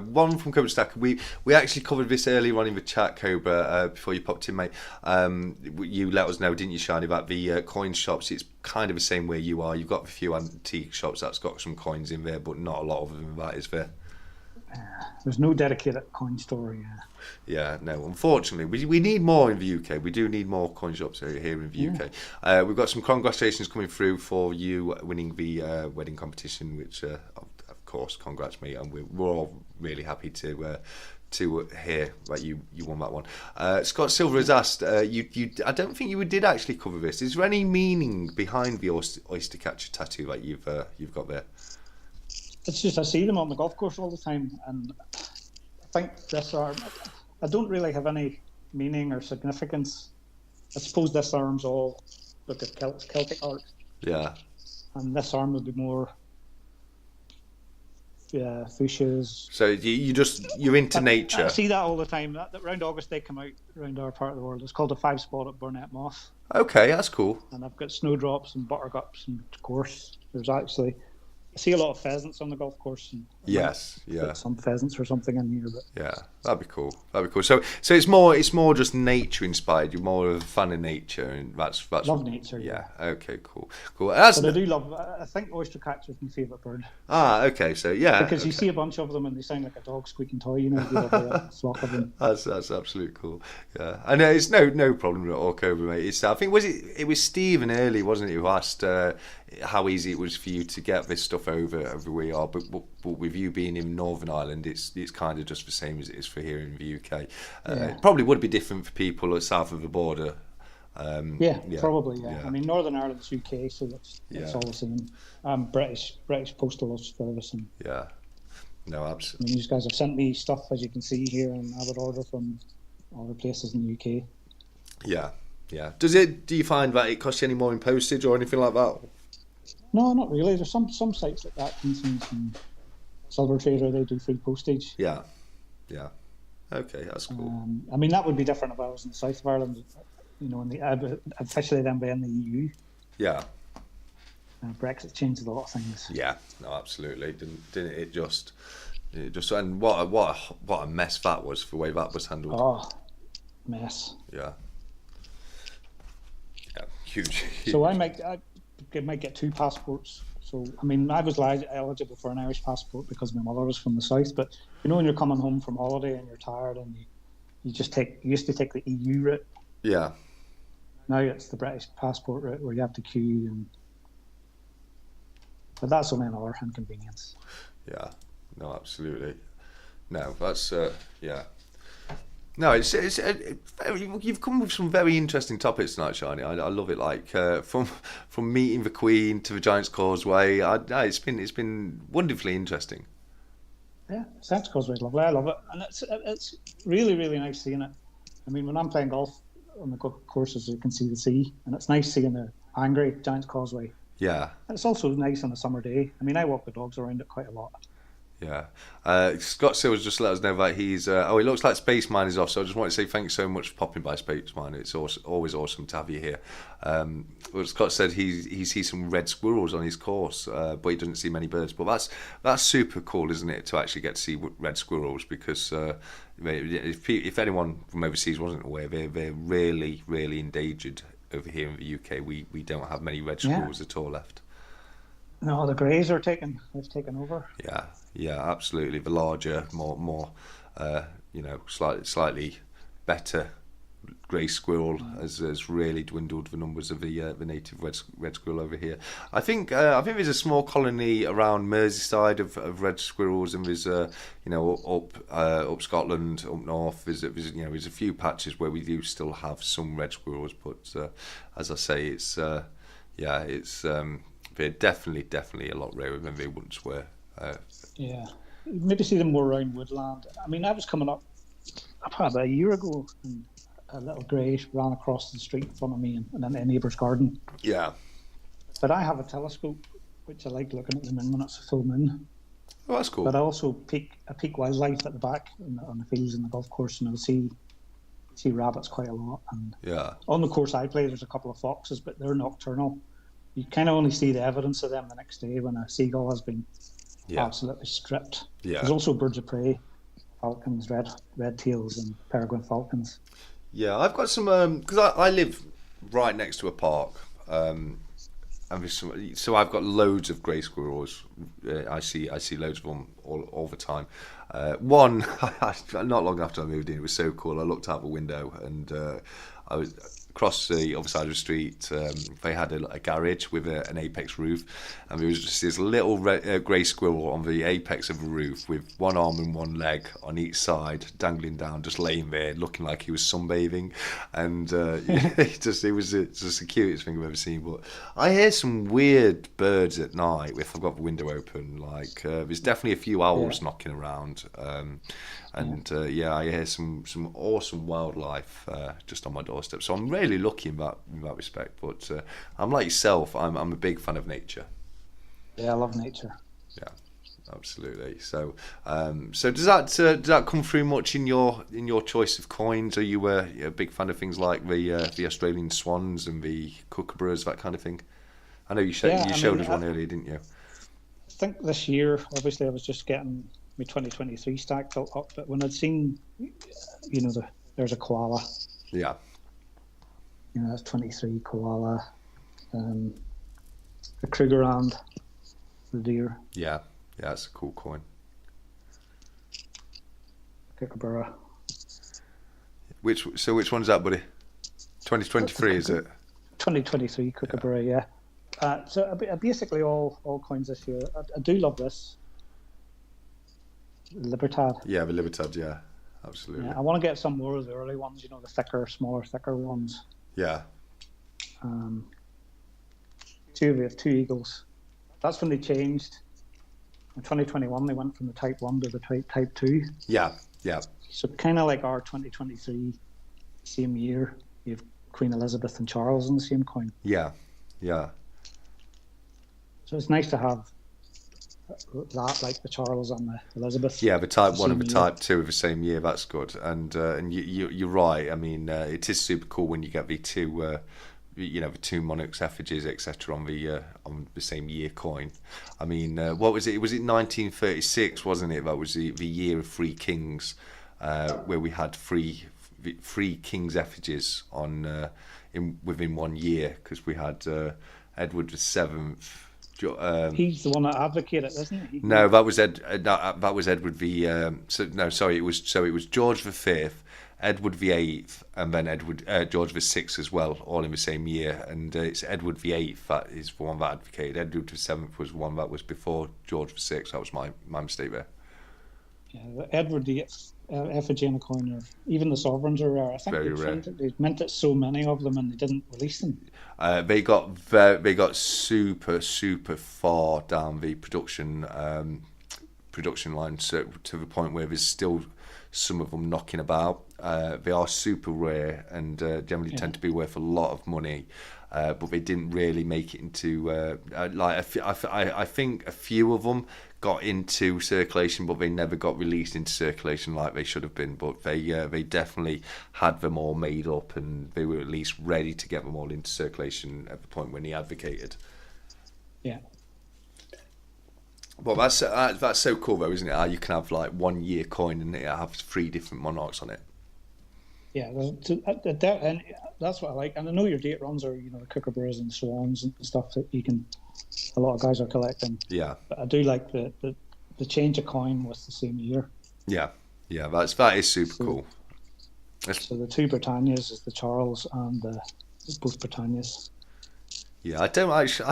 One from Cobra Stacker. We actually covered this earlier on in the chat, Cobra, before you popped in, mate. You let us know, didn't you, Shiny, about the coin shops? It's kind of the same where you are. You've got a few antique shops that's got some coins in there, but not a lot of them. That is there. There's no dedicated coin store. Yeah, no. Unfortunately, we need more in the UK. We do need more coin shops here in the UK. We've got some congratulations coming through for you winning the wedding competition, which, of course, congrats, mate. And we're all really happy to hear that you won that one. Scott Silver has asked, I don't think you did actually cover this. Is there any meaning behind the oyster catcher tattoo that you've got there? It's just I see them on the golf course all the time, and I think this arm, I don't really have any meaning or significance. I suppose this arm's all look at Celtic art. Yeah. And this arm would be more fuchsias. So you're into nature. I see that all the time. That around August they come out around our part of the world. It's called a 5-spotted Burnet moth. Okay, that's cool. And I've got snowdrops and buttercups, and of course there's actually, I see a lot of pheasants on the golf course. And some pheasants or something in here. But yeah, that'd be cool. So it's more just nature inspired. You're more of a fan of nature, and that's love nature. Yeah. Okay. Cool. But I do love. I think oyster catcher is my favourite bird. Okay. So yeah. Because you see a bunch of them and they sound like a dog squeaking toy. You a flock of them. That's absolutely cool. Yeah. And it's no problem at all, Cobra, mate. I think it was Stephen early, wasn't it, who asked how easy it was for you to get this stuff over where you are. But with you being in Northern Ireland, it's kind of just the same as it is for here in the UK. It probably would be different for people south of the border. Probably. I mean, Northern Ireland's UK, so that's all the same. British Postal Service, and no, I absolutely. mean, these guys have sent me stuff, as you can see here, and I would order from other places in the UK. Yeah. Do you find that it costs you any more in postage or anything like that? No, not really. There's some sites like that, for instance, and Silver Trader, they do free postage. Yeah. Okay, that's cool. I mean, that would be different if I was in the south of Ireland, officially then be in the EU. Yeah. Brexit changed a lot of things. Yeah, no, absolutely. Didn't it just and what a mess that was for the way that was handled. Oh, mess. Yeah, huge. So I might get 2 passports. So I mean, I was eligible for an Irish passport because my mother was from the south. But when you're coming home from holiday and you're tired and you used to take the EU route. Yeah. Now it's the British passport route where you have to queue, but that's only another inconvenience. Yeah, no, absolutely. No, that's No, you've come with some very interesting topics tonight, Shani. I love it. Like from meeting the Queen to the Giant's Causeway. It's been wonderfully interesting. Yeah, Giant's Causeway is lovely. I love it, and it's really, really nice seeing it. I mean, when I'm playing golf on the courses, you can see the sea, and it's nice seeing the angry Giant's Causeway. Yeah. And it's also nice on a summer day. I mean, I walk the dogs around it quite a lot. Yeah. Scott Sills just let us know that he's... it looks like Space Mine is off, so I just want to say thanks so much for popping by, Space Mine. It's always awesome to have you here. Well, Scott said he sees some red squirrels on his course, but he doesn't see many birds. But that's super cool, isn't it, to actually get to see red squirrels, because if anyone from overseas wasn't aware, they're really, really endangered over here in the UK. We don't have many red squirrels at all left. No, the greys they've taken over. Yeah, absolutely. The larger, more, slightly better grey squirrel has really dwindled the numbers of the native red squirrel over here. I think there's a small colony around Merseyside of red squirrels, and there's up Scotland, up north. There's a few patches where we do still have some red squirrels, but as I say, it's they're definitely a lot rarer than they once were. Maybe see them more around woodland. I mean, I was coming up about a year ago, and a little grey ran across the street in front of me and in a neighbour's garden. Yeah. But I have a telescope, which I like looking at the moon when it's a full moon. Oh, that's cool. But I also peek wildlife at the back on the fields and the golf course, and I'll see rabbits quite a lot. And on the course I play, there's a couple of foxes, but they're nocturnal. You kind of only see the evidence of them the next day when a seagull has been absolutely stripped. Yeah. There's also birds of prey, falcons, red tails, and peregrine falcons. Yeah, I've got some because I live right next to a park, and so I've got loads of grey squirrels. I see loads of them all the time. One, not long after I moved in, it was so cool. I looked out the window and I was across the other side of the street. They had a garage with an apex roof, and there was just this little grey squirrel on the apex of the roof with one arm and one leg on each side, dangling down, just laying there, looking like he was sunbathing. And it was just the cutest thing I've ever seen. But I hear some weird birds at night if I've got the window open. Like there's definitely a few owls knocking around. I hear some awesome wildlife just on my doorstep. So I'm really lucky in that respect. But I'm like yourself. I'm a big fan of nature. Yeah, I love nature. Yeah, absolutely. So does that come through much in your choice of coins? Are you a big fan of things like the Australian swans and the kookaburras, that kind of thing? I know you showed us one earlier, didn't you? I think this year, obviously, I was just getting my 2023 stack built up, but when I'd seen, there's a koala. Yeah. That's 23 koala, the Krugerrand, the deer. Yeah, it's a cool coin. Kookaburra. Which one's that, buddy? 2023, is it? 2023 Kookaburra, yeah. So basically all coins this year. I do love this Libertad. Yeah, the Libertad, yeah, absolutely. Yeah, I want to get some more of the early ones. The thicker, smaller, thicker ones. Yeah. We have two Eagles. That's when they changed. In 2021, they went from the Type 1 to the Type 2. Yeah, yeah. So kind of like our 2023, same year, you have Queen Elizabeth and Charles in the same coin. Yeah, yeah. So it's nice to have that, like the Charles and the Elizabeth. Yeah, the Type 1 and the Type 2 of the same year, that's good. And you're right. I mean, it is super cool when you get the two... the two monarchs' effigies, etc., on the same year coin. I mean, what was it? Was it 1936? Wasn't it? That was the year of three kings, where we had three kings' effigies on within 1 year, because we had Edward VII. He's the one that advocated, isn't he? No, that was Edward the. It was George V. Edward VIII, and then George VI as well, all in the same year. And it's Edward VIII that is the one that advocated. Edward VII was the one that was before George VI. That was my mistake there. Yeah, the Edward VIII effigy in a coin, or even the sovereigns are rare. I think very rare. They meant it so many of them, and they didn't release them. They got super far down the production line, so to the point where there's still some of them knocking about. They are super rare and generally tend to be worth a lot of money, but they didn't really make it into I think a few of them got into circulation, but they never got released into circulation like they should have been. But they definitely had them all made up, and they were at least ready to get them all into circulation at the point when he advocated. Yeah. Well, that's so cool though, isn't it? How you can have like 1 year coin and it have three different monarchs on it. Yeah, and that's what I like. And I know your date runs are the kookaburras and swans and stuff that a lot of guys are collecting. Yeah. But I do like the change of coin was the same year. Yeah, that is super cool. So the two Britannias is the Charles and both Britannias. Yeah, I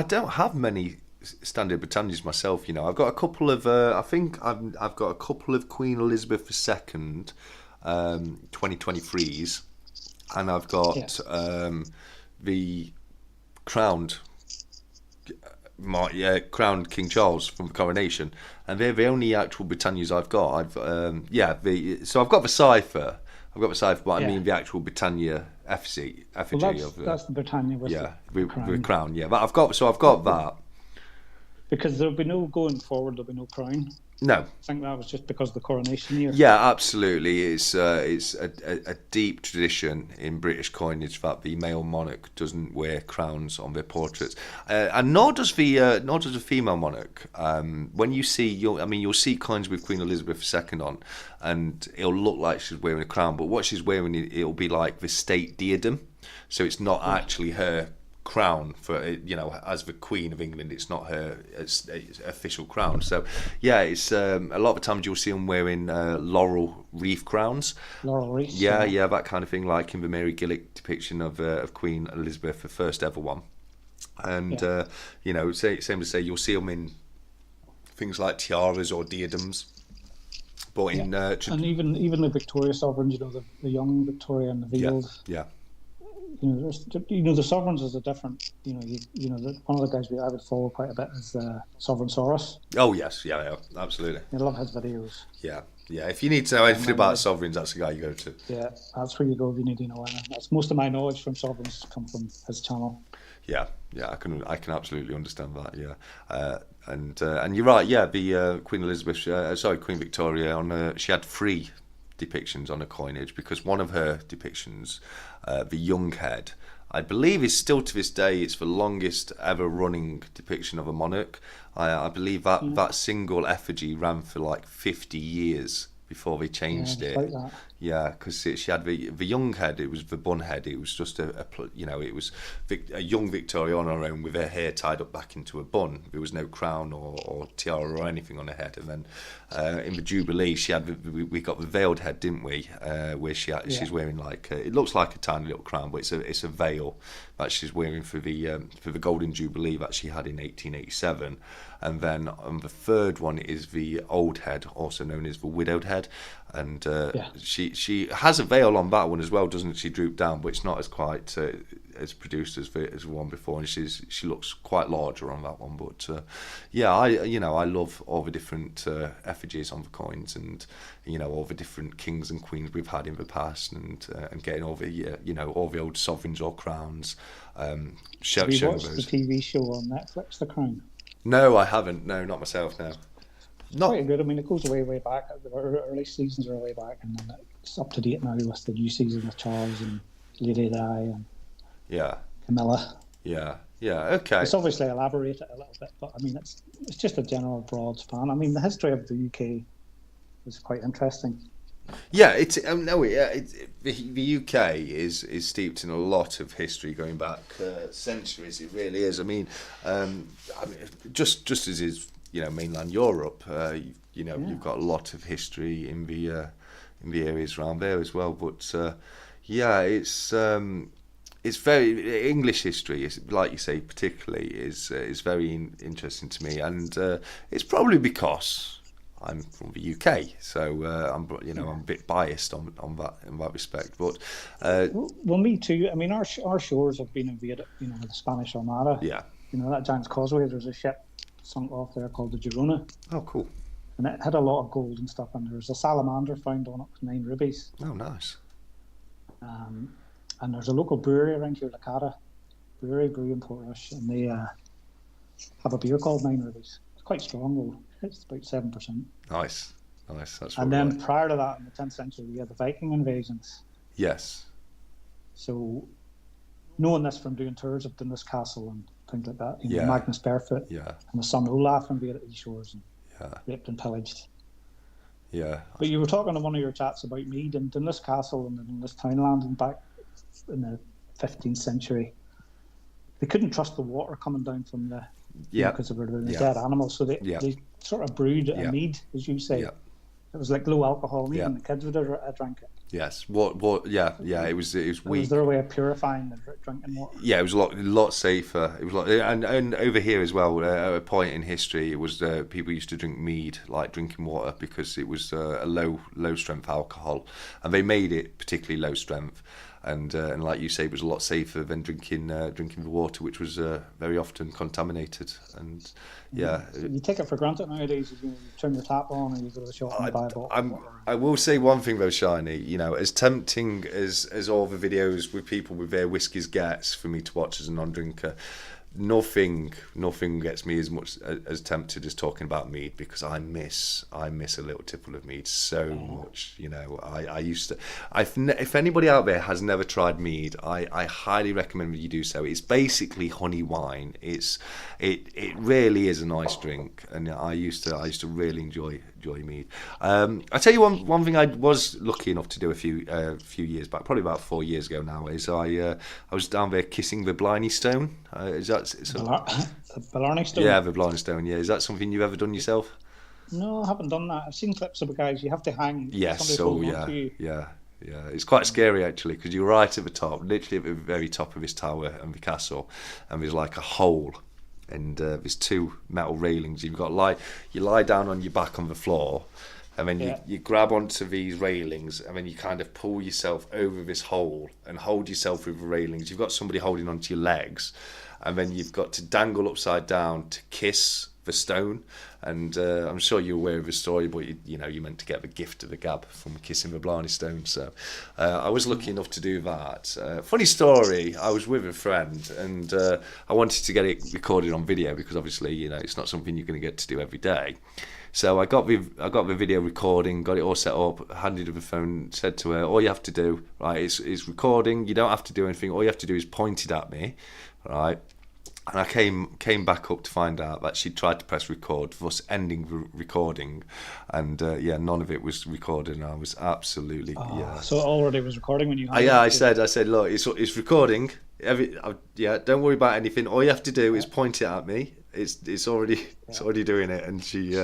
don't have many standard Britannias myself. I've got a couple of. I think I've got a couple of Queen Elizabeth II 2023s, and I've got the crowned King Charles from the coronation, and they're the only actual Britannias I've got. So I've got the cipher. But I mean the actual Britannia effigy that's the Britannia with the crown. Yeah, but I've got that. Because there'll be no going forward. There'll be no crown. No, I think that was just because of the coronation year. Yeah, absolutely. It's a deep tradition in British coinage that the male monarch doesn't wear crowns on their portraits, and nor does the female monarch. When you see you'll see coins with Queen Elizabeth II on, and it'll look like she's wearing a crown, but what she's wearing it'll be like the state diadem, so it's not actually her crown for as the Queen of England. It's not her official crown. So it's a lot of the times you'll see them wearing laurel wreath crowns. Laurel wreaths. Yeah, that kind of thing, like in the Mary Gillick depiction of Queen Elizabeth, the first ever one. And same to say, you'll see them in things like tiaras or diadems. But in and even the Victoria sovereigns, the young Victoria and the veiled. Yeah. The sovereigns is a different. One of the guys I would follow quite a bit is Sovereign Soros. Oh yes, yeah, absolutely. I love his videos. Yeah. If you need to know anything about sovereigns, that's the guy you go to. Yeah, that's where you go if you need to know anything. That's most of my knowledge from sovereigns come from his channel. Yeah, I can absolutely understand that. Yeah, and you're right. Yeah, the Queen Victoria she had 3 depictions on a coinage, because one of her depictions, the young head, I believe is still to this day, it's the longest ever running depiction of a monarch. I believe that single effigy ran for like 50 years before they changed it. Like that. Yeah, because she had the young head. It was the bun head. It was just it was a young Victoria on her own with her hair tied up back into a bun. There was no crown or tiara or anything on her head. And then in the Jubilee, we got the veiled head, didn't we? Where she's wearing like it looks like a tiny little crown, but it's a veil that she's wearing for the Golden Jubilee that she had in 1887. And then on the third one is the old head, also known as the widowed head. And she has a veil on that one as well, doesn't she? Drooped down, but it's not as quite as produced as the one before, and she looks quite larger on that one. But I love all the different effigies on the coins, and all the different kings and queens we've had in the past, and getting all the all the old sovereigns or crowns. Have you watched the TV show on Netflix, The Crown? No, I haven't. No, not myself. No. Not quite good. I mean, it goes way back. The early seasons are way back, and then it's up to date now with the new season with Charles and Lady Di and Camilla. Yeah. Okay. It's obviously elaborated a little bit, but I mean, it's just a general broad span. I mean, the history of the UK is quite interesting. Yeah, the UK is steeped in a lot of history going back centuries. It really is. I mean, just as is mainland Europe. You've got a lot of history in the areas around there as well. But it's very English history. Is like you say, particularly is very interesting to me, and it's probably because I'm from the UK, so I'm a bit biased on that in that respect. But well, me too. I mean, our shores have been invaded, with the Spanish Armada. Yeah. That Giant's Causeway. There's a ship sunk off there called the Girona. Oh, cool. And it had a lot of gold and stuff, and there's a salamander found on it with 9 rubies. Oh, nice. And there's a local brewery around here, Lacada Brewery in Portrush, and they have a beer called 9 rubies. It's quite strong, though. It's about 7%. Nice. That's and then prior to that, in the 10th century, we had the Viking invasions. Yes. So, knowing this from doing tours of Dundas Castle and things like that, Magnus Barefoot and the son Olaf invaded these shores and raped and pillaged. Yeah. But you were talking in one of your chats about Mead and Dundas Castle and Dundas Townland, and back in the 15th century, they couldn't trust the water coming down from the because they were the dead animals, so they sort of brewed a mead, as you say. It was like low alcohol mead, and the kids would have drank it. Yes. It was weak. Was their way of purifying the drinking water? Yeah, it was a lot safer. It was and over here as well. At a point in history, it was people used to drink mead like drinking water because it was a low strength alcohol, and they made it particularly low strength. And like you say, it was a lot safer than drinking the water, which was very often contaminated. And so you take it for granted nowadays. You turn your tap on and you go to the shop and buy a bottle of water. I will say one thing though, Shiny. As tempting as all the videos with people with their whiskies gets for me to watch as a non-drinker, nothing gets me as much as tempted as talking about mead, because I miss a little tipple of mead so much. I used to. If anybody out there has never tried mead, I highly recommend that you do so. It's basically honey wine. It really is a nice drink, and I used to really enjoy mead. I tell you one thing I was lucky enough to do a few years back, probably about 4 years ago now, is I was down there kissing the Blarney Stone. Is that the Blarney Stone? Yeah, the Blarney Stone. Yeah, is that something you've ever done yourself? No, I haven't done that. I've seen clips of the guys. You have to hang. Yes. So yeah. It's quite scary actually, because you're right at the top, literally at the very top of this tower and the castle, and there's like a hole. And there's 2 metal railings. You lie down on your back on the floor, and then you grab onto these railings, and then you kind of pull yourself over this hole and hold yourself with the railings. You've got somebody holding onto your legs, and then you've got to dangle upside down to kiss the stone. And I'm sure you're aware of the story, but you meant to get the gift of the gab from kissing the Blarney Stone. So I was lucky enough to do that. Funny story, I was with a friend, and I wanted to get it recorded on video, because obviously it's not something you're going to get to do every day. So I got the video recording, got it all set up, handed her the phone, said to her, all you have to do, right, is recording. You don't have to do anything. All you have to do is point it at me, right? And I came back up to find out that she tried to press record, thus ending recording, and none of it was recorded. And I was absolutely So it already was recording when you handed I it to. said, look, it's recording. Don't worry about anything. All you have to do is point it at me. It's already doing it. And she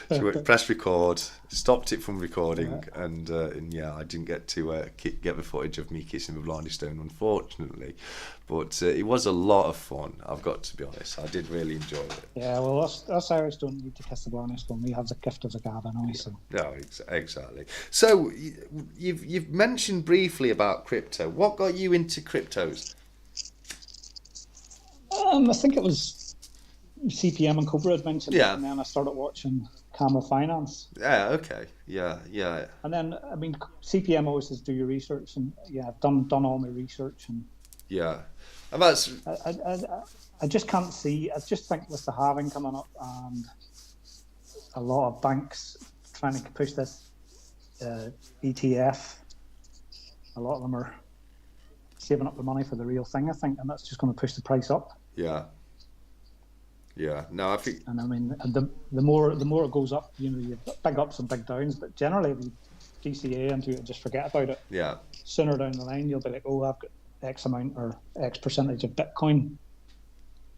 went, press record, stopped it from recording, and I didn't get to get the footage of me kissing the Blarney Stone, unfortunately. But it was a lot of fun. I've got to be honest. I did really enjoy it. Yeah, well, us Irish don't need to kiss the Blarney Stone. We have the gift of the gab anyway. So. No, exactly. So you've mentioned briefly about crypto. What got you into cryptos? I think it was CPM and Cobra had mentioned it, Yeah. and then I started watching Camel Finance. Yeah. Okay. Yeah. And then, I mean, CPM always says do your research, and I've done all my research, and Yeah. And that's I just can't see. I just think with the halving coming up and a lot of banks trying to push this ETF, a lot of them are saving up the money for the real thing, I think, and that's just going to push the price up. Yeah. No, I think. And I mean, the more it goes up, you know, you have big ups and big downs, but generally if you DCA into it and just forget about it, Yeah. sooner down the line you'll be like, oh, I've got X amount or X percentage of Bitcoin.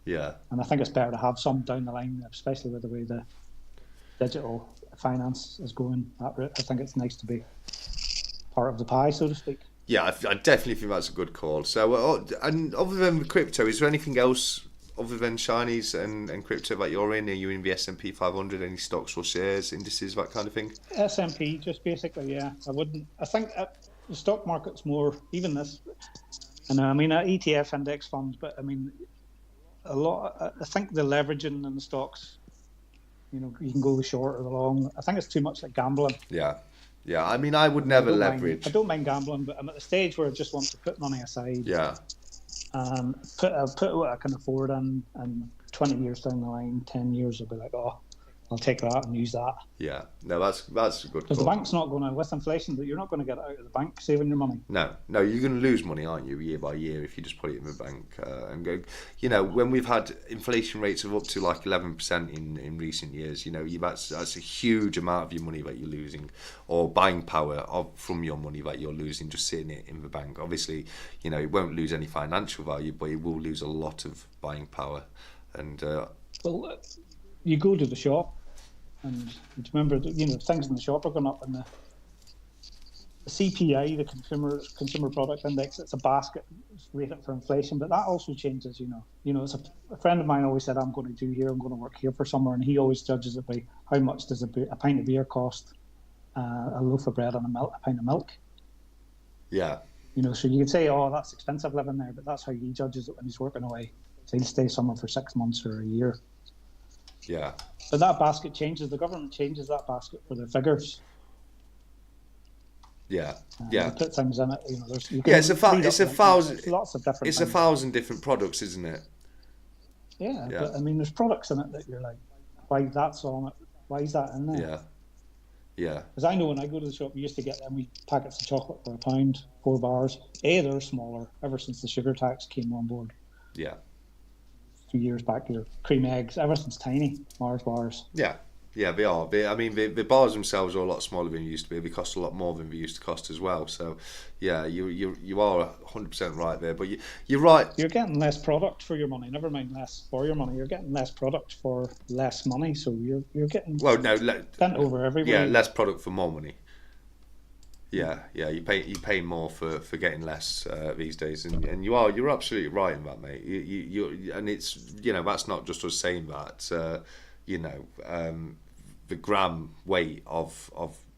Yeah. And I think it's better to have some down the line, especially with the way the digital finance is going that route. I think it's nice to be part of the pie, so to speak. Yeah, I definitely think that's a good call. So, and other than crypto, is there anything else other than shinies and crypto that you're in? Are you in the S&P 500? Any stocks or shares, indices, that kind of thing? S&P, just basically, yeah. I think the stock market's more, even this, and I mean, ETF index funds, but I mean, I think the leveraging in the stocks, you know, you can go the short or the long. I think it's too much like gambling. Yeah. I mean, I would never leverage. I don't mind gambling, but I'm at the stage where I just want to put money aside. Yeah. And put what I can afford in, and 20 years down the line, 10 years, I'll be like, oh, I'll take that and use that. Yeah. No, that's a good call. Because the bank's not going to, with inflation, you're not going to get it out of the bank saving your money. No, you're going to lose money, aren't you, year by year if you just put it in the bank and go. You know, when we've had inflation rates of up to like 11% in recent years, you know, that's a huge amount of your money that you're losing, or buying power from your money that you're losing just sitting it in the bank. Obviously, you know, it won't lose any financial value, but it will lose a lot of buying power. And well, you go to the shop, and you remember, you know, things in the shop are going up, and the CPI, the consumer product index, it's a basket, it's rated for inflation, but that also changes. You know, it's a friend of mine always said, I'm going to do here, I'm going to work here for somewhere, and he always judges it by how much does a pint of beer cost, a loaf of bread and a pint of milk. Yeah. You know, so you could say, oh, that's expensive living there, but that's how he judges it when he's working away. So he'll stay somewhere for 6 months or a year. Yeah. But that basket changes. The government changes that basket for their figures. Yeah. They put things in it. You know, it's a thousand. Lots of different. It's things. 1,000 different products, isn't it? Yeah, but I mean, there's products in it that you're like, why that's on it? Why is that in there? Yeah. Because I know when I go to the shop, we used to get them packets of chocolate for £1, 4 bars. They're smaller ever since the sugar tax came on board. Yeah. A few years back, your cream eggs, everything's tiny. Mars bars. Yeah, they are. I mean, the bars themselves are a lot smaller than they used to be. They cost a lot more than they used to cost as well. So, yeah, you are 100% right there. But you're right. You're getting less product for your money. Never mind less for your money. You're getting less product for less money. So you're getting bent over everywhere. Yeah, less product for more money. Yeah, you pay more for getting less these days, and you're absolutely right in that, mate. You and it's, you know, that's not just us saying that. You know, the gram weight of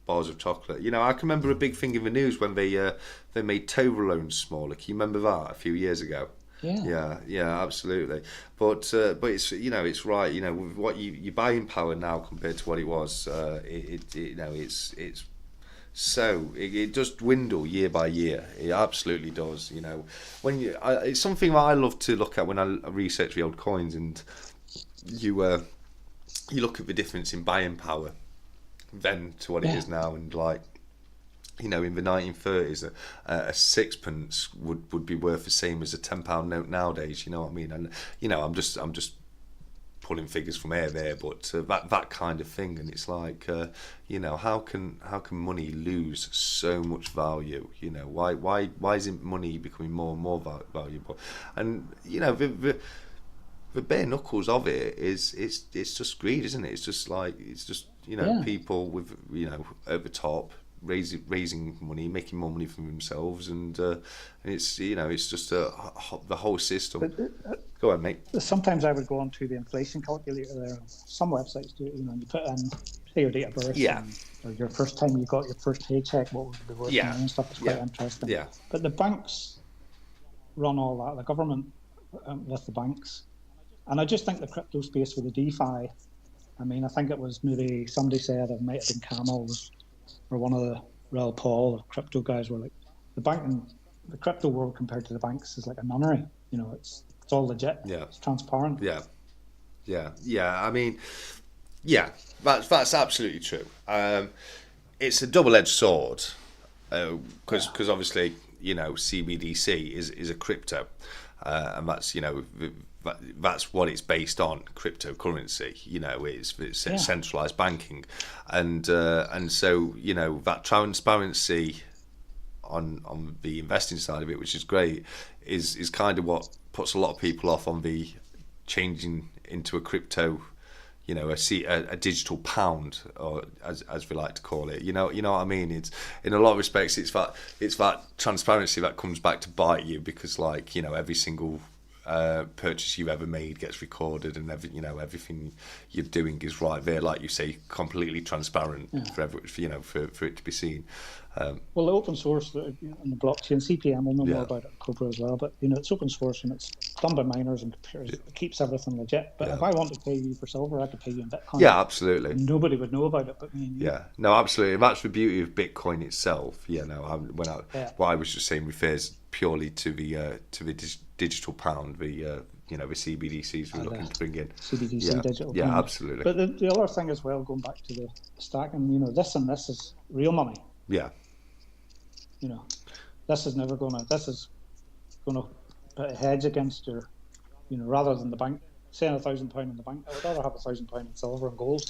bars of chocolate. You know, I can remember a big thing in the news when they made Toblerones smaller. Can you remember that a few years ago? Yeah, absolutely. But it's, you know, it's right. You know, with what you buying power now compared to what it was, you know, it's. So it does dwindle year by year. It absolutely does. You know, it's something that I love to look at when I research the old coins, and you look at the difference in buying power then to what it is now, and like in the 1930s, a sixpence would be worth the same as a £10 note nowadays. You know what I mean? And I'm just pulling figures from air there, but that kind of thing. And it's like, how can money lose so much value? Why isn't money becoming more and more valuable? And the bare knuckles of it is it's just greed, isn't it? It's just people with at the top raising money, making more money for themselves, and it's just the whole system. Go on, mate. Sometimes I would go onto the inflation calculator there. Some websites do it. You put in, say, your date of birth, or your first time you got your first paycheck, what would be worth, and stuff. It's quite interesting. Yeah. But the banks run all that. The government with the banks, and I just think the crypto space with the DeFi. I mean, I think it was maybe somebody said it might have been Caramel or one of the Rel Paul or crypto guys were like, the crypto world compared to the banks is like a nunnery. It's all legit. Yeah. It's transparent. Yeah. I mean, that's absolutely true. It's a double-edged sword because obviously CBDC is a crypto, and that's that's what it's based on, cryptocurrency. It's centralized banking, and so that transparency on the investing side of it, which is great, is kind of what puts a lot of people off on the changing into a crypto, a digital pound, or as we like to call it. You know what I mean? It's in a lot of respects, it's that transparency that comes back to bite you, because every single purchase you've ever made gets recorded, and everything you're doing is right there, like you say, completely transparent for it to be seen. Well, the open source and the blockchain, CPM will know more about it in Cobra as well, but it's open source and it's done by miners and computers. It keeps everything legit. But if I want to pay you for silver, I could pay you in Bitcoin. Yeah, absolutely. Nobody would know about it but me and you. Yeah, no, absolutely. That's the beauty of Bitcoin itself. What I was just saying refers purely to the digital pound, the CBDCs we're looking to bring in. CBDC digital. Yeah, pound. Absolutely. But the other thing as well, going back to the stacking, this is real money. Yeah. This is going to put a hedge against your, rather than the bank saying £1,000 in the bank, I would rather have £1,000 in silver and gold.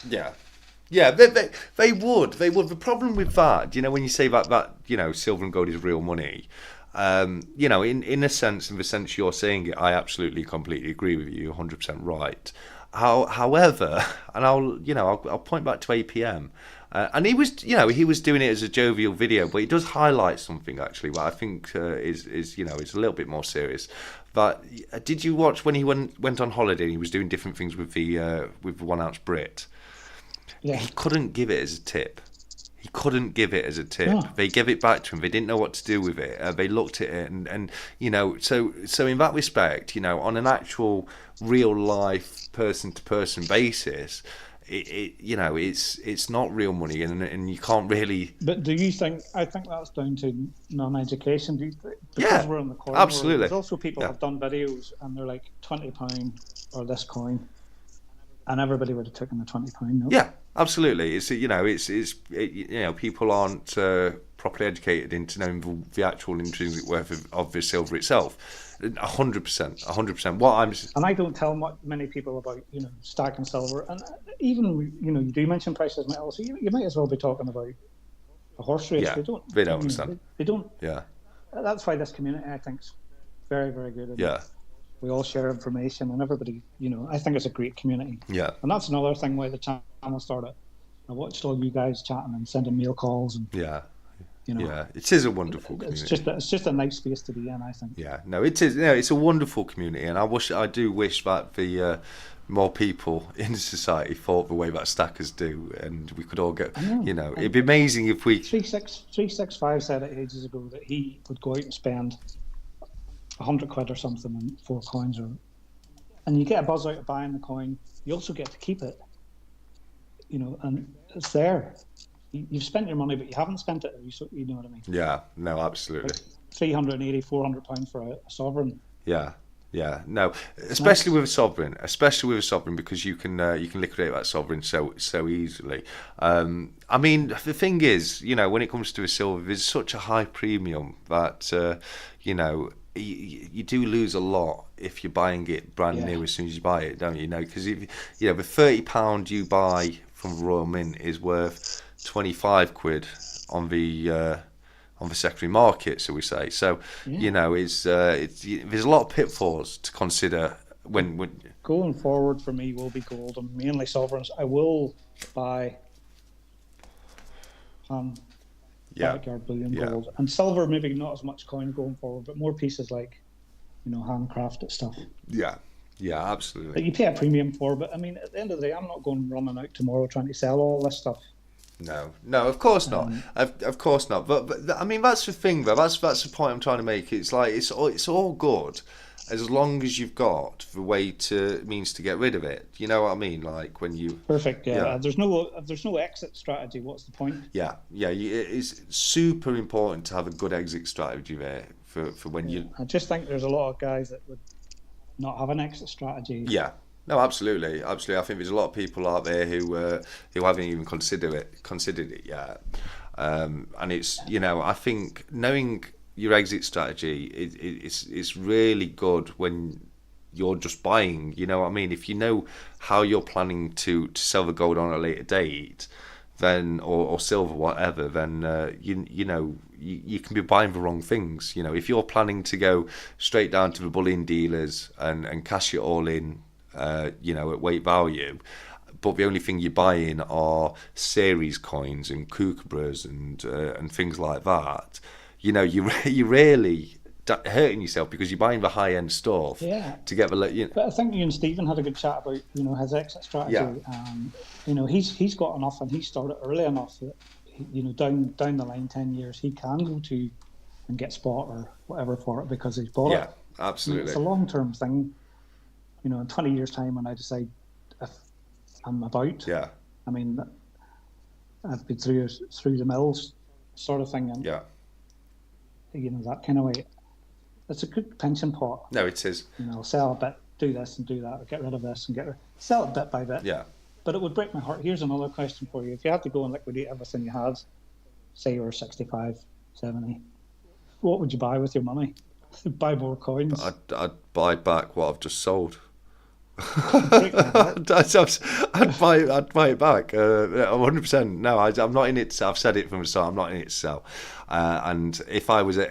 Yeah, they would. The problem with that, when you say that silver and gold is real money, in a sense, in the sense you're saying it, I absolutely completely agree with you, 100% right. However, and I'll point back to APM. And he was doing it as a jovial video, but he does highlight something actually, what I think is a little bit more serious. But did you watch when he went on holiday? And he was doing different things with the 1 ounce Brit. Yeah. He couldn't give it as a tip. No. They gave it back to him. They didn't know what to do with it. They looked at it and so in that respect, on an actual real life person to person basis, it's not real money, and you can't really. But do you think? I think that's down to non-education. Do you think? Because we're in the coin absolutely. There's also people have done videos and they're like £20 or this coin, and everybody would have taken the £20 note. Yeah, absolutely. People aren't properly educated into knowing the actual intrinsic worth of the silver itself. 100%. And I don't tell many people about stacking silver, and even you do mention prices metals. So you might as well be talking about a horse race. Yeah, they don't understand. They don't. Yeah. That's why this community, I think, is very, very good. Yeah. We all share information, and everybody, I think it's a great community. Yeah. And that's another thing why the channel started. I watched all you guys chatting and sending mail calls, and yeah, it is a wonderful community. It's just a nice space to be in, I think. Yeah, no, it is. It's a wonderful community, and I do wish that the more people in society thought the way that stackers do, and we could all get. It'd be amazing if we. 365 said it ages ago that he would go out and spend £100 or something on 4 coins, and you get a buzz out of buying the coin. You also get to keep it. And it's there. You've spent your money, but you haven't spent it. You know what I mean? Yeah, no, absolutely. Like £380, £400 for a sovereign. Yeah. Yeah, no, especially with a sovereign, because you can liquidate that sovereign so easily. I mean, the thing is, when it comes to a silver, there's such a high premium that you do lose a lot if you're buying it brand new as soon as you buy it, don't you? Because if the £30 you buy from Royal Mint is worth 25 quid on the secondary market, so we say. So it's there's a lot of pitfalls to consider when going forward for me will be gold and mainly sovereigns. I will buy backyard bullion gold and silver. Maybe not as much coin going forward, but more pieces like handcrafted stuff. Yeah, absolutely. That you pay a premium for. But I mean, at the end of the day, I'm not going running out tomorrow trying to sell all this stuff. No, of course not. Of course not. But I mean, that's the thing, though. That's the point I'm trying to make. It's like it's all good as long as you've got the means to get rid of it. You know what I mean? Like when you perfect. Yeah. If there's no exit strategy, what's the point? Yeah. It's super important to have a good exit strategy there for when you. I just think there's a lot of guys that would not have an exit strategy. Yeah. No, absolutely. I think there's a lot of people out there who haven't even considered it yet. And it's I think knowing your exit strategy it's really good when you're just buying. You know what I mean? If you know how you're planning to sell the gold on a later date, then or silver, whatever, then you can be buying the wrong things. If you're planning to go straight down to the bullion dealers and cash it all in. At weight value, but the only thing you're buying are series coins and kookaburras and things like that. You're really hurting yourself because you're buying the high end stuff. Yeah. To get the. But I think you and Stephen had a good chat about his exit strategy. Yeah. He's got enough and he started early enough that down the line 10 years he can go to and get spot or whatever for it because he's bought it. Yeah, absolutely. It's a long term thing. In 20 years' time, when I decide if I'm about, I mean, I've been through the mills sort of thing, and that kind of way. It's a good pension pot. No, it is. Sell a bit, do this and do that, or get rid of this and sell it bit by bit. Yeah. But it would break my heart. Here's another question for you: if you had to go and liquidate everything you had, say you were 65, 70, what would you buy with your money? Buy more coins. I'd buy back what I've just sold. I'd buy it back 100%. No, I'm not in it. I've said it from the start. I'm not in it to sell. And if I was in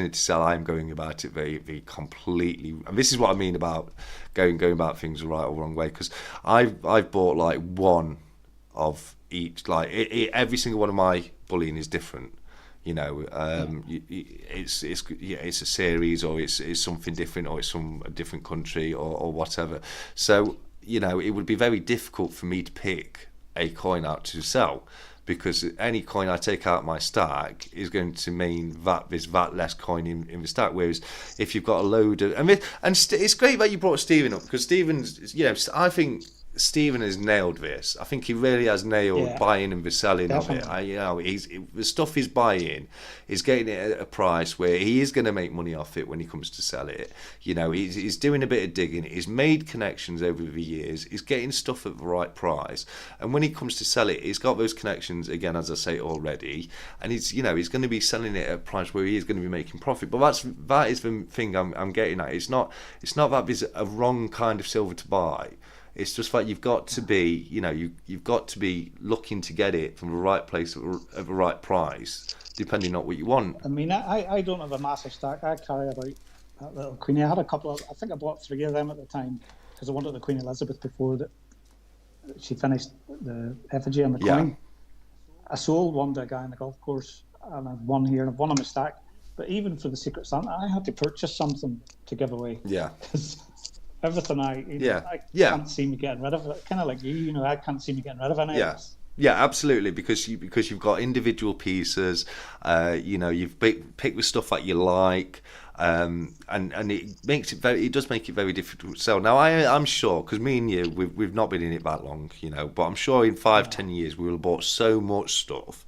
it to sell, I'm going about it very completely. And this is what I mean about going about things the right or wrong way. Because I've bought like one of each. Like every single one of my bullion is different. It's a series or it's something different or it's from a different country or whatever. So it would be very difficult for me to pick a coin out to sell because any coin I take out my stack is going to mean that there's that less coin in the stack. Whereas if you've got a load of it's great that you brought Stephen up because Stephen's I think Stephen has nailed this. I think he really has nailed buying and the selling Definitely. Of it. The stuff he's buying is getting it at a price where he is going to make money off it when he comes to sell it. He's doing a bit of digging. He's made connections over the years. He's getting stuff at the right price, and when he comes to sell it, he's got those connections again, as I say already, and he's going to be selling it at a price where he is going to be making profit. But that is the thing I'm getting at. It's not that there's a wrong kind of silver to buy. It's just like you've got to be, you've got to be looking to get it from the right place at the right price, depending on what you want. I mean, I don't have a massive stack. I carry about that little Queenie. I had a couple of, I think I bought 3 of them at the time because I wanted the Queen Elizabeth before that she finished the effigy on the coin. I sold one to a guy on the golf course and I've one here and I've one on my stack. But even for the Secret Santa, I had to purchase something to give away. Yeah. Everything I can't see me getting rid of it. Kind of like you, I can't see me getting rid of any of this. Yeah, absolutely. Because you've got individual pieces. You've picked the stuff that you like. and it does make it very difficult to sell. Now I'm sure, because me and you, we've not been in it that long, but I'm sure in 5-10 years we will have bought so much stuff.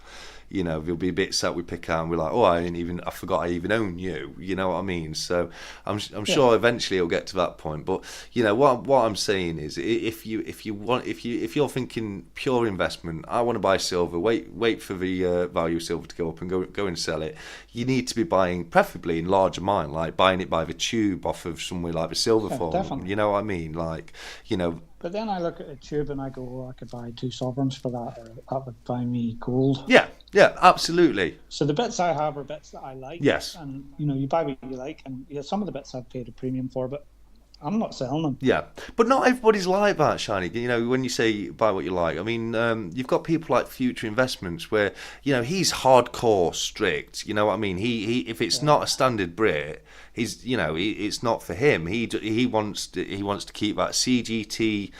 There'll be bits that we pick out and we're like, oh, I forgot I even own you. You know what I mean? So I'm sure eventually it'll get to that point. But what I'm saying is, if you're thinking pure investment, I want to buy silver. Wait for the value of silver to go up and go and sell it. You need to be buying preferably in large amount, like buying it by the tube off of somewhere like the Silver Forum. Definitely. You know what I mean? But then I look at a tube and I go, I could buy 2 sovereigns for that, or that would buy me gold. Yeah, absolutely. So the bits I have are bits that I like. Yes. And, you buy what you like. And some of the bits I've paid a premium for, but I'm not selling them. Yeah, but not everybody's like that, Shiny. When you say buy what you like, I mean, you've got people like Future Investments where, he's hardcore strict. You know what I mean? He if it's not a standard Brit, it's not for him. He wants to keep that CGT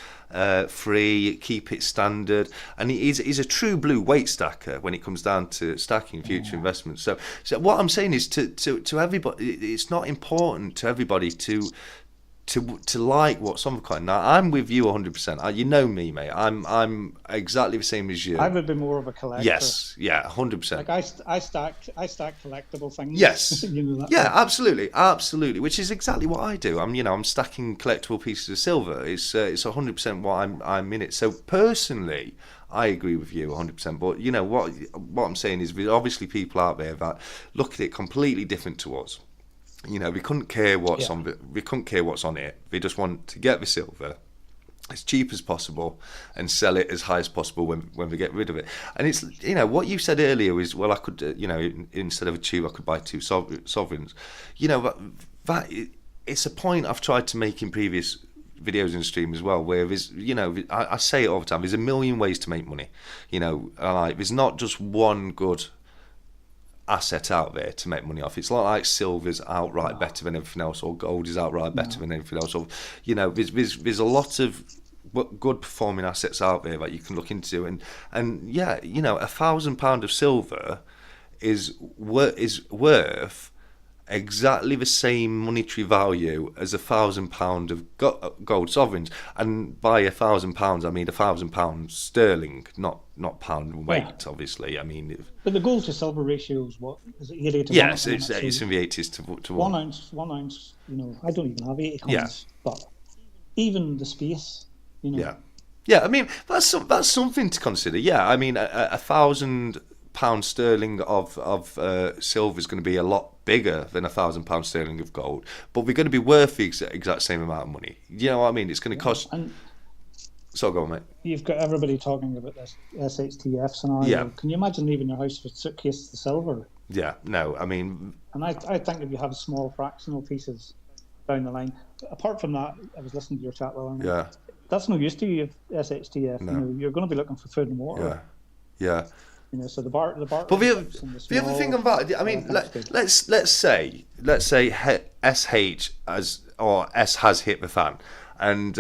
free, keep it standard, and he's a true blue weight stacker when it comes down to stacking Future Investments. So what I'm saying is to everybody, it's not important to everybody to like what's on the coin. Now I'm with you 100%. You know me, mate. I'm exactly the same as you. I would be more of a collector. Yes, yeah, 100%. Like I stack collectible things. Yes, that yeah, absolutely. Which is exactly what I do. I'm stacking collectible pieces of silver. It's 100% what I'm in it. So personally, I agree with you 100%. But what I'm saying is, there's obviously people out there that look at it completely different to us. We couldn't care what's on it. We couldn't care what's on it. We just want to get the silver as cheap as possible and sell it as high as possible when we get rid of it. And it's what you said earlier is, well, I could instead of a tube I could buy 2 sovereigns. That it's a point I've tried to make in previous videos and stream as well, where there's I say it all the time, there's a million ways to make money. There's not just one good asset out there to make money off. It's not like silver's outright better than everything else, or gold is outright better than anything else. Or there's a lot of good performing assets out there that you can look into, and £1,000 of silver is worth exactly the same monetary value as £1,000 of gold sovereigns. And by £1,000 I mean £1,000 sterling, not pound weight, obviously. I mean, but the gold to silver ratio is what? Is it 80 to 1? Yes, it's in the 80s to 1. 1 ounce. I don't even have 80 coins, but even the space. Yeah. I mean, that's something to consider. Yeah, I mean, £1,000 sterling of silver is going to be a lot bigger than £1,000 sterling of gold, but we're going to be worth the exact same amount of money. You know what I mean? It's going to cost. And so go on, mate. You've got everybody talking about this SHTF scenario. Yeah. Can you imagine leaving your house with a suitcase of silver? Yeah. No, I mean. And I think if you have small fractional pieces down the line, apart from that, I was listening to your chat, Will. Yeah. That's no use to you if SHTF. No. You're going to be looking for food and water. Yeah. So the bar. But the other thing about it, I mean, let's say SH has hit the fan, and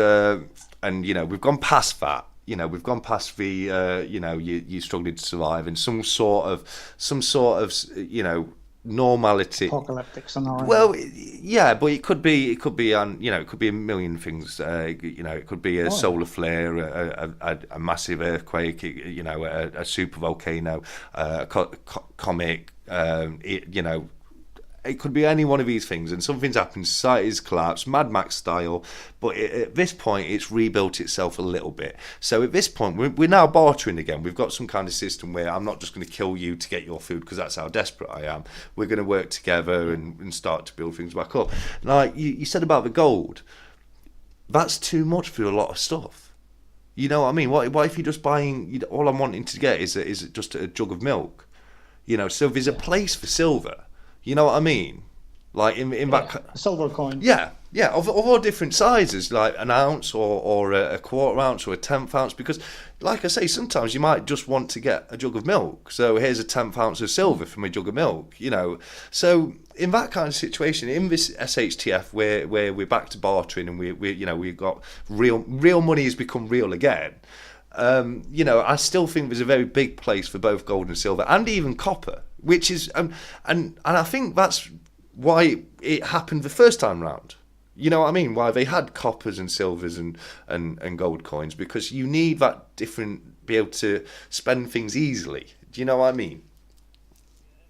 we've gone past that. We've gone past the you struggling to survive, and some sort of normality. Apocalyptic scenario. Well, yeah, but it could be it could be a million things. It could be a solar flare, a massive earthquake, a super volcano, a comet. It could be any one of these things, and something's happened. Society's collapsed, Mad Max style. But at this point, it's rebuilt itself a little bit. So at this point, we're now bartering again. We've got some kind of system where I'm not just going to kill you to get your food, because that's how desperate I am. We're going to work together and start to build things back up. Like you said about the gold, that's too much for a lot of stuff. You know what I mean? What if you're just buying? All I'm wanting to get is just a jug of milk. So there's a place for silver. You know what I mean? Like in that silver coin. Yeah, of all different sizes, like an ounce or a quarter ounce or a 1/10 ounce. Because, like I say, sometimes you might just want to get a jug of milk. So here's a 1/10 ounce of silver from a jug of milk. So in that kind of situation, in this SHTF where we're back to bartering and we've got real money has become real again. I still think there's a very big place for both gold and silver, and even copper, which is and I think that's why it happened the first time round. You know what I mean? Why they had coppers and silvers and gold coins, because you need that different, be able to spend things easily. Do you know what I mean?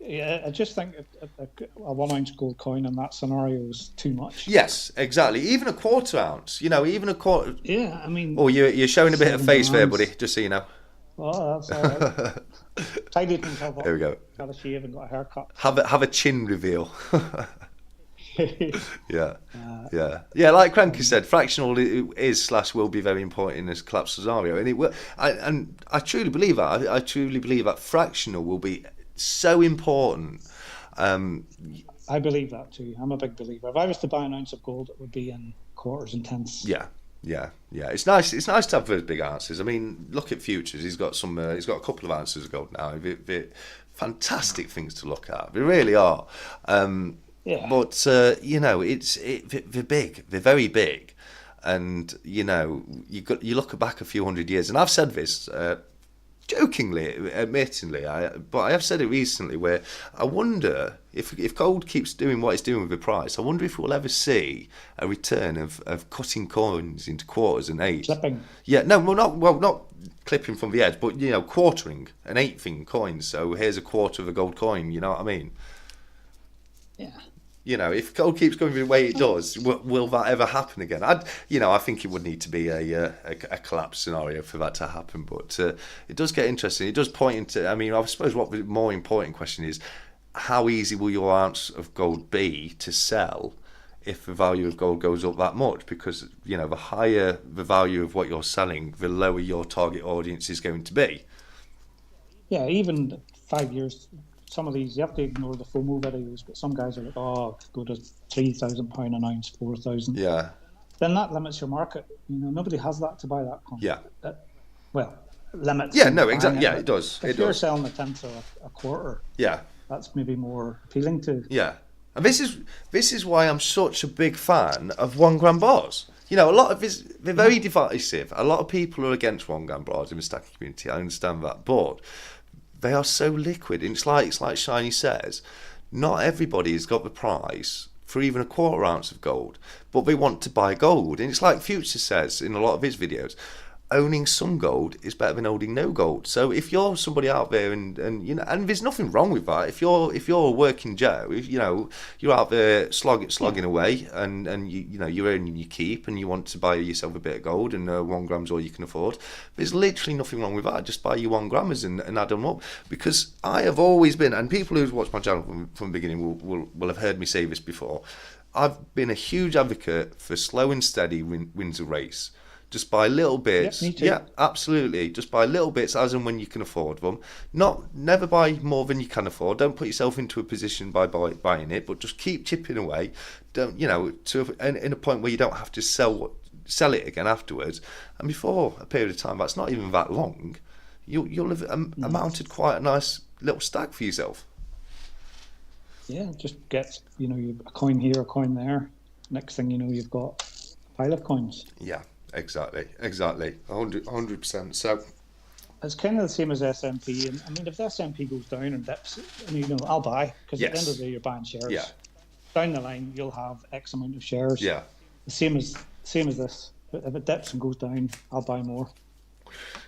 Yeah, I just think a 1 ounce gold coin in that scenario is too much. Yes, exactly. Even a quarter ounce, even a quarter. Yeah, I mean. Oh, you're showing a bit of face there, grams. buddy, just so you know. Oh, that's all right. Tidied myself up. There we go. Got a shave and got a haircut. Have a chin reveal. Yeah. Like Cranky said, fractional is / will be very important in this collapse scenario, and it will. I truly believe that. I truly believe that fractional will be so important. I believe that too. I'm a big believer. If I was to buy an ounce of gold, it would be in quarters and tenths. Yeah. It's nice. It's nice to have those big ounces. I mean, look at futures. He's got some. He's got a couple of ounces of gold now. They're fantastic things to look at. They really are. Yeah. But they're big. They're very big, and you look back a few hundred years, and I've said this jokingly, admittedly, but I have said it recently, where I wonder if gold keeps doing what it's doing with the price, I wonder if we'll ever see a return of cutting coins into quarters and eighths. Clipping. Yeah, no, not clipping from the edge, but quartering an eighth in coins. So here's a quarter of a gold coin. You know what I mean? Yeah. If gold keeps going the way it does, will that ever happen again? I think it would need to be a collapse scenario for that to happen. But it does get interesting. It does point into. I mean, I suppose what the more important question is, how easy will your ounce of gold be to sell if the value of gold goes up that much? Because the higher the value of what you're selling, the lower your target audience is going to be. Yeah, even 5 years. Some of these, you have to ignore the FOMO videos, but some guys are like, go to £3,000 an ounce, 4,000. Yeah. Then that limits your market. Nobody has that to buy that coin. Yeah. Limits. Yeah, no, exactly. Yeah, it does. If you're selling a tenth or a quarter, yeah, that's maybe more appealing to. Yeah, and this is why I'm such a big fan of 1 gram bars. A lot of they're very divisive. A lot of people are against 1 gram bars in the stacking community. I understand that, but they are so liquid. And it's like Shiny says, not everybody has got the price for even a quarter ounce of gold, but they want to buy gold. And it's like Future says in a lot of his videos, owning some gold is better than owning no gold. So if you're somebody out there and there's nothing wrong with that. If you're a working Joe, you're out there slogging away and you're earning your keep and you want to buy yourself a bit of gold and 1 gram's all you can afford, there's literally nothing wrong with that. Just buy your 1 grammers and add them up. Because I have always been, and people who've watched my channel from the beginning will have heard me say this before, I've been a huge advocate for slow and steady wins a race. Just buy little bits. Me too. Yeah, absolutely. Just buy little bits as and when you can afford them. Never buy more than you can afford. Don't put yourself into a position by buying it, but just keep chipping away. Don't in a point where you don't have to sell it again afterwards. And before a period of time that's not even that long, you'll have amounted quite a nice little stack for yourself. Yeah, just get a coin here, a coin there. Next thing you know, you've got a pile of coins. Yeah. Exactly, 100%. So it's kind of the same as SMP. And I mean, if the SMP goes down and dips, I'll buy, because at the end of the day, you're buying shares. Yeah. Down the line, you'll have X amount of shares. Yeah. The same as this. If it dips and goes down, I'll buy more.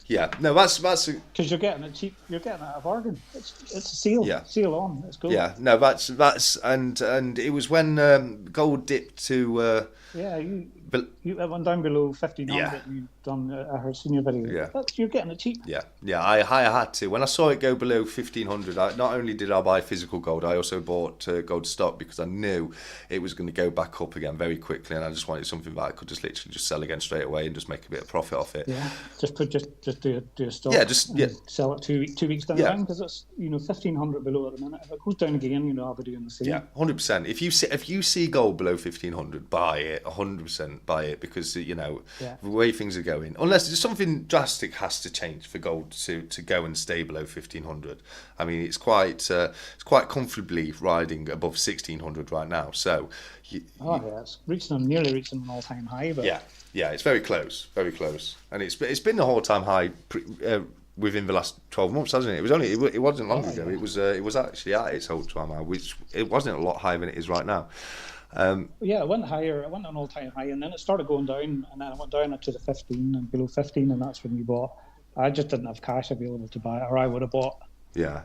Yeah. No, that's because you're getting it cheap. You're getting it at a bargain. It's a seal. Yeah. Seal on. It's good. Yeah. No, that's and it was when gold dipped to. You went down below 1,500. Yeah. You've done. I heard seen your video. Yeah. You're getting it cheap. Yeah. I had to. When I saw it go below 1,500, not only did I buy physical gold, I also bought gold stock, because I knew it was going to go back up again very quickly, and I just wanted something that I could just literally just sell again straight away and just make a bit of profit off it. Yeah. Just do a stock. Yeah. Sell it 2 weeks down the line, because it's 1,500 below at the minute. If it goes down again, I'll be doing the same. Yeah, 100%. If you see gold below 1,500, buy it. 100% buy it, because the way things are going, unless there's something drastic has to change for gold to go and stay below 1,500. I mean, it's quite comfortably riding above 1,600 right now. So it's nearly reaching an all-time high. But yeah, it's very close, and it's been the all-time high within the last 12 months, hasn't it? It was only it wasn't long ago. Yeah. It was actually at its all-time high, which it wasn't a lot higher than it is right now. Yeah, it went higher. It went an all-time high, and then it started going down, and then it went down to the 15 and below 15, and that's when you bought. I just didn't have cash available to buy it, or I would have bought. Yeah.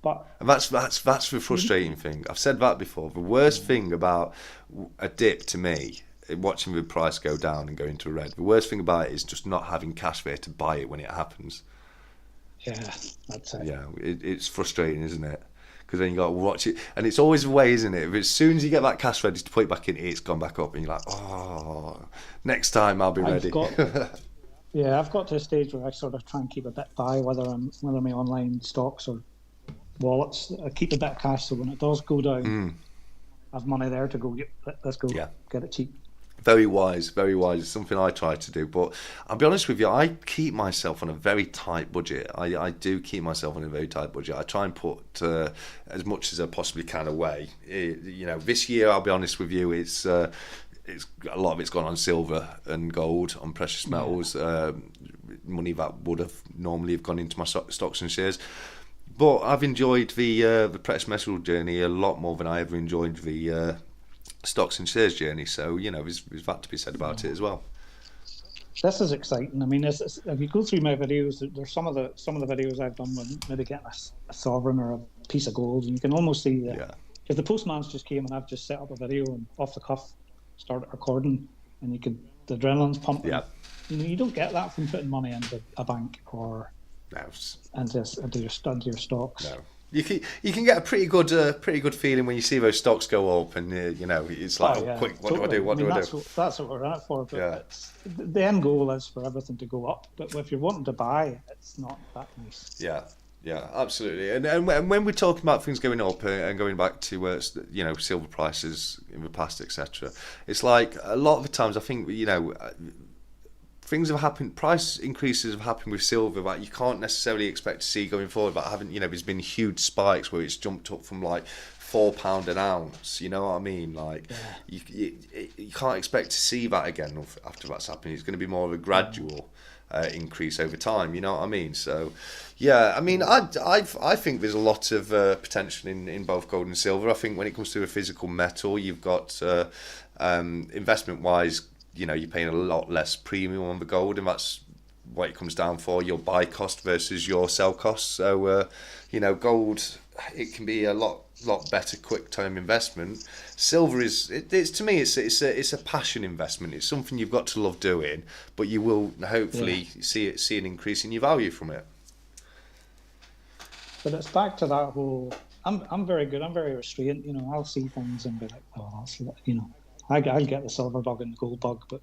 But and that's the frustrating thing. I've said that before. The worst thing about a dip to me, watching the price go down and go into red, the worst thing about it is just not having cash there to buy it when it happens. Yeah, that's it. Yeah, it's frustrating, isn't it? Because then you got to watch it, and it's always the way, isn't it? As soon as you get that cash ready to put it back in, it's gone back up, and you're like, oh, next time I'll be ready. I've got to a stage where I sort of try and keep a bit by, whether my online stocks or wallets. I keep a bit of cash, so when it does go down, I have money there to go. Let's go get it cheap. Very wise, very wise. It's something I try to do. But I'll be honest with you, I keep myself on a very tight budget. I do keep myself on a very tight budget. I try and put as much as I possibly can away. This year, I'll be honest with you, it's a lot of it's gone on silver and gold, on precious metals, money that would have normally have gone into my stocks and shares. But I've enjoyed the precious metal journey a lot more than I ever enjoyed the stocks and shares journey. So there's that to be said about it as well. This is exciting. I mean, if you go through my videos, there's some of the videos I've done with maybe getting a sovereign or a piece of gold, and you can almost see because the postman's just came and I've just set up a video and off the cuff started recording, and the adrenaline's pumping. Yeah. You don't get that from putting money into a bank or into your stocks. No. You can get a pretty good feeling when you see those stocks go up, and it's like, quick, what totally. do I do? What do I do? That's what we're in it for. But the end goal is for everything to go up. But if you're wanting to buy, it's not that nice. Yeah, absolutely. And when we're talking about things going up and going back to silver prices in the past, etc., it's like a lot of the times I think things have happened. Price increases have happened with silver that you can't necessarily expect to see going forward. But there's been huge spikes where it's jumped up from like £4 an ounce. You know what I mean? Like you can't expect to see that again after that's happened. It's going to be more of a gradual increase over time. You know what I mean? So I mean I think there's a lot of potential in both gold and silver. I think when it comes to a physical metal, you've got investment wise, you're paying a lot less premium on the gold, and that's what it comes down for, your buy cost versus your sell cost. So gold, it can be a lot better quick term investment. Silver it's to me it's a passion investment. It's something you've got to love doing, but you will hopefully see an increase in your value from it. But it's back to that whole. I'm very good. I'm very restrained. I'll see things and be like, oh, that's I'll get the silver bug and the gold bug, but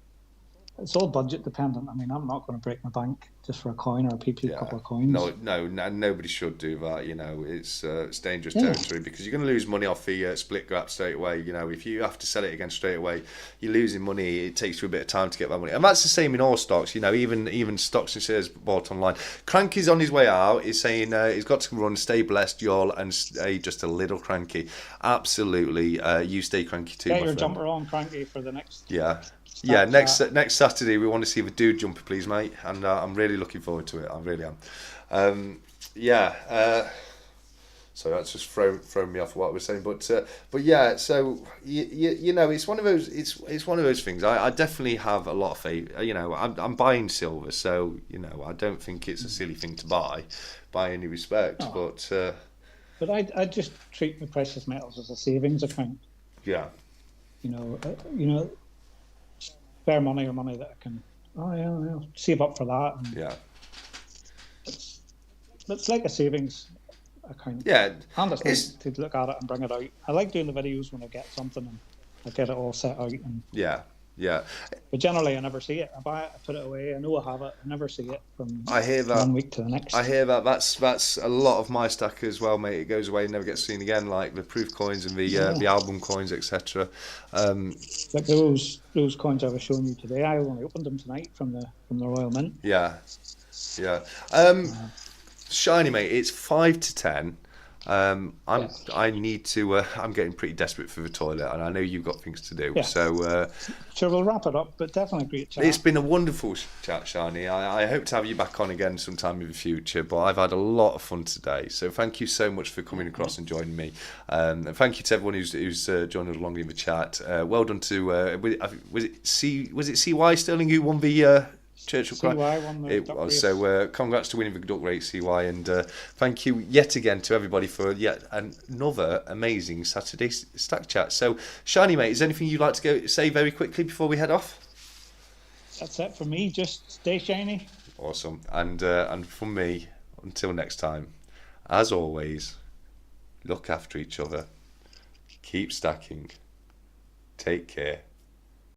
it's all budget dependent. I mean, I'm not going to break my bank just for a coin or a PP, couple of coins. No, nobody should do that. It's dangerous territory because you're going to lose money off the split grab straight away. If you have to sell it again straight away, you're losing money. It takes you a bit of time to get that money, and that's the same in all stocks. Even stocks and shares bought online. Cranky's on his way out. He's saying he's got to run. Stay blessed, y'all, and stay just a little cranky. Absolutely, you stay cranky too. Get your jumper on, Cranky, for the next. Yeah, next Saturday we want to see the dude jumper, please, mate, and I'm really looking forward to it. I really am. So that's just thrown me off what I was saying, but yeah. So it's one of those. It's one of those things. I definitely have a lot of faith. I'm buying silver, so I don't think it's a silly thing to buy, by any respect. Oh. But I just treat my precious metals as a savings account. Yeah. Spare money or money that I can save up for that. And it's like a savings account. Yeah. And it's nice to look at it and bring it out. I like doing the videos when I get something and I get it all set out. And but generally I never see it. I buy it, I put it away, I know I have it, I never see it from one week to the next. I hear that. That's a lot of my stack as well, mate. It goes away and never gets seen again, like the proof coins and the album coins, etc. Like those coins I was showing you today, I only opened them tonight from the Royal Mint. Yeah. Shiny, mate, it's 5 to 10. Yes. I need to. I'm getting pretty desperate for the toilet, and I know you've got things to do. Yeah. So Sure, we'll wrap it up, but definitely a great chat. it's been a wonderful chat, Shani. I hope to have you back on again sometime in the future. But I've had a lot of fun today. So thank you so much for coming across and joining me. And thank you to everyone who's joined us along in the chat. Well done to was it CY Sterling who won the Churchill CY Crown? won the It duck was. race. So congrats to winning the duck race, CY, and thank you yet again to everybody for yet another amazing Saturday Stack Chat. So, Shani, mate, is there anything you'd like to say very quickly before we head off? That's it for me. Just stay shiny. Awesome. And from me, until next time, as always, look after each other, keep stacking, take care.